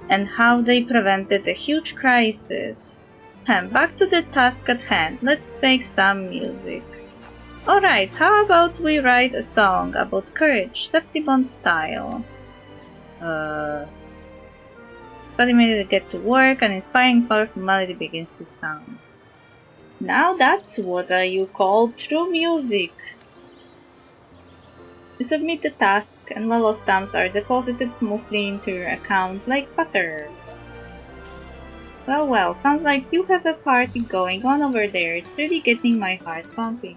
and how they prevented a huge crisis. Back to the task at hand, let's make some music. Alright, how about we write a song about courage, Septimond style? But immediately get to work, an inspiring powerful melody begins to sound. Now that's what you call true music. You submit the task and Lolo stamps are deposited smoothly into your account like butter. Well, sounds like you have a party going on over there. It's really getting my heart pumping.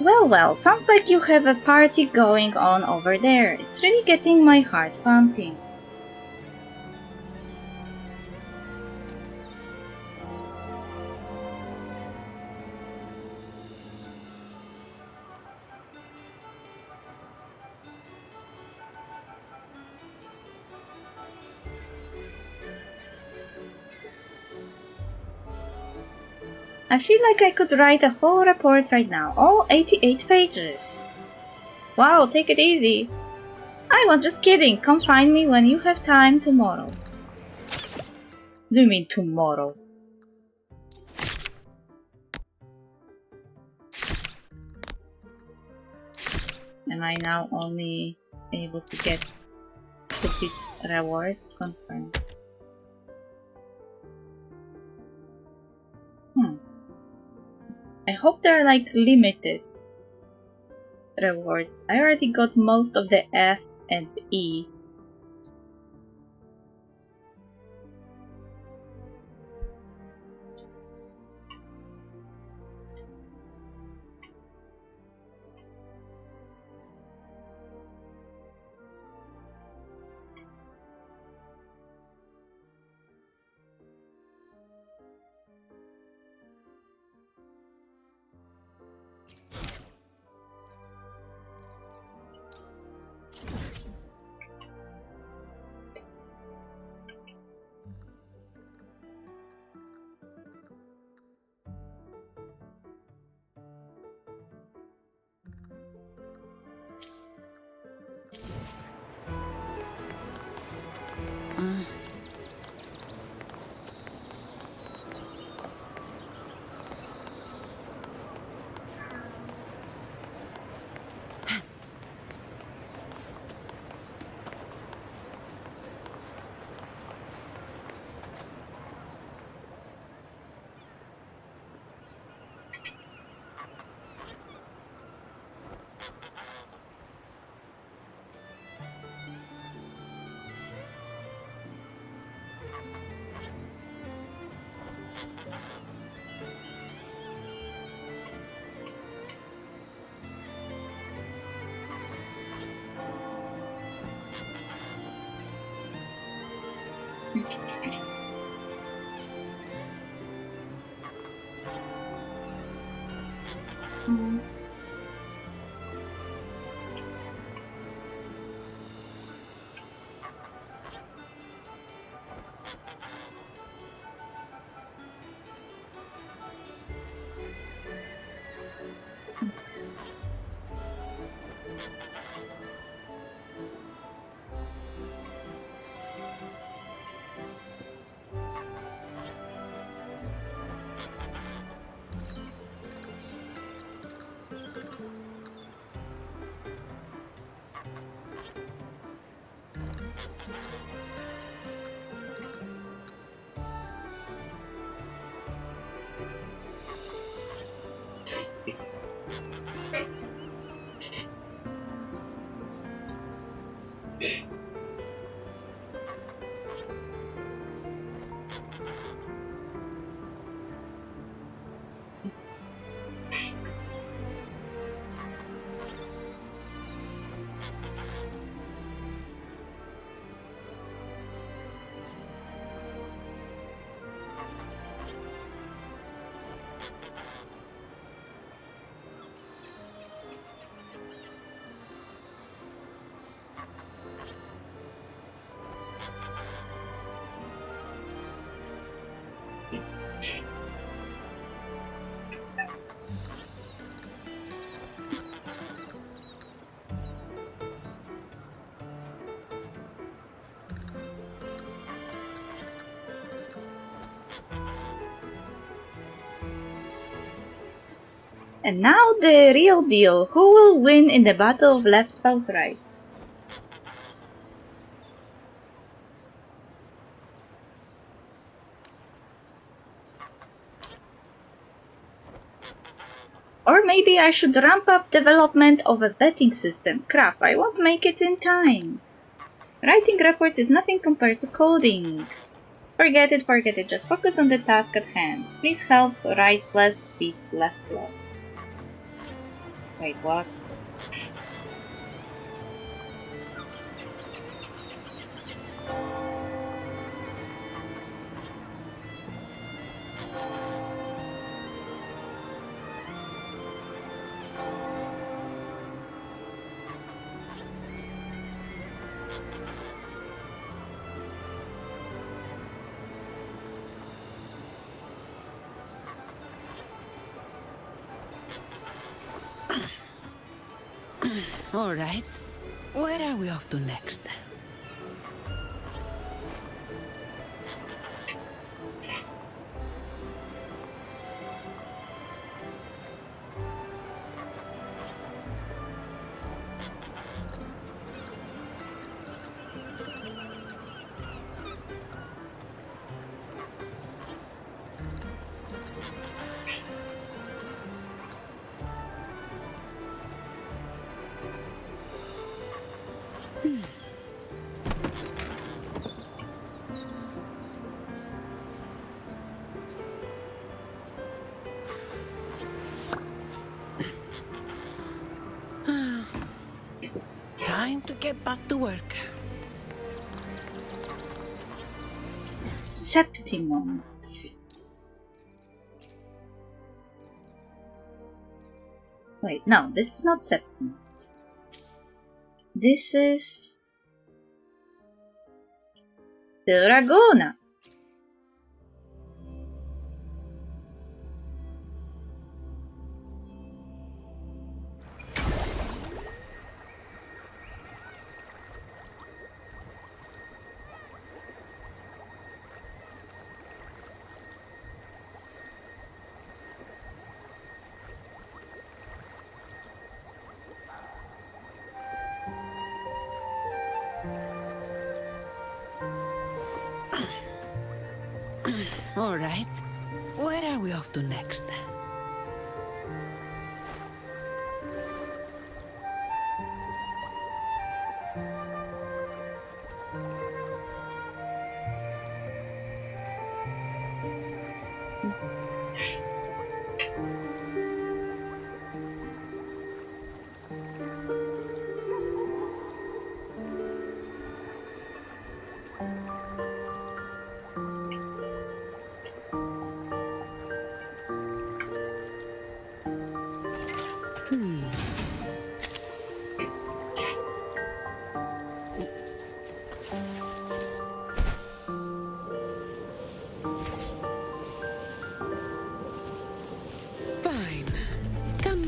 Well, sounds like you have a party going on over there. It's really getting my heart pumping. I feel like I could write a whole report right now, all 88 pages. Wow, take it easy. I was just kidding, come find me when you have time tomorrow. Do you mean tomorrow? Am I now only able to get stupid rewards? Confirm. I hope they're like limited rewards. I already got most of the F and E. And now the real deal. Who will win in the battle of left versus right? Or maybe I should ramp up development of a betting system. Crap, I won't make it in time. Writing reports is nothing compared to coding. Forget it, just focus on the task at hand. Please help right left beat left left. Wait, what? All right. Where are we off to next? Time to get back to work. Septimont. Wait, no, this is not Septimont. This is Dragona. All right. Where are we off to next?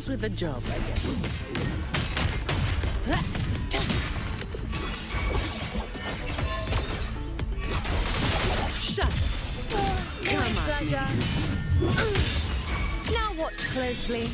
comes with the job, I guess. Shut. Come on. Pleasure. Now watch closely.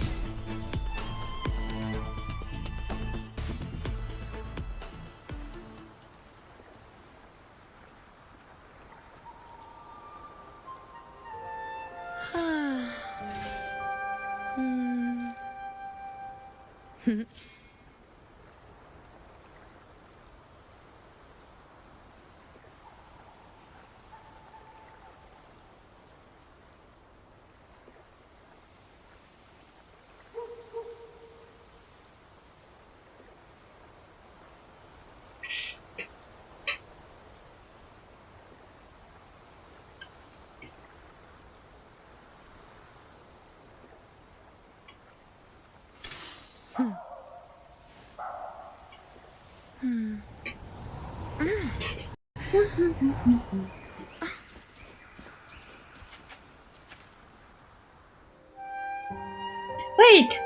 Wait!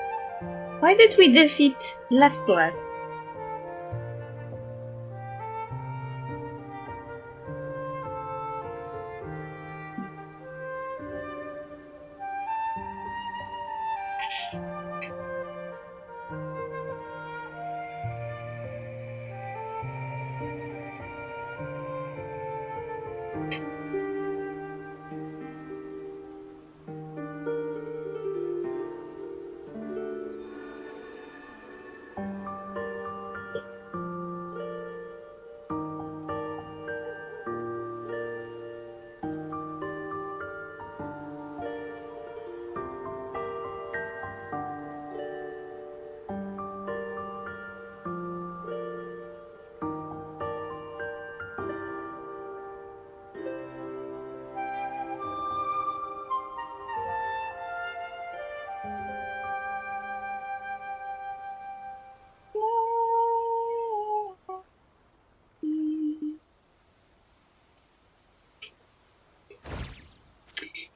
Why did we defeat Left Plus?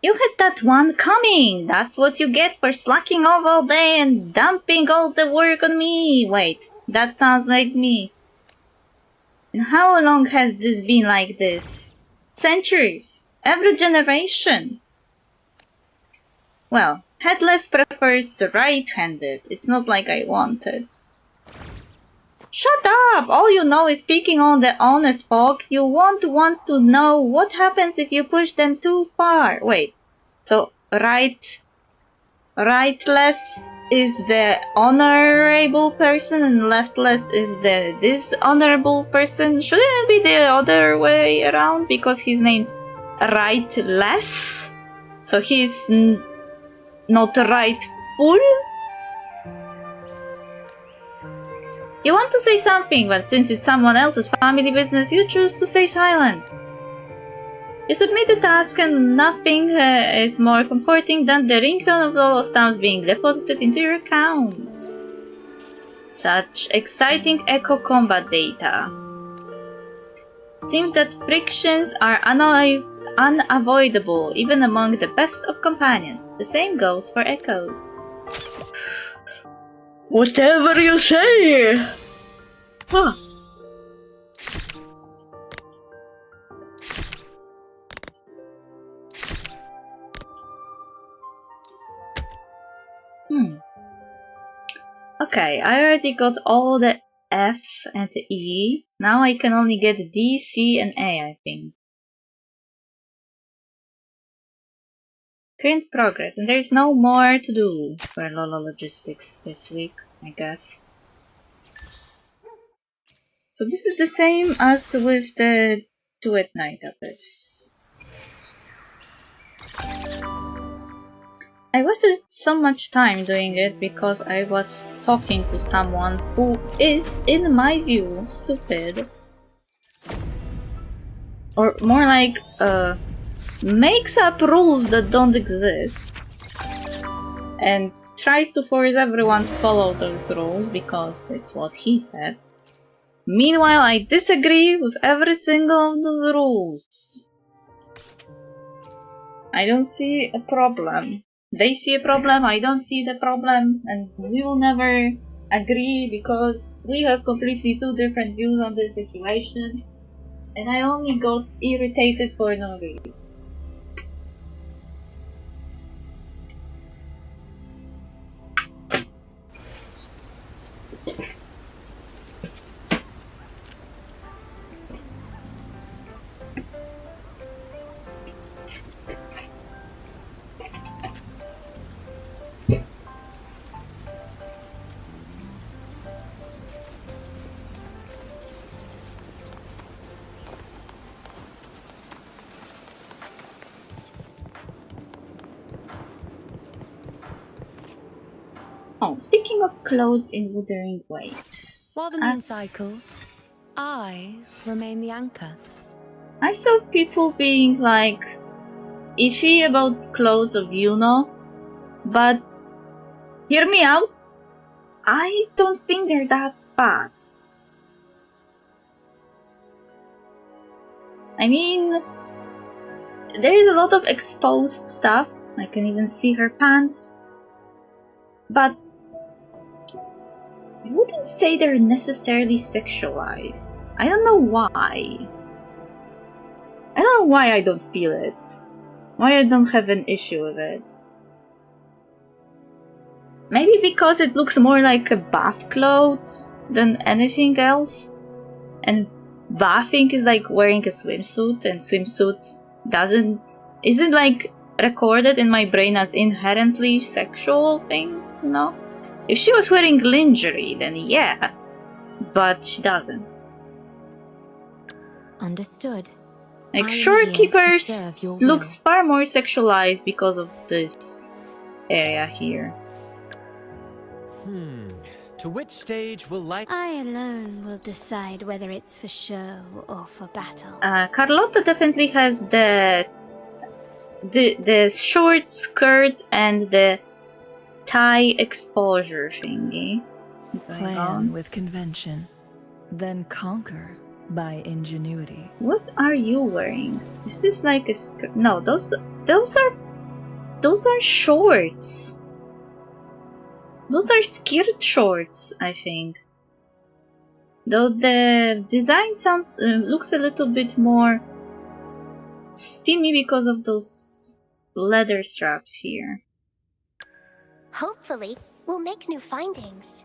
You had that one coming! That's what you get for slacking off all day and dumping all the work on me! Wait, that sounds like me. And how long has this been like this? Centuries! Every generation! Well, Headless prefers right-handed. It's not like I wanted. Shut up! All you know is picking on the honest folk. You won't want to know what happens if you push them too far. Wait, so rightless is the honorable person and leftless is the dishonorable person? Shouldn't it be the other way around because he's named rightless? So he's not rightful? You want to say something, but since it's someone else's family business, you choose to stay silent. You submit the task and nothing is more comforting than the ringtone of all stamps being deposited into your account. Such exciting echo combat data. Seems that frictions are unavoidable even among the best of companions. The same goes for echoes. Whatever you say! Huh. Okay, I already got all the F and the E. Now I can only get D, C, and A, I think. Current progress, and there's no more to do for Lola Logistics this week, I guess. So this is the same as with the Do at Night updates. I wasted so much time doing it because I was talking to someone who is, in my view, stupid. Or more like, makes up rules that don't exist. And tries to force everyone to follow those rules because it's what he said. Meanwhile, I disagree with every single of those rules. I don't see a problem they see a problem, I don't see the problem, and we will never agree because we have completely two different views on this situation, and I only got irritated for no reason. Oh, speaking of clothes in Wuthering Waves. While the moon cycles, I remain the anchor. I saw people being like iffy about clothes of Yuno, but hear me out. I don't think they're that bad. I mean, there is a lot of exposed stuff. I can even see her pants. But I wouldn't say they're necessarily sexualized. I don't know why. I don't know why I don't feel it. Why I don't have an issue with it. Maybe because it looks more like a bath clothes than anything else. And bathing is like wearing a swimsuit, and swimsuit isn't like recorded in my brain as inherently sexual thing, you know? If she was wearing lingerie, then yeah. But she doesn't. Understood. Like, Shorekeepers looks far more sexualized because of this area here. To which stage will light? I alone will decide whether it's for show or for battle. Carlotta definitely has the short skirt and the thigh exposure thingy. Plan with convention, then conquer by ingenuity. What are you wearing? Is this like a skirt? No, those are shorts. Those are skirt shorts, I think. Though the design looks a little bit more steamy because of those leather straps here. Hopefully, we'll make new findings.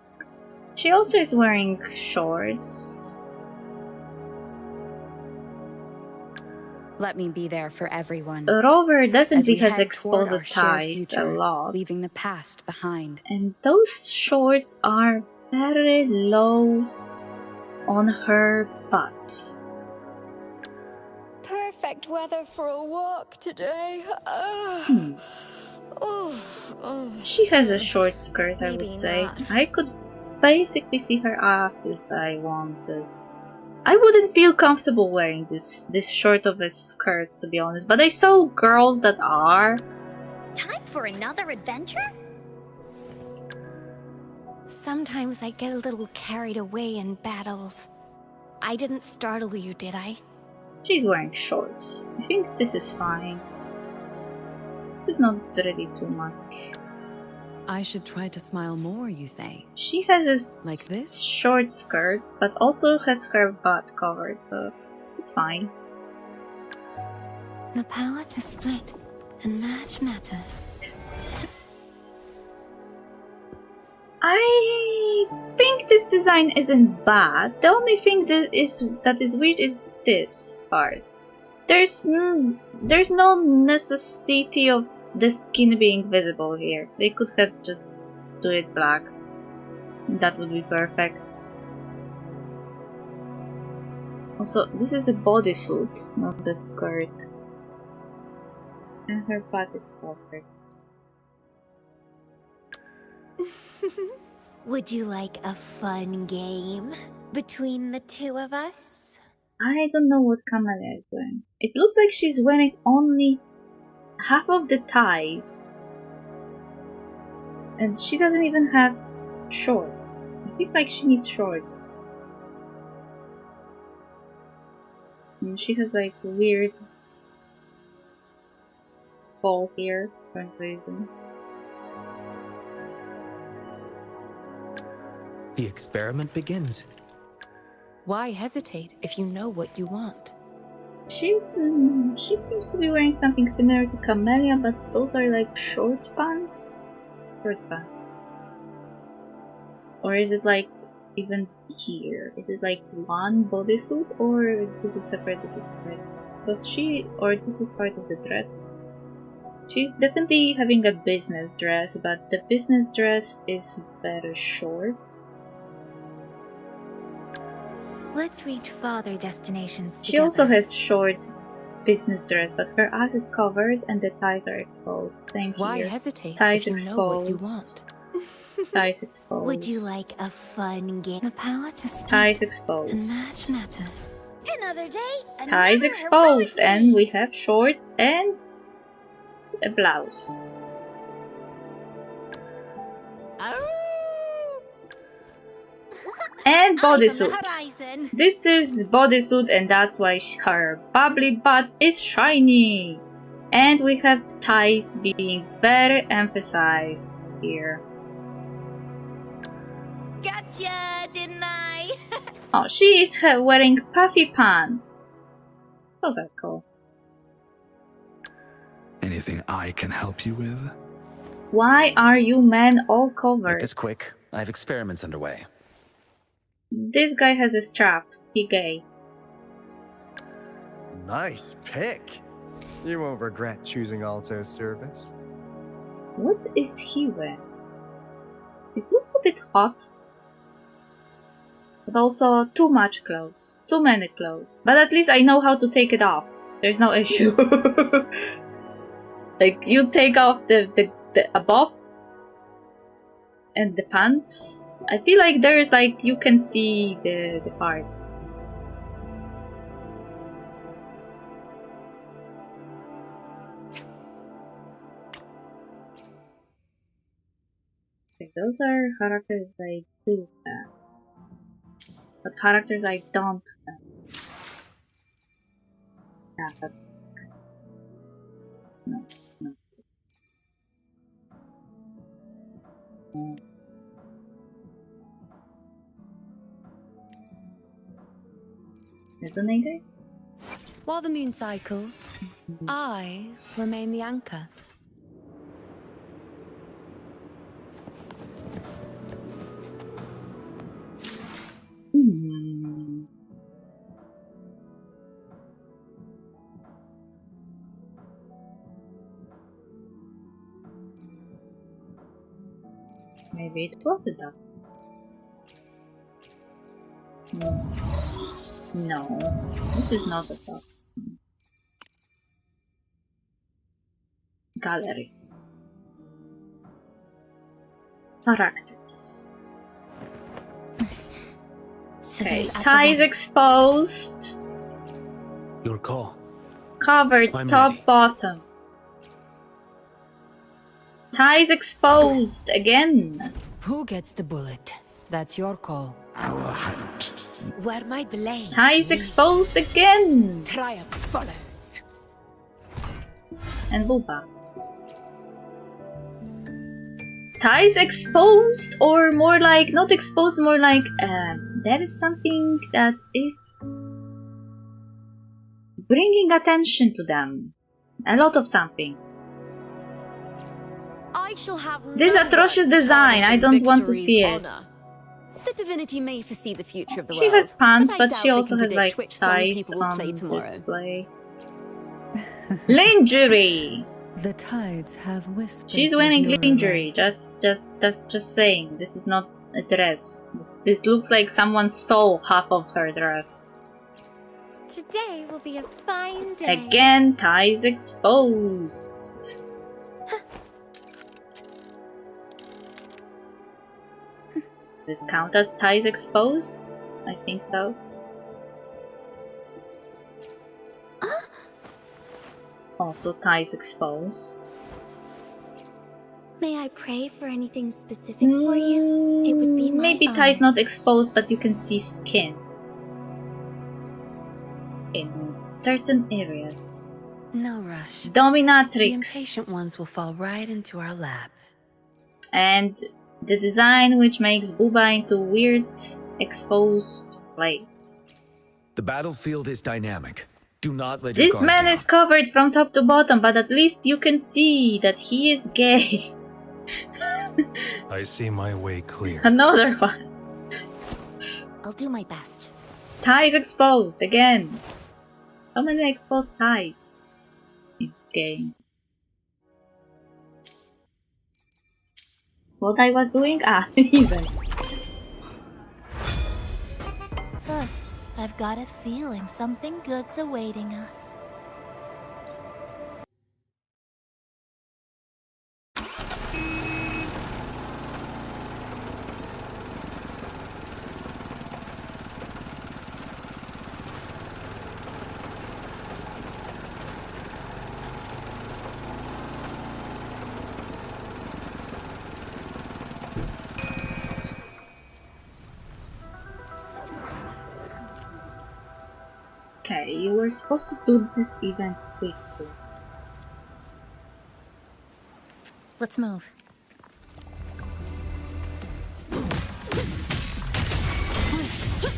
She also is wearing shorts. Let me be there for everyone. Rover definitely has toward exposed our shared thighs a future, lot. leaving the past behind. And those shorts are very low on her butt. Perfect weather for a walk today. She has a short skirt, I would say. I could basically see her ass if I wanted. I wouldn't feel comfortable wearing this short of a skirt, to be honest, but I saw girls that are. Time for another adventure? Sometimes I get a little carried away in battles. I didn't startle you, did I? She's wearing shorts. I think this is fine. It's not really too much. I should try to smile more, you say? She has a like this? short skirt, but also has her butt covered, so it's fine. The power to split and merge matter. I think this design isn't bad. The only thing that is weird is this part. There's no necessity of the skin being visible here. They could have just do it black. That would be perfect. Also, this is a bodysuit, not the skirt. And her butt is perfect. Would you like a fun game between the two of us? I don't know what Kamala is wearing. It looks like she's wearing only half of the ties. And she doesn't even have shorts. I feel like she needs shorts. And she has like weird ball here for some reason. The experiment begins. Why hesitate if you know what you want? She seems to be wearing something similar to Camellia, but those are like short pants? Short pants. Or is it like even here? Is it like one bodysuit, or this is separate, this is separate? Was she, or this is part of the dress? She's definitely having a business dress, but the business dress is very short. Let's reach farther destinations She together. also has short business dress, but her ass is covered and the thighs are exposed. Same here. Why hesitate thighs if you know what you exposed. want? Thighs exposed. Would you like a fun game? The power to speak thighs exposed. and match matter. Another day, Thighs exposed, and we have shorts and a blouse. And bodysuit. This is bodysuit, and that's why her bubbly butt is shiny. And we have thighs being very emphasized here. Gotcha, didn't I? Oh, she is wearing puffy pants. Those are cool. Anything I can help you with? Why are you men all Make covered? this quick. I have experiments underway. This guy has a strap. He gay. Nice pick. You won't regret choosing Alto's service. What is he wearing? It looks a bit hot. But also too much clothes. Too many clothes. But at least I know how to take it off. There's no issue. Like, you take off the above and the pants. I feel like there's like, you can see the part. Okay, those are characters I do have. But characters I don't have. Yeah, but no, no. Detonator? While the moon cycles, I remain the anchor. Maybe it was a duck. No, this is not a duck. Gallery. Characters. Okay, thighs exposed. Your call. Covered I'm top ready. bottom. Thighs exposed again. Who gets the bullet? That's your call. Our hunt. Where my blade Thighs exposed again. triumph follows. And booba. Thighs exposed, or more like, not exposed, more like, there is something that is bringing attention to them. A lot of somethings. I shall have This no atrocious right to design, tarnish I a don't want to victory's see it. honor. The divinity may foresee the future of the She world. has pants, I but doubt she they also can has predict like which song thighs people will play on tomorrow. display. Lingerie! The tides have whispered. She's of wearing your lingerie, just saying. This is not a dress. This looks like someone stole half of her dress. Today will be a fine day. Again, thighs exposed. Does it count as thighs exposed? I think so. Also thighs exposed. May I pray for anything specific for you? It would be my Maybe honor. thighs not exposed, but you can see skin in certain areas. No rush. Dominatrix. The impatient ones will fall right into our lap. And The design which makes WuWa into weird, exposed plates. The battlefield is dynamic. Do not let This man is covered from top to bottom, but at least you can see that he is gay. I see my way clear. Another one. I'll do my best. Thighs exposed again. How many exposed thighs in game? What I was doing? Even. Look, I've got a feeling something good's awaiting us. Okay, you were supposed to do this event quickly. Let's move.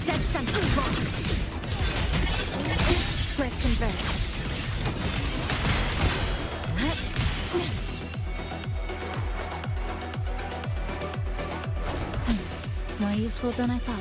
Dead center. Let's convert. More useful than I thought.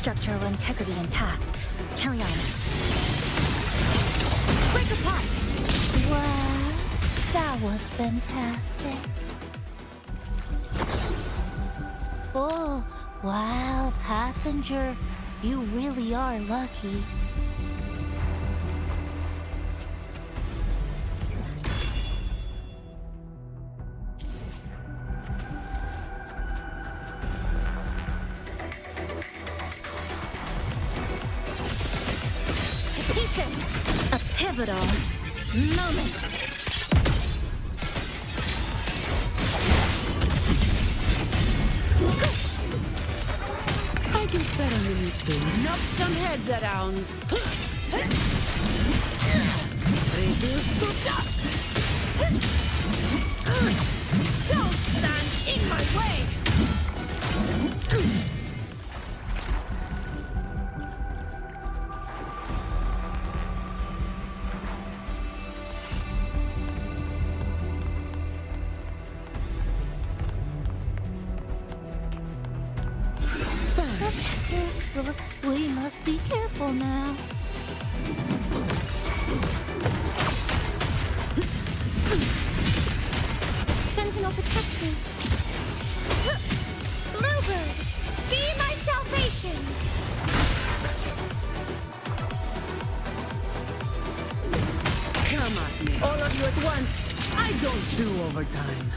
Structural integrity intact. Carry on. Break apart! Wow, that was fantastic. Oh, wow, passenger. You really are lucky. A pivotal moment. I can spare a minute to knock some heads around. Reduce to dust. Don't stand in my way. We must be careful now. Sentinel protectors. Bluebird, be my salvation. Come at me, all of you at once. I don't do overtime.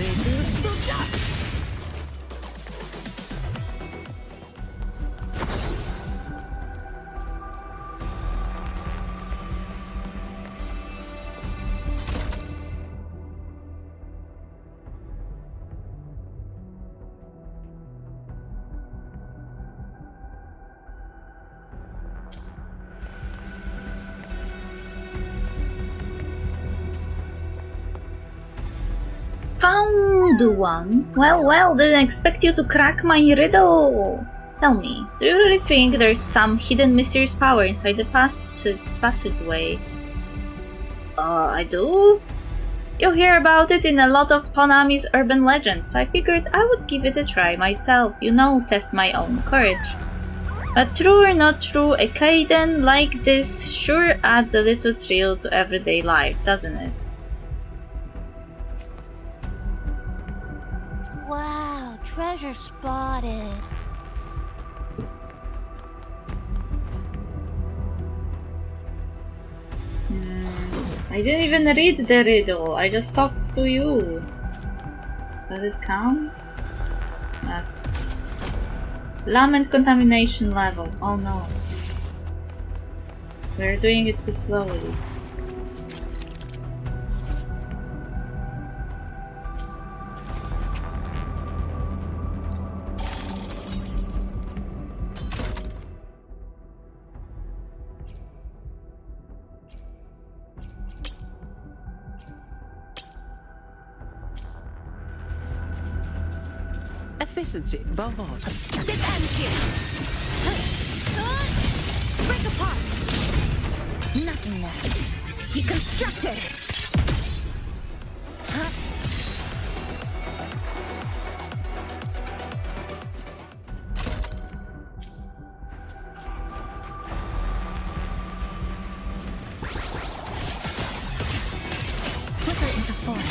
Reduce to dust. Found one. Well, didn't expect you to crack my riddle. Tell me, do you really think there's some hidden mysterious power inside the passageway? I do? You hear about it in a lot of Konami's urban legends, so I figured I would give it a try myself, you know, test my own courage. But true or not true, a Kaiden like this sure adds a little thrill to everyday life, doesn't it? Wow, treasure spotted. I didn't even read the riddle, I just talked to you. Does it count? Lament contamination level. Oh no. We're doing it too slowly. Efficiency above all. This ends here. Break apart. Nothingness. Deconstructed. Flicker into form.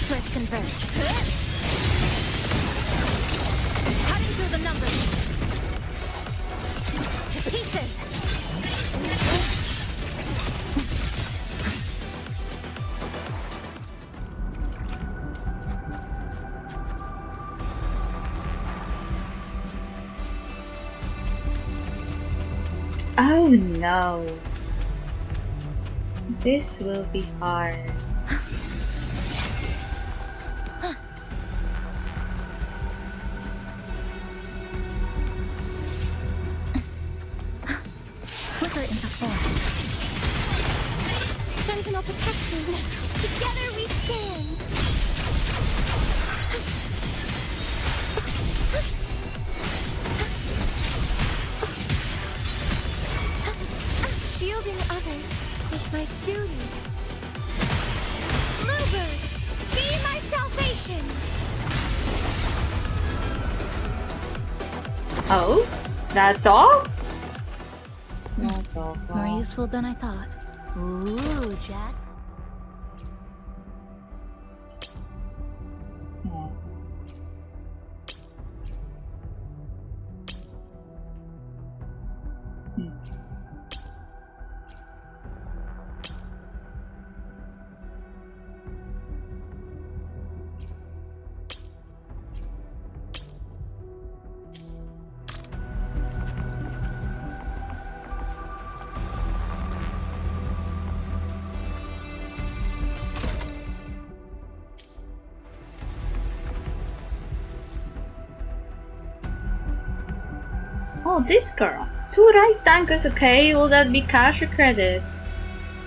Let's converge. Cutting through the numbers. To pieces. Oh no. This will be hard. Flicker into form. Sentinel protection. Together we stand. Shielding others is my duty. Bluebird, be my salvation. Oh? That's all? That's all. More useful than I thought. Ooh, Jack. Oh, this girl. 2 rice tankers, okay? Will that be cash or credit?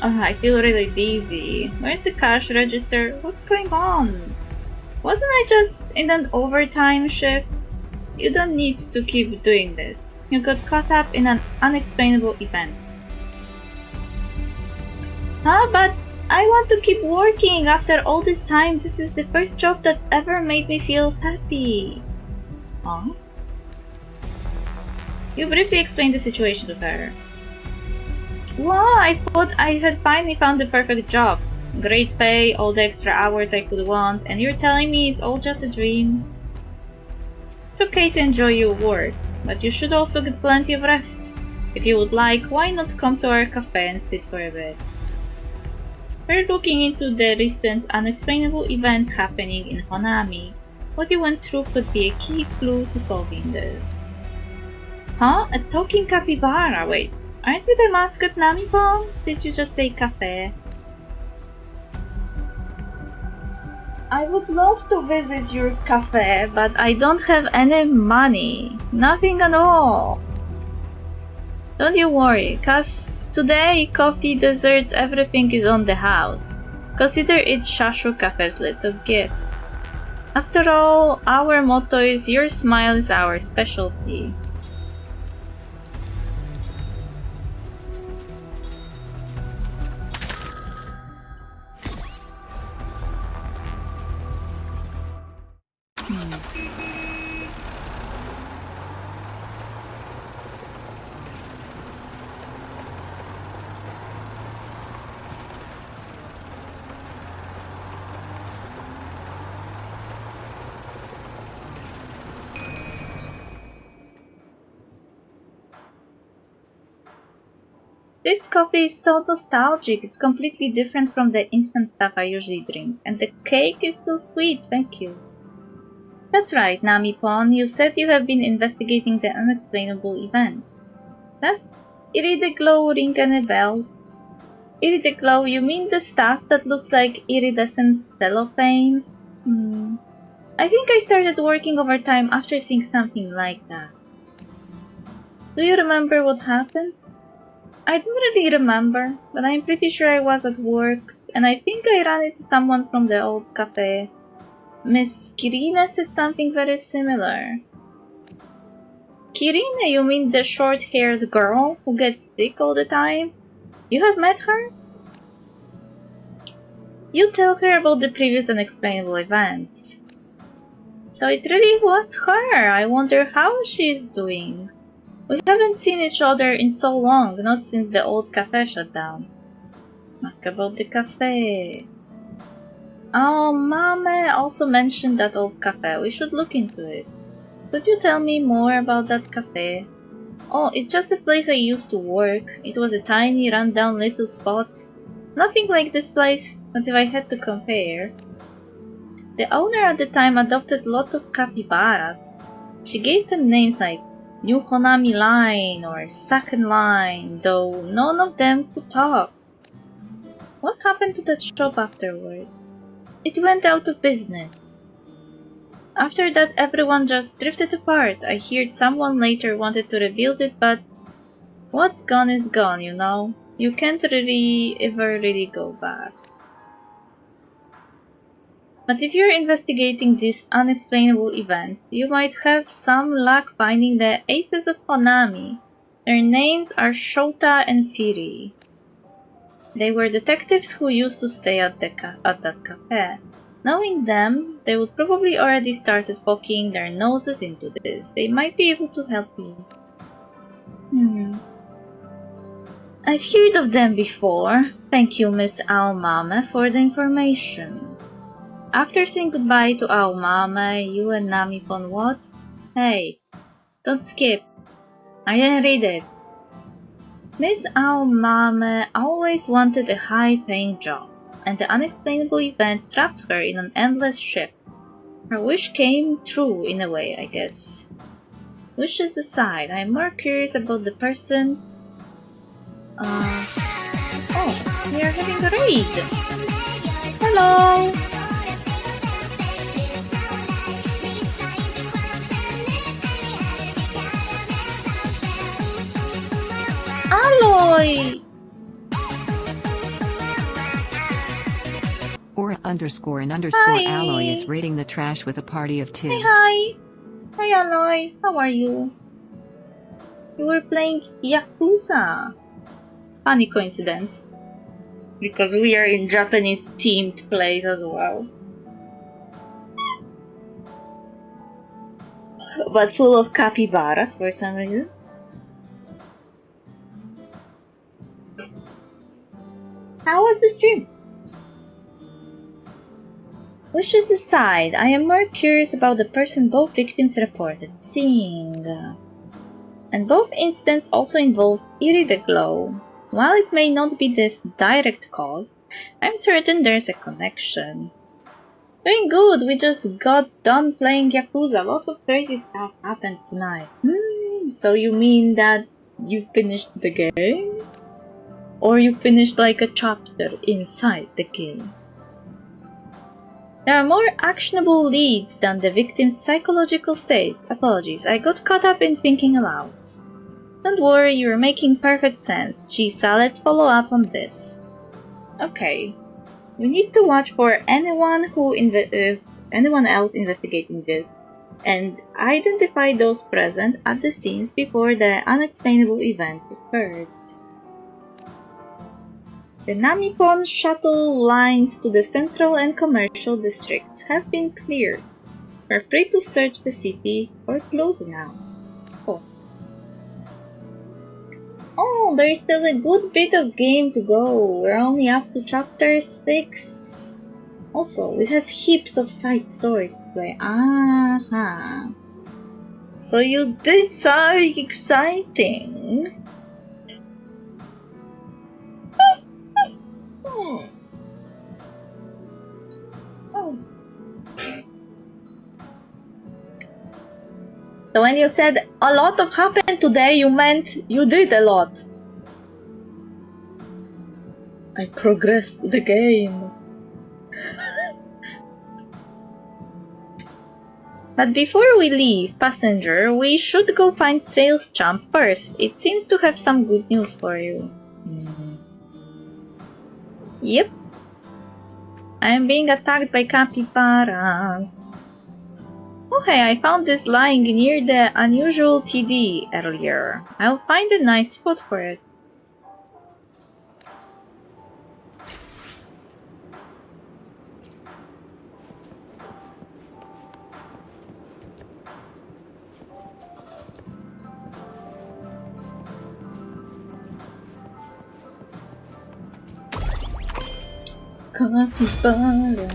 Oh, I feel really dizzy. Where's the cash register? What's going on? Wasn't I just in an overtime shift? You don't need to keep doing this. You got caught up in an unexplainable event. Huh? But I want to keep working after all this time. This is the first job that's ever made me feel happy. Huh? You briefly explained the situation to her. Wow, I thought I had finally found the perfect job. Great pay, all the extra hours I could want, and you're telling me it's all just a dream? It's okay to enjoy your work, but you should also get plenty of rest. If you would like, why not come to our cafe and sit for a bit? We're looking into the recent unexplainable events happening in Honami. What you went through could be a key clue to solving this. Huh? A talking capybara? Wait, aren't we the mascot Namipong? Did you just say cafe? I would love to visit your cafe, but I don't have any money. Nothing at all. Don't you worry, cause today coffee, desserts, everything is on the house. Consider it Shashu Cafe's little gift. After all, our motto is your smile is our specialty. This coffee is so nostalgic. It's completely different from the instant stuff I usually drink. And the cake is so sweet, thank you. That's right, Nami-pon. You said you have been investigating the unexplainable event. Does Irideglow ring any bells? Irideglow, you mean the stuff that looks like iridescent cellophane? I think I started working overtime after seeing something like that. Do you remember what happened? I don't really remember, but I'm pretty sure I was at work, and I think I ran into someone from the old cafe. Miss Kirina said something very similar. Kirina, you mean the short-haired girl who gets sick all the time? You have met her? You tell her about the previous unexplainable events. So it really was her. I wonder how she's doing. We haven't seen each other in so long, not since the old cafe shut down. Ask about the cafe. Oh, Mame also mentioned that old cafe. We should look into it. Could you tell me more about that cafe? Oh, it's just a place I used to work. It was a tiny, run-down little spot. Nothing like this place, but if I had to compare... The owner at the time adopted lots of capybaras. She gave them names like New Honami Line or Second Line, though none of them could talk. What happened to that shop afterward? It went out of business. After that, everyone just drifted apart. I heard someone later wanted to rebuild it, but what's gone is gone, you know. You can't ever really go back. But if you're investigating this unexplainable event, you might have some luck finding the Aces of Honami. Their names are Shota and Firi. They were detectives who used to stay at that cafe. Knowing them, they would probably already started poking their noses into this. They might be able to help you. I've heard of them before. Thank you, Miss Aomame, for the information. After saying goodbye to Aomame, you and Nami-pon what? Hey, don't skip. I didn't read it. Miss Aomame always wanted a high-paying job, and the unexplainable event trapped her in an endless shift. Her wish came true in a way, I guess. Wishes aside, I'm more curious about the person... Oh, we are having a raid! Hello! Alloy! Aura ___ Hi. Alloy is raiding the trash with a party of 2. Hi! Hi Alloy, how are you? You were playing Yakuza. Funny coincidence. Because we are in Japanese themed place as well. But full of capybaras for some reason. How was the stream? Wishes aside, I am more curious about the person both victims reported seeing. And both incidents also involved Irideglow. While it may not be this direct cause, I'm certain there's a connection. Doing good, we just got done playing Yakuza. Lots of crazy stuff happened tonight. So you mean that you finished the game? Or you finished like a chapter inside the game? There are more actionable leads than the victim's psychological state. Apologies, I got caught up in thinking aloud. Don't worry, you're making perfect sense. Chisa, let's follow up on this. Okay. We need to watch for anyone else investigating this, and identify those present at the scenes before the unexplainable events occurred. The Nami-pon shuttle lines to the central and commercial district have been cleared. We're free to search the city or close now. Oh, there is still a good bit of game to go. We're only up to chapter 6. Also, we have heaps of side stories to play. So you did something exciting. So when you said a lot of happened today, you meant you did a lot. I progressed the game. But before we leave, passenger, we should go find Sales Champ first. It seems to have some good news for you. Yep. I am being attacked by capybaras. Oh hey, I found this lying near the unusual TD earlier. I'll find a nice spot for it. Capybara,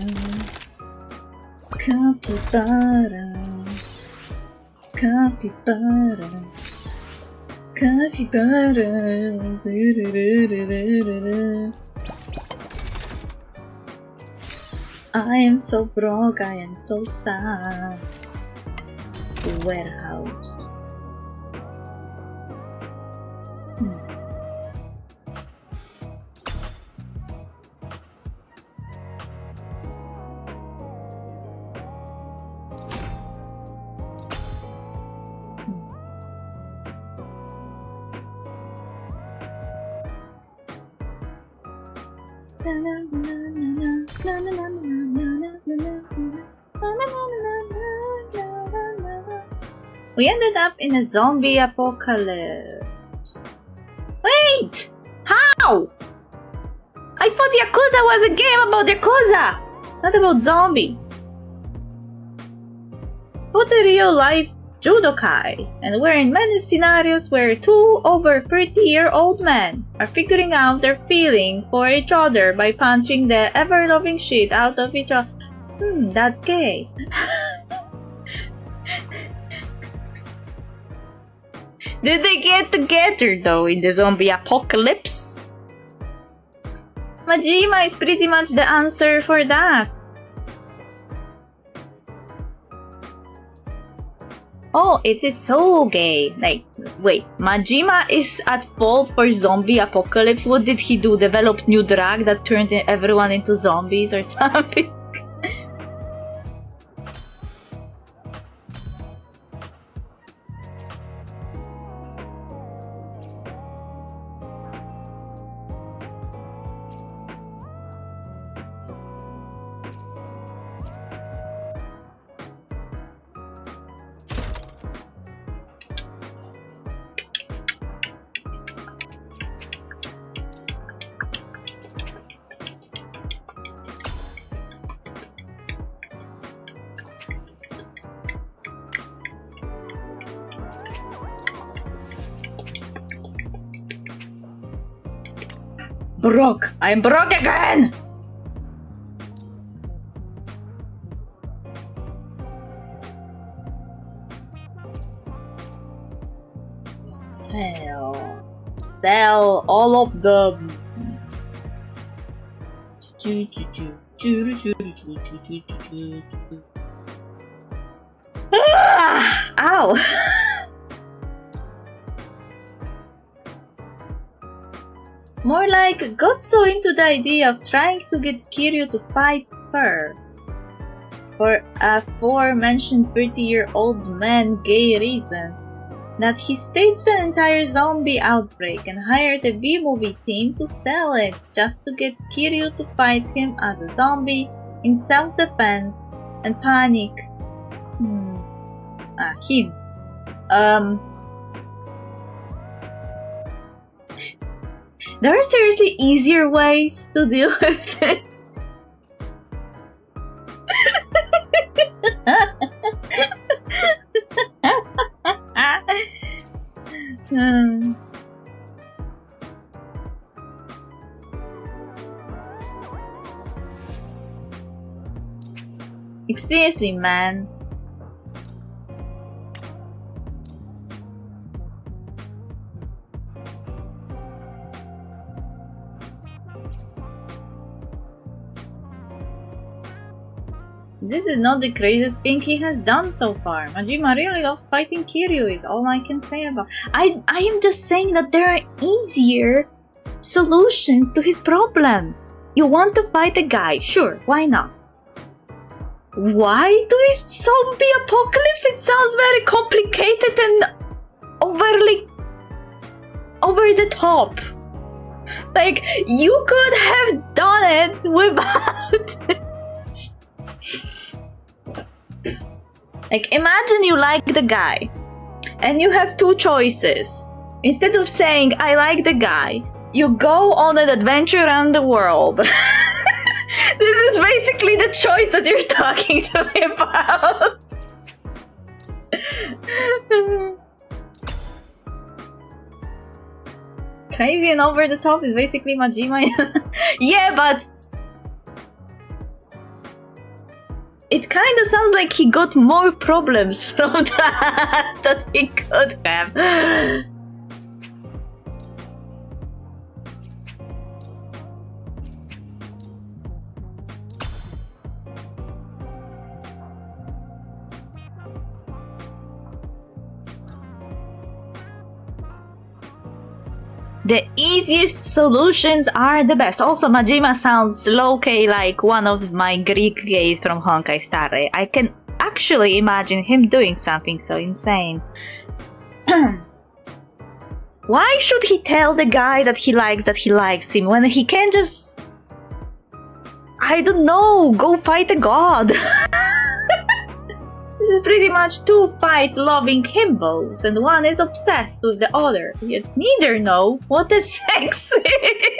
capybara, capybara, capybara. I am so broke, I am so sad. Warehouse. We ended up in a zombie apocalypse. Wait! How? I thought Yakuza was a game about Yakuza, not about zombies. But a real life judokai, and we're in many scenarios where two over 30-year-old men are figuring out their feeling for each other by punching the ever-loving shit out of each other. That's gay. Did they get together though in the zombie apocalypse? Majima is pretty much the answer for that. Oh, it is so gay. Like, wait, Majima is at fault for zombie apocalypse? What did he do? Develop new drug that turned everyone into zombies or something? Broke! I'm broke again! Sell all of them. Ow! More like got so into the idea of trying to get Kiryu to fight her for aforementioned 30-year-old man gay reason that he staged an entire zombie outbreak and hired a B-movie team to sell it just to get Kiryu to fight him as a zombie in self-defense and panic. Him. There are seriously easier ways to deal with this. Seriously, man. This is not the craziest thing he has done so far. Majima really loves fighting Kiryu is all I can say about. I am just saying that there are easier solutions to his problem. You want to fight a guy, sure, why not? Why do his zombie apocalypse? It sounds very complicated and overly over the top. Like, you could have done it without... Like, imagine you like the guy, and you have two choices. Instead of saying, I like the guy, you go on an adventure around the world. This is basically the choice that you're talking to me about. Crazy and over the top is basically Majima. Yeah, but it kind of sounds like he got more problems from that than he could have. The easiest solutions are the best. Also, Majima sounds low-key like one of my Greek gays from Honkai Star Rail. I can actually imagine him doing something so insane. Why should he tell the guy that he likes him when he can just... I don't know, go fight a god? This is pretty much two fight-loving himbos, and one is obsessed with the other, yet neither know what the sex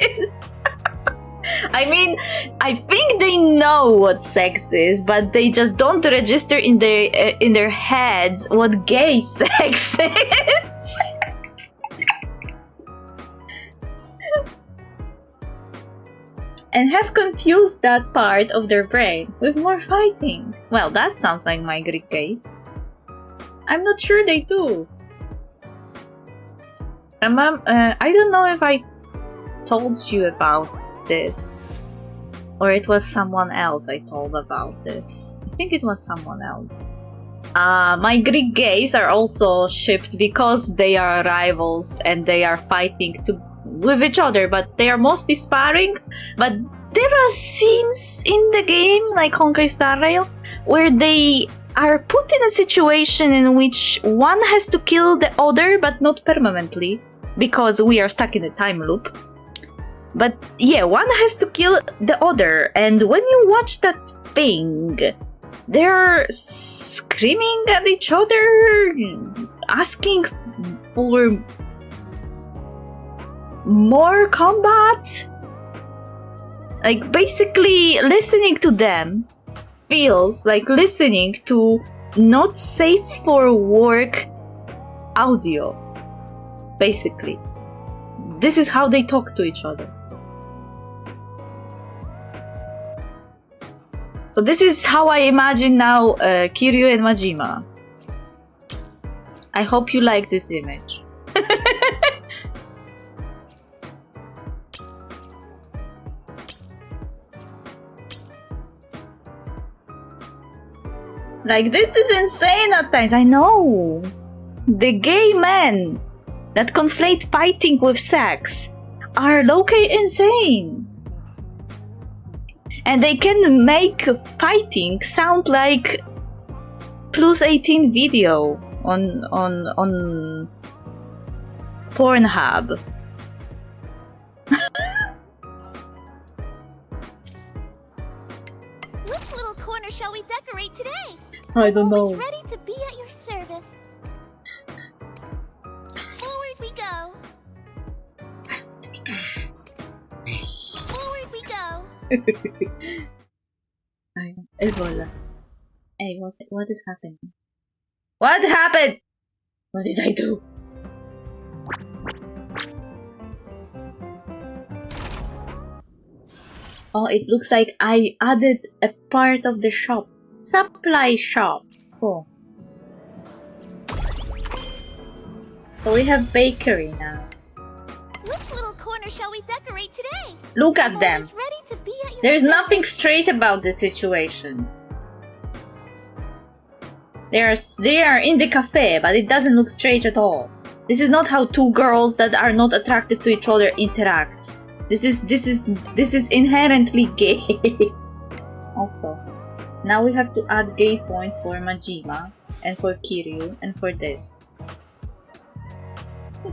is. I mean, I think they know what sex is, but they just don't register in their heads what gay sex is. And have confused that part of their brain with more fighting. Well, that sounds like my Greek case. I'm not sure they do. I don't know if I told you about this, or it was someone else I told about this. I think it was someone else. My Greek gays are also shipped because they are rivals and they are fighting with each other, but they are mostly sparring. But there are scenes in the game, like Honkai Star Rail, where they are put in a situation in which one has to kill the other, but not permanently, because we are stuck in a time loop. But yeah, one has to kill the other, and when you watch that thing, they're screaming at each other, asking for more combat. Like, basically listening to them feels like listening to not safe for work audio. Basically, this is how they talk to each other. So this is how I imagine now Kiryu and Majima. I hope you like this image. Like, this is insane at times, I know! The gay men that conflate fighting with sex are low-key insane! And they can make fighting sound like plus 18 video on Pornhub. Which little corner shall we decorate today? I don't know. Always ready to be at your service. Forward we go. Forward we go. Ebola. Hey, what is happening? What happened? What did I do? Oh, it looks like I added a part of the shop. Supply shop. Cool. So we have bakery now. Which little corner shall we decorate today? Look at them. Ready to be at your There's service. nothing straight about the situation. They are in the cafe, but it doesn't look strange at all. This is not how two girls that are not attracted to each other interact. This is inherently gay. Also, now we have to add gay points for Majima and for Kiryu and for this.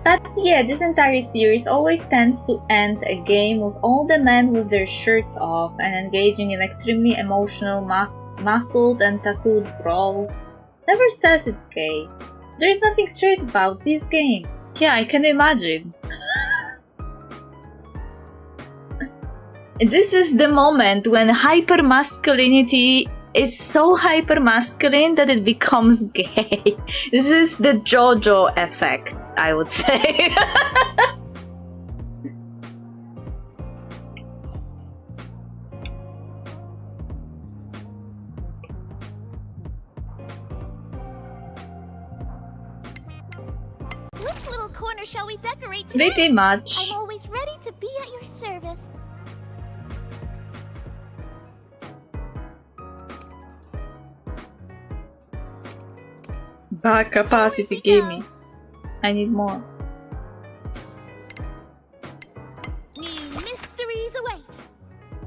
But yeah, this entire series always tends to end a game with all the men with their shirts off and engaging in extremely emotional, muscled and tattooed brawls. Never says it's gay. There's nothing straight about these games. Yeah, I can imagine. This is the moment when hypermasculinity is so hypermasculine that it becomes gay. This is the JoJo effect, I would say. Which little corner shall we decorate today? Pretty much. I'm always ready to be at your service. Back capacity, give me. I need more. New mysteries await.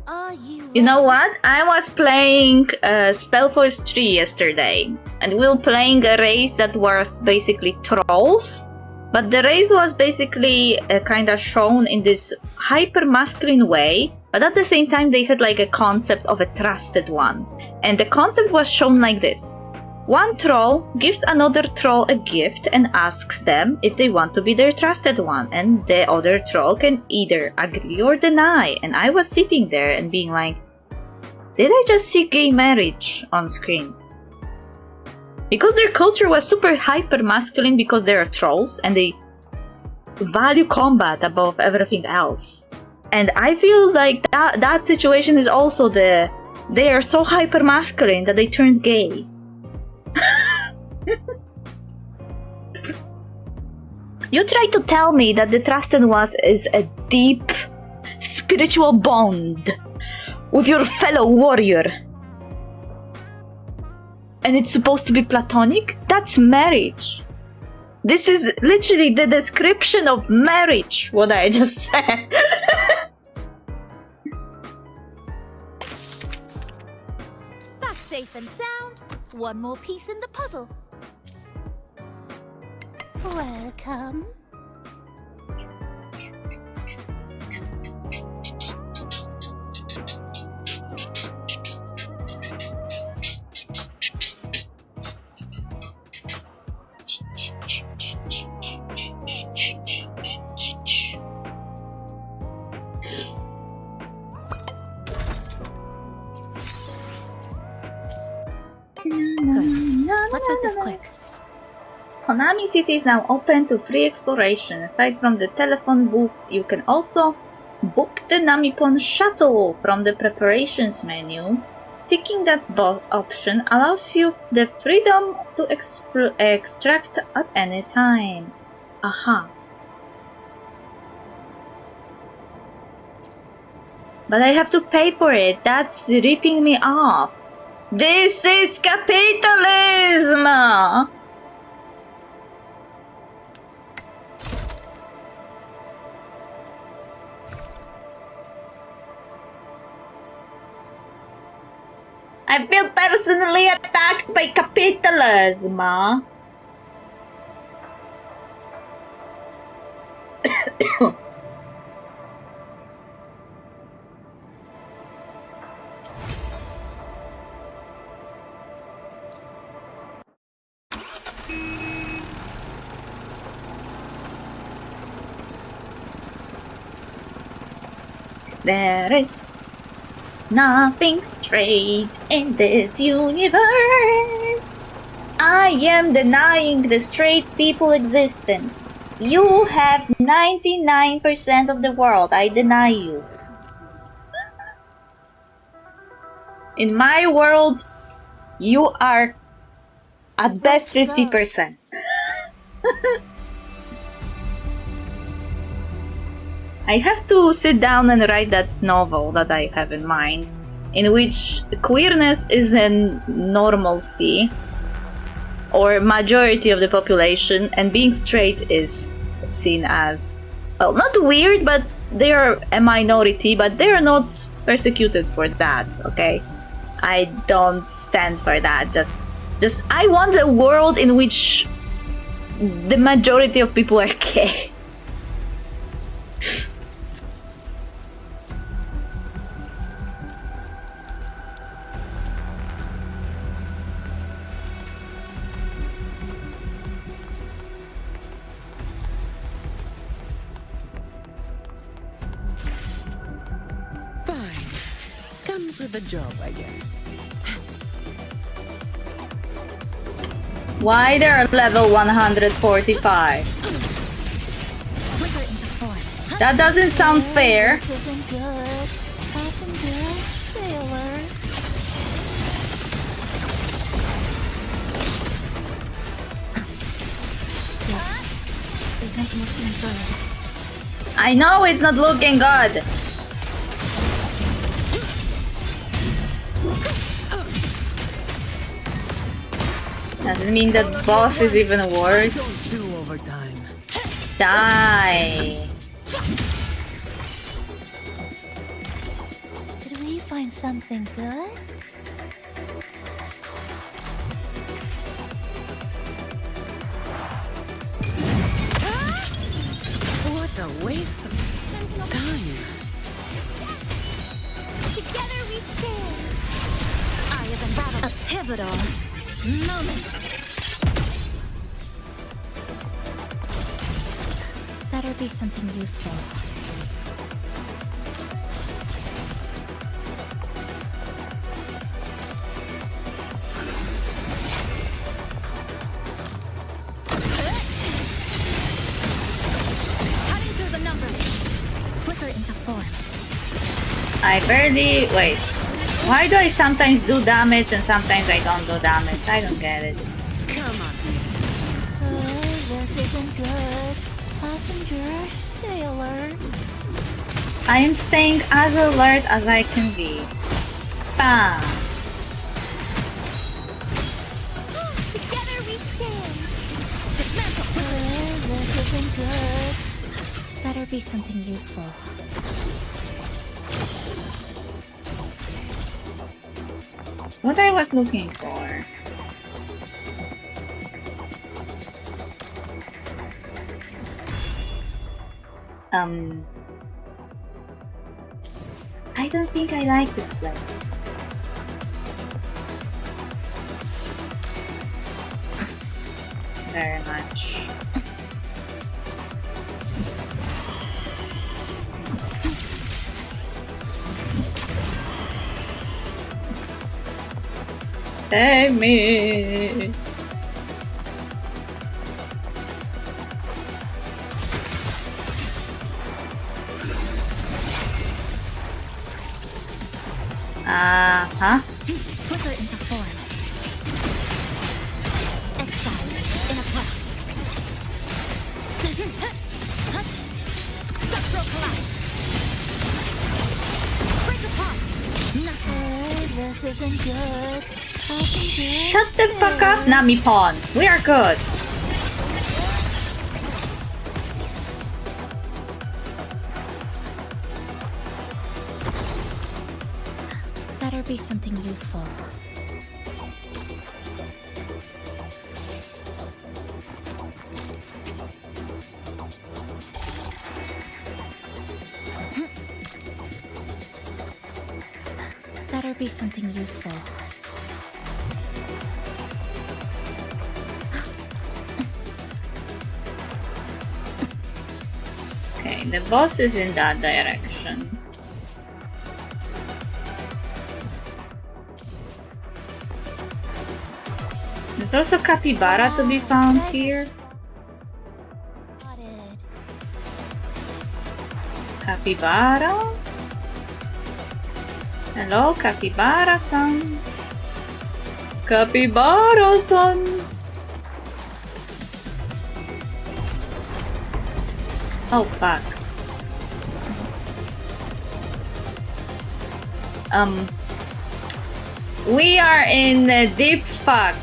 Are you You know what? I was playing Spellforce 3 yesterday, and we were playing a race that was basically trolls, but the race was basically kind of shown in this hyper-masculine way, but at the same time they had like a concept of a trusted one. And the concept was shown like this. One troll gives another troll a gift and asks them if they want to be their trusted one, and the other troll can either agree or deny. And I was sitting there and being like, did I just see gay marriage on screen? Because their culture was super hyper masculine because they are trolls and they value combat above everything else. And I feel like that situation is also they are so hyper masculine that they turned gay. You try to tell me that the trusted one is a deep spiritual bond with your fellow warrior, and it's supposed to be platonic? That's marriage. This is literally the description of marriage, what I just said. back safe and sound? One more piece in the puzzle. Welcome. Let's make this quick. Konami City is now open to free exploration. Aside from the telephone booth, you can also book the Namipon shuttle from the preparations menu. Ticking that option allows you the freedom to extract at any time. Aha. But I have to pay for it. That's ripping me off. This is capitalism! I feel personally attacked by capitalism. There is nothing straight in this universe. I am denying the straight people existence. You have 99% of the world. I deny you. In my world, you are at best 50%. I have to sit down and write that novel that I have in mind, in which queerness is a normalcy, or majority of the population, and being straight is seen as, well, not weird, but they are a minority, but they are not persecuted for that, okay? I don't stand for that. Just I want a world in which the majority of people are gay. Comes with the job, I guess. Why they're level 145? That doesn't sound fair. This isn't good. Passenger, sailor. This isn't looking good. I know it's not looking good. Doesn't mean that boss is even worse. Don't do overtime. Die. Did we find something good? What a waste of time. Together we stand. Eye of the battle. A pivotal moment. Better be something useful. Cutting through the numbers. Flicker into form. I barely... Wait. Why do I sometimes do damage and sometimes I don't do damage? I don't get it. Come on. This isn't good. Passenger, stay alert. I am staying as alert as I can be. Bam! Together we stand. Dismantle. This isn't good. Better be something useful. What I was looking for. I don't think I like this place. Very much. Save me! Huh? Flicker into form. Exile in a puff. Structural collapse. Break apart. This isn't good. Shut the fuck up, Nami-pon. We are good. Better be something useful. Better be something useful. Okay, the boss is in that direction. There's also capybara to be found here. Capybara? Hello, capybara-san. Capybara-san. Oh, fuck. We are in deep fuck.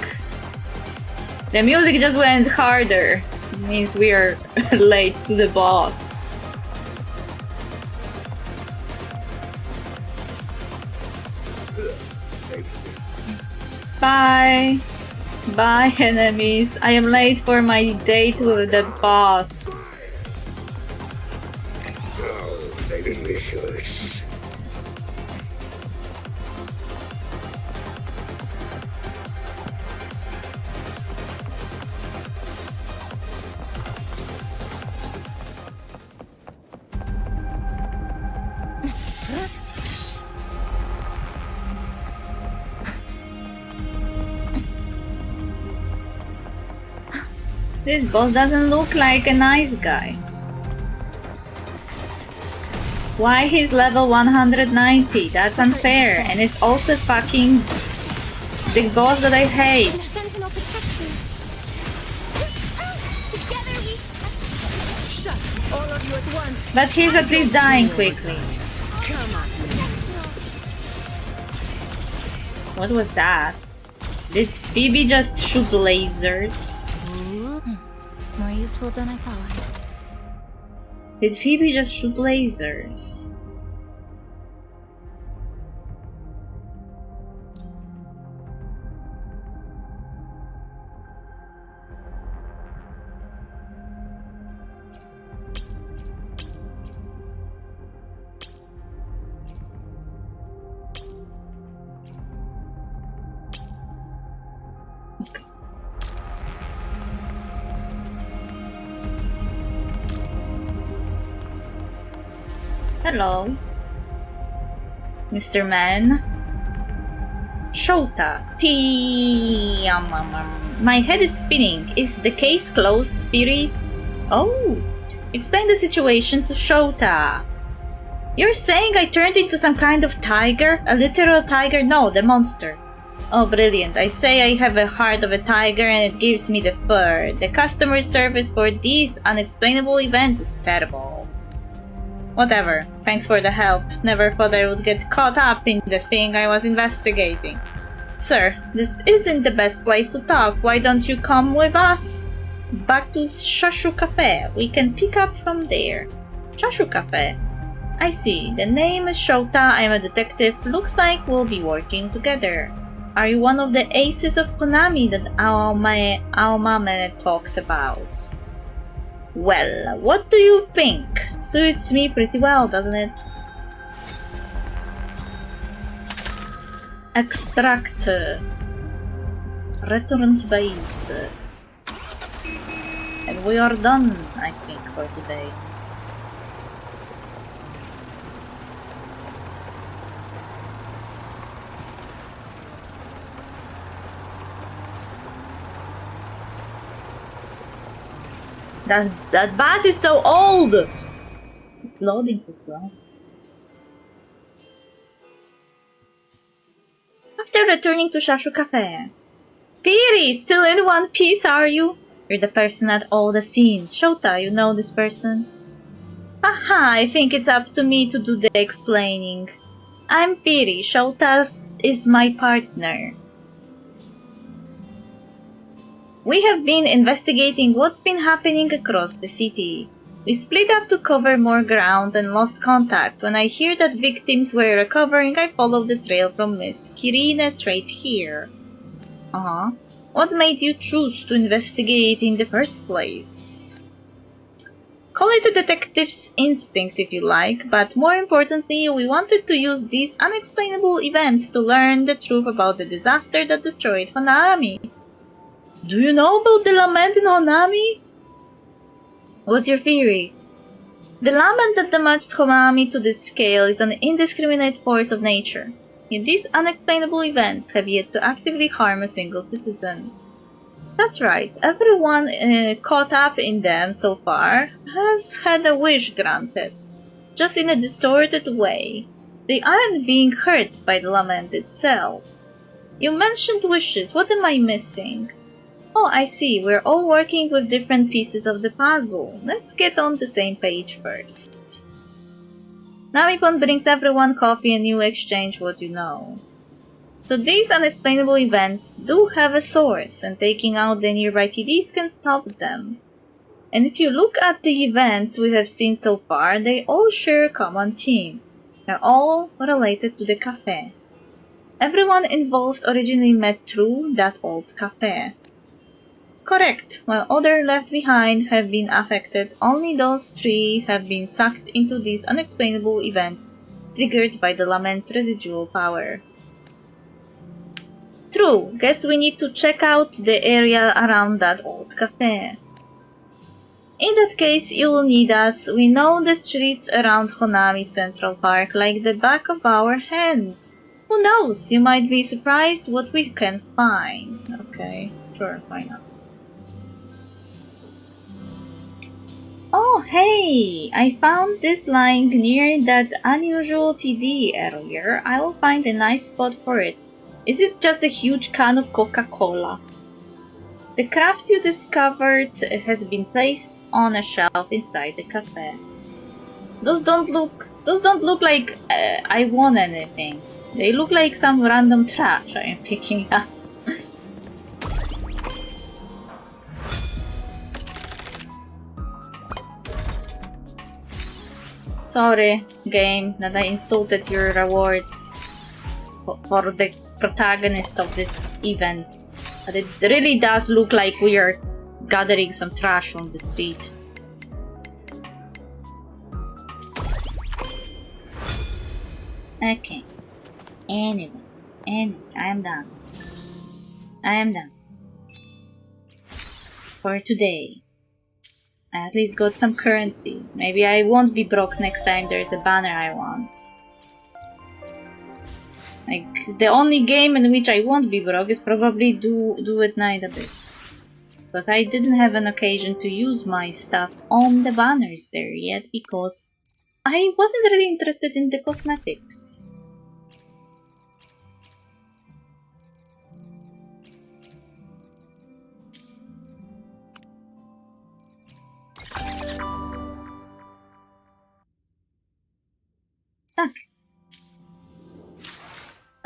The music just went harder. It means we are late to the boss. Bye. Bye, enemies. I am late for my date with the boss. This boss doesn't look like a nice guy. Why he's level 190? That's unfair, and it's also fucking the boss that I hate. But he's at least dying quickly. What was that? Did Phoebe just shoot lasers? More useful than I thought. Did Phoebe just shoot lasers? Hello, Mr. Man. Shota. My head is spinning. Is the case closed, Piri? Oh, explain the situation to Shota. You're saying I turned into some kind of tiger? A literal tiger? No, the monster. Oh, brilliant. I say I have a heart of a tiger and it gives me the fur. The customer service for these unexplainable events is terrible. Whatever. Thanks for the help. Never thought I would get caught up in the thing I was investigating. Sir, this isn't the best place to talk. Why don't you come with us? Back to Shashu Cafe. We can pick up from there. Shashu Cafe. I see. The name is Shota. I'm a detective. Looks like we'll be working together. Are you one of the aces of Konami that Aomame talked about? Well, what do you think? Suits me pretty well, doesn't it? Extract. Return to base. And we are done, I think, for today. That bus is so old! It's loading so slow. After returning to Shashu Cafe. Piri, still in one piece, are you? You're the person at all the scenes. Shota, you know this person? Aha, I think it's up to me to do the explaining. I'm Piri. Shota is my partner. We have been investigating what's been happening across the city. We split up to cover more ground and lost contact. When I hear that victims were recovering, I followed the trail from Miss Kirina straight here. What made you choose to investigate in the first place? Call it a detective's instinct if you like, but more importantly, we wanted to use these unexplainable events to learn the truth about the disaster that destroyed Honami. Do you know about the lament in Honami? What's your theory? The lament that damaged Honami to this scale is an indiscriminate force of nature. Yet these unexplainable events have yet to actively harm a single citizen. That's right, everyone caught up in them so far has had a wish granted, just in a distorted way. They aren't being hurt by the lament itself. You mentioned wishes, what am I missing? Oh, I see, we're all working with different pieces of the puzzle. Let's get on the same page first. Namipon brings everyone coffee and you exchange what you know. So these unexplainable events do have a source, and taking out the nearby TDs can stop them. And if you look at the events we have seen so far, they all share a common theme. They're all related to the cafe. Everyone involved originally met through that old cafe. Correct. While others left behind have been affected, only those three have been sucked into these unexplainable events triggered by the lament's residual power. True. Guess we need to check out the area around that old cafe. In that case, you will need us. We know the streets around Honami Central Park like the back of our hands. Who knows? You might be surprised what we can find. Okay, sure, why not? Oh, hey! I found this lying near that unusual TD earlier. I will find a nice spot for it. Is it just a huge can of Coca-Cola? The craft you discovered has been placed on a shelf inside the cafe. Those don't look like I won anything. They look like some random trash I am picking up. Sorry, game, that I insulted your rewards for the protagonist of this event. But it really does look like we are gathering some trash on the street. Okay. Anyway, I am done. For today. I at least got some currency. Maybe I won't be broke next time there's a banner I want. Like, the only game in which I won't be broke is probably Do at Night Abyss. Because I didn't have an occasion to use my stuff on the banners there yet because I wasn't really interested in the cosmetics.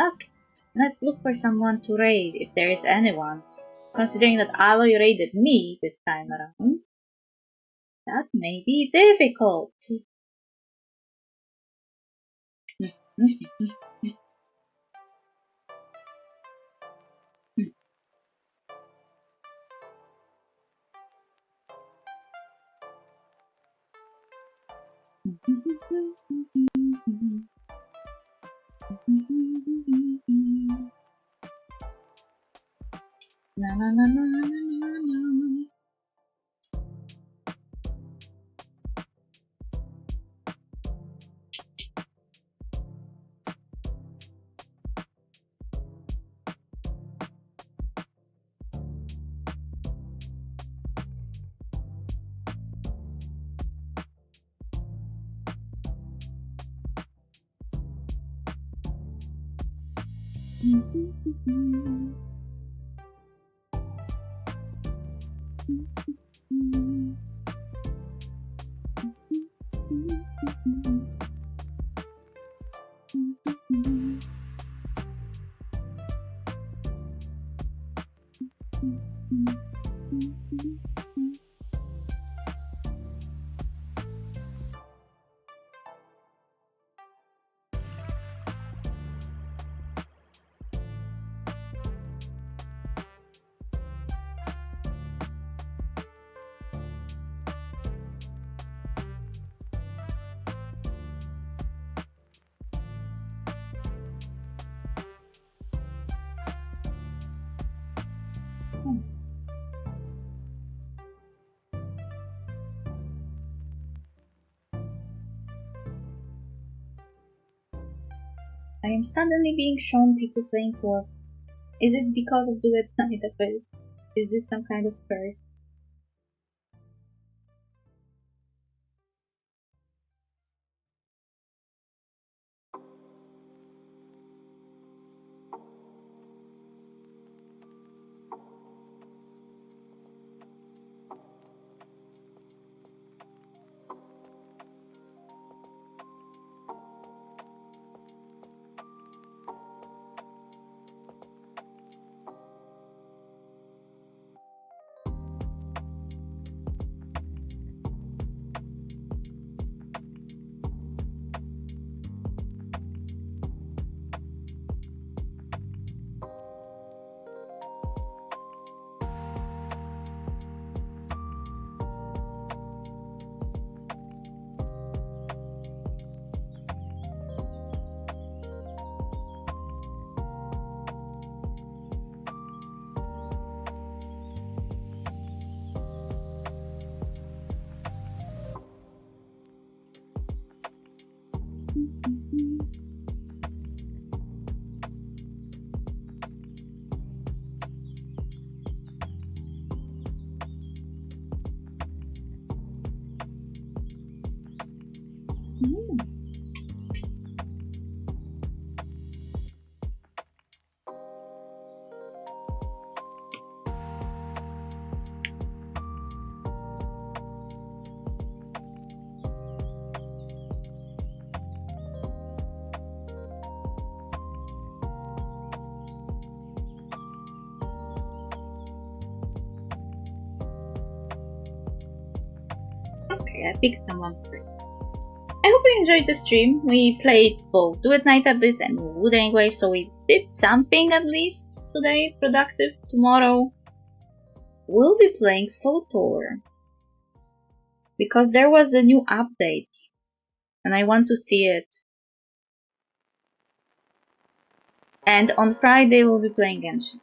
Okay, let's look for someone to raid if there is anyone. Considering that Aloy raided me this time around, that may be difficult. Na na na na na na na. I am suddenly being shown people playing for. Is it because of Do It Night Abyss? Is this some kind of curse? Okay, I picked someone first. I hope you enjoyed the stream. We played both Do It Night Abyss and Wood anyway, so we did something at least today, productive. Tomorrow we'll be playing SOTOR because there was a new update and I want to see it. And on Friday we'll be playing Genshin.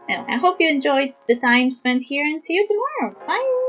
Anyway, I hope you enjoyed the time spent here and see you tomorrow. Bye!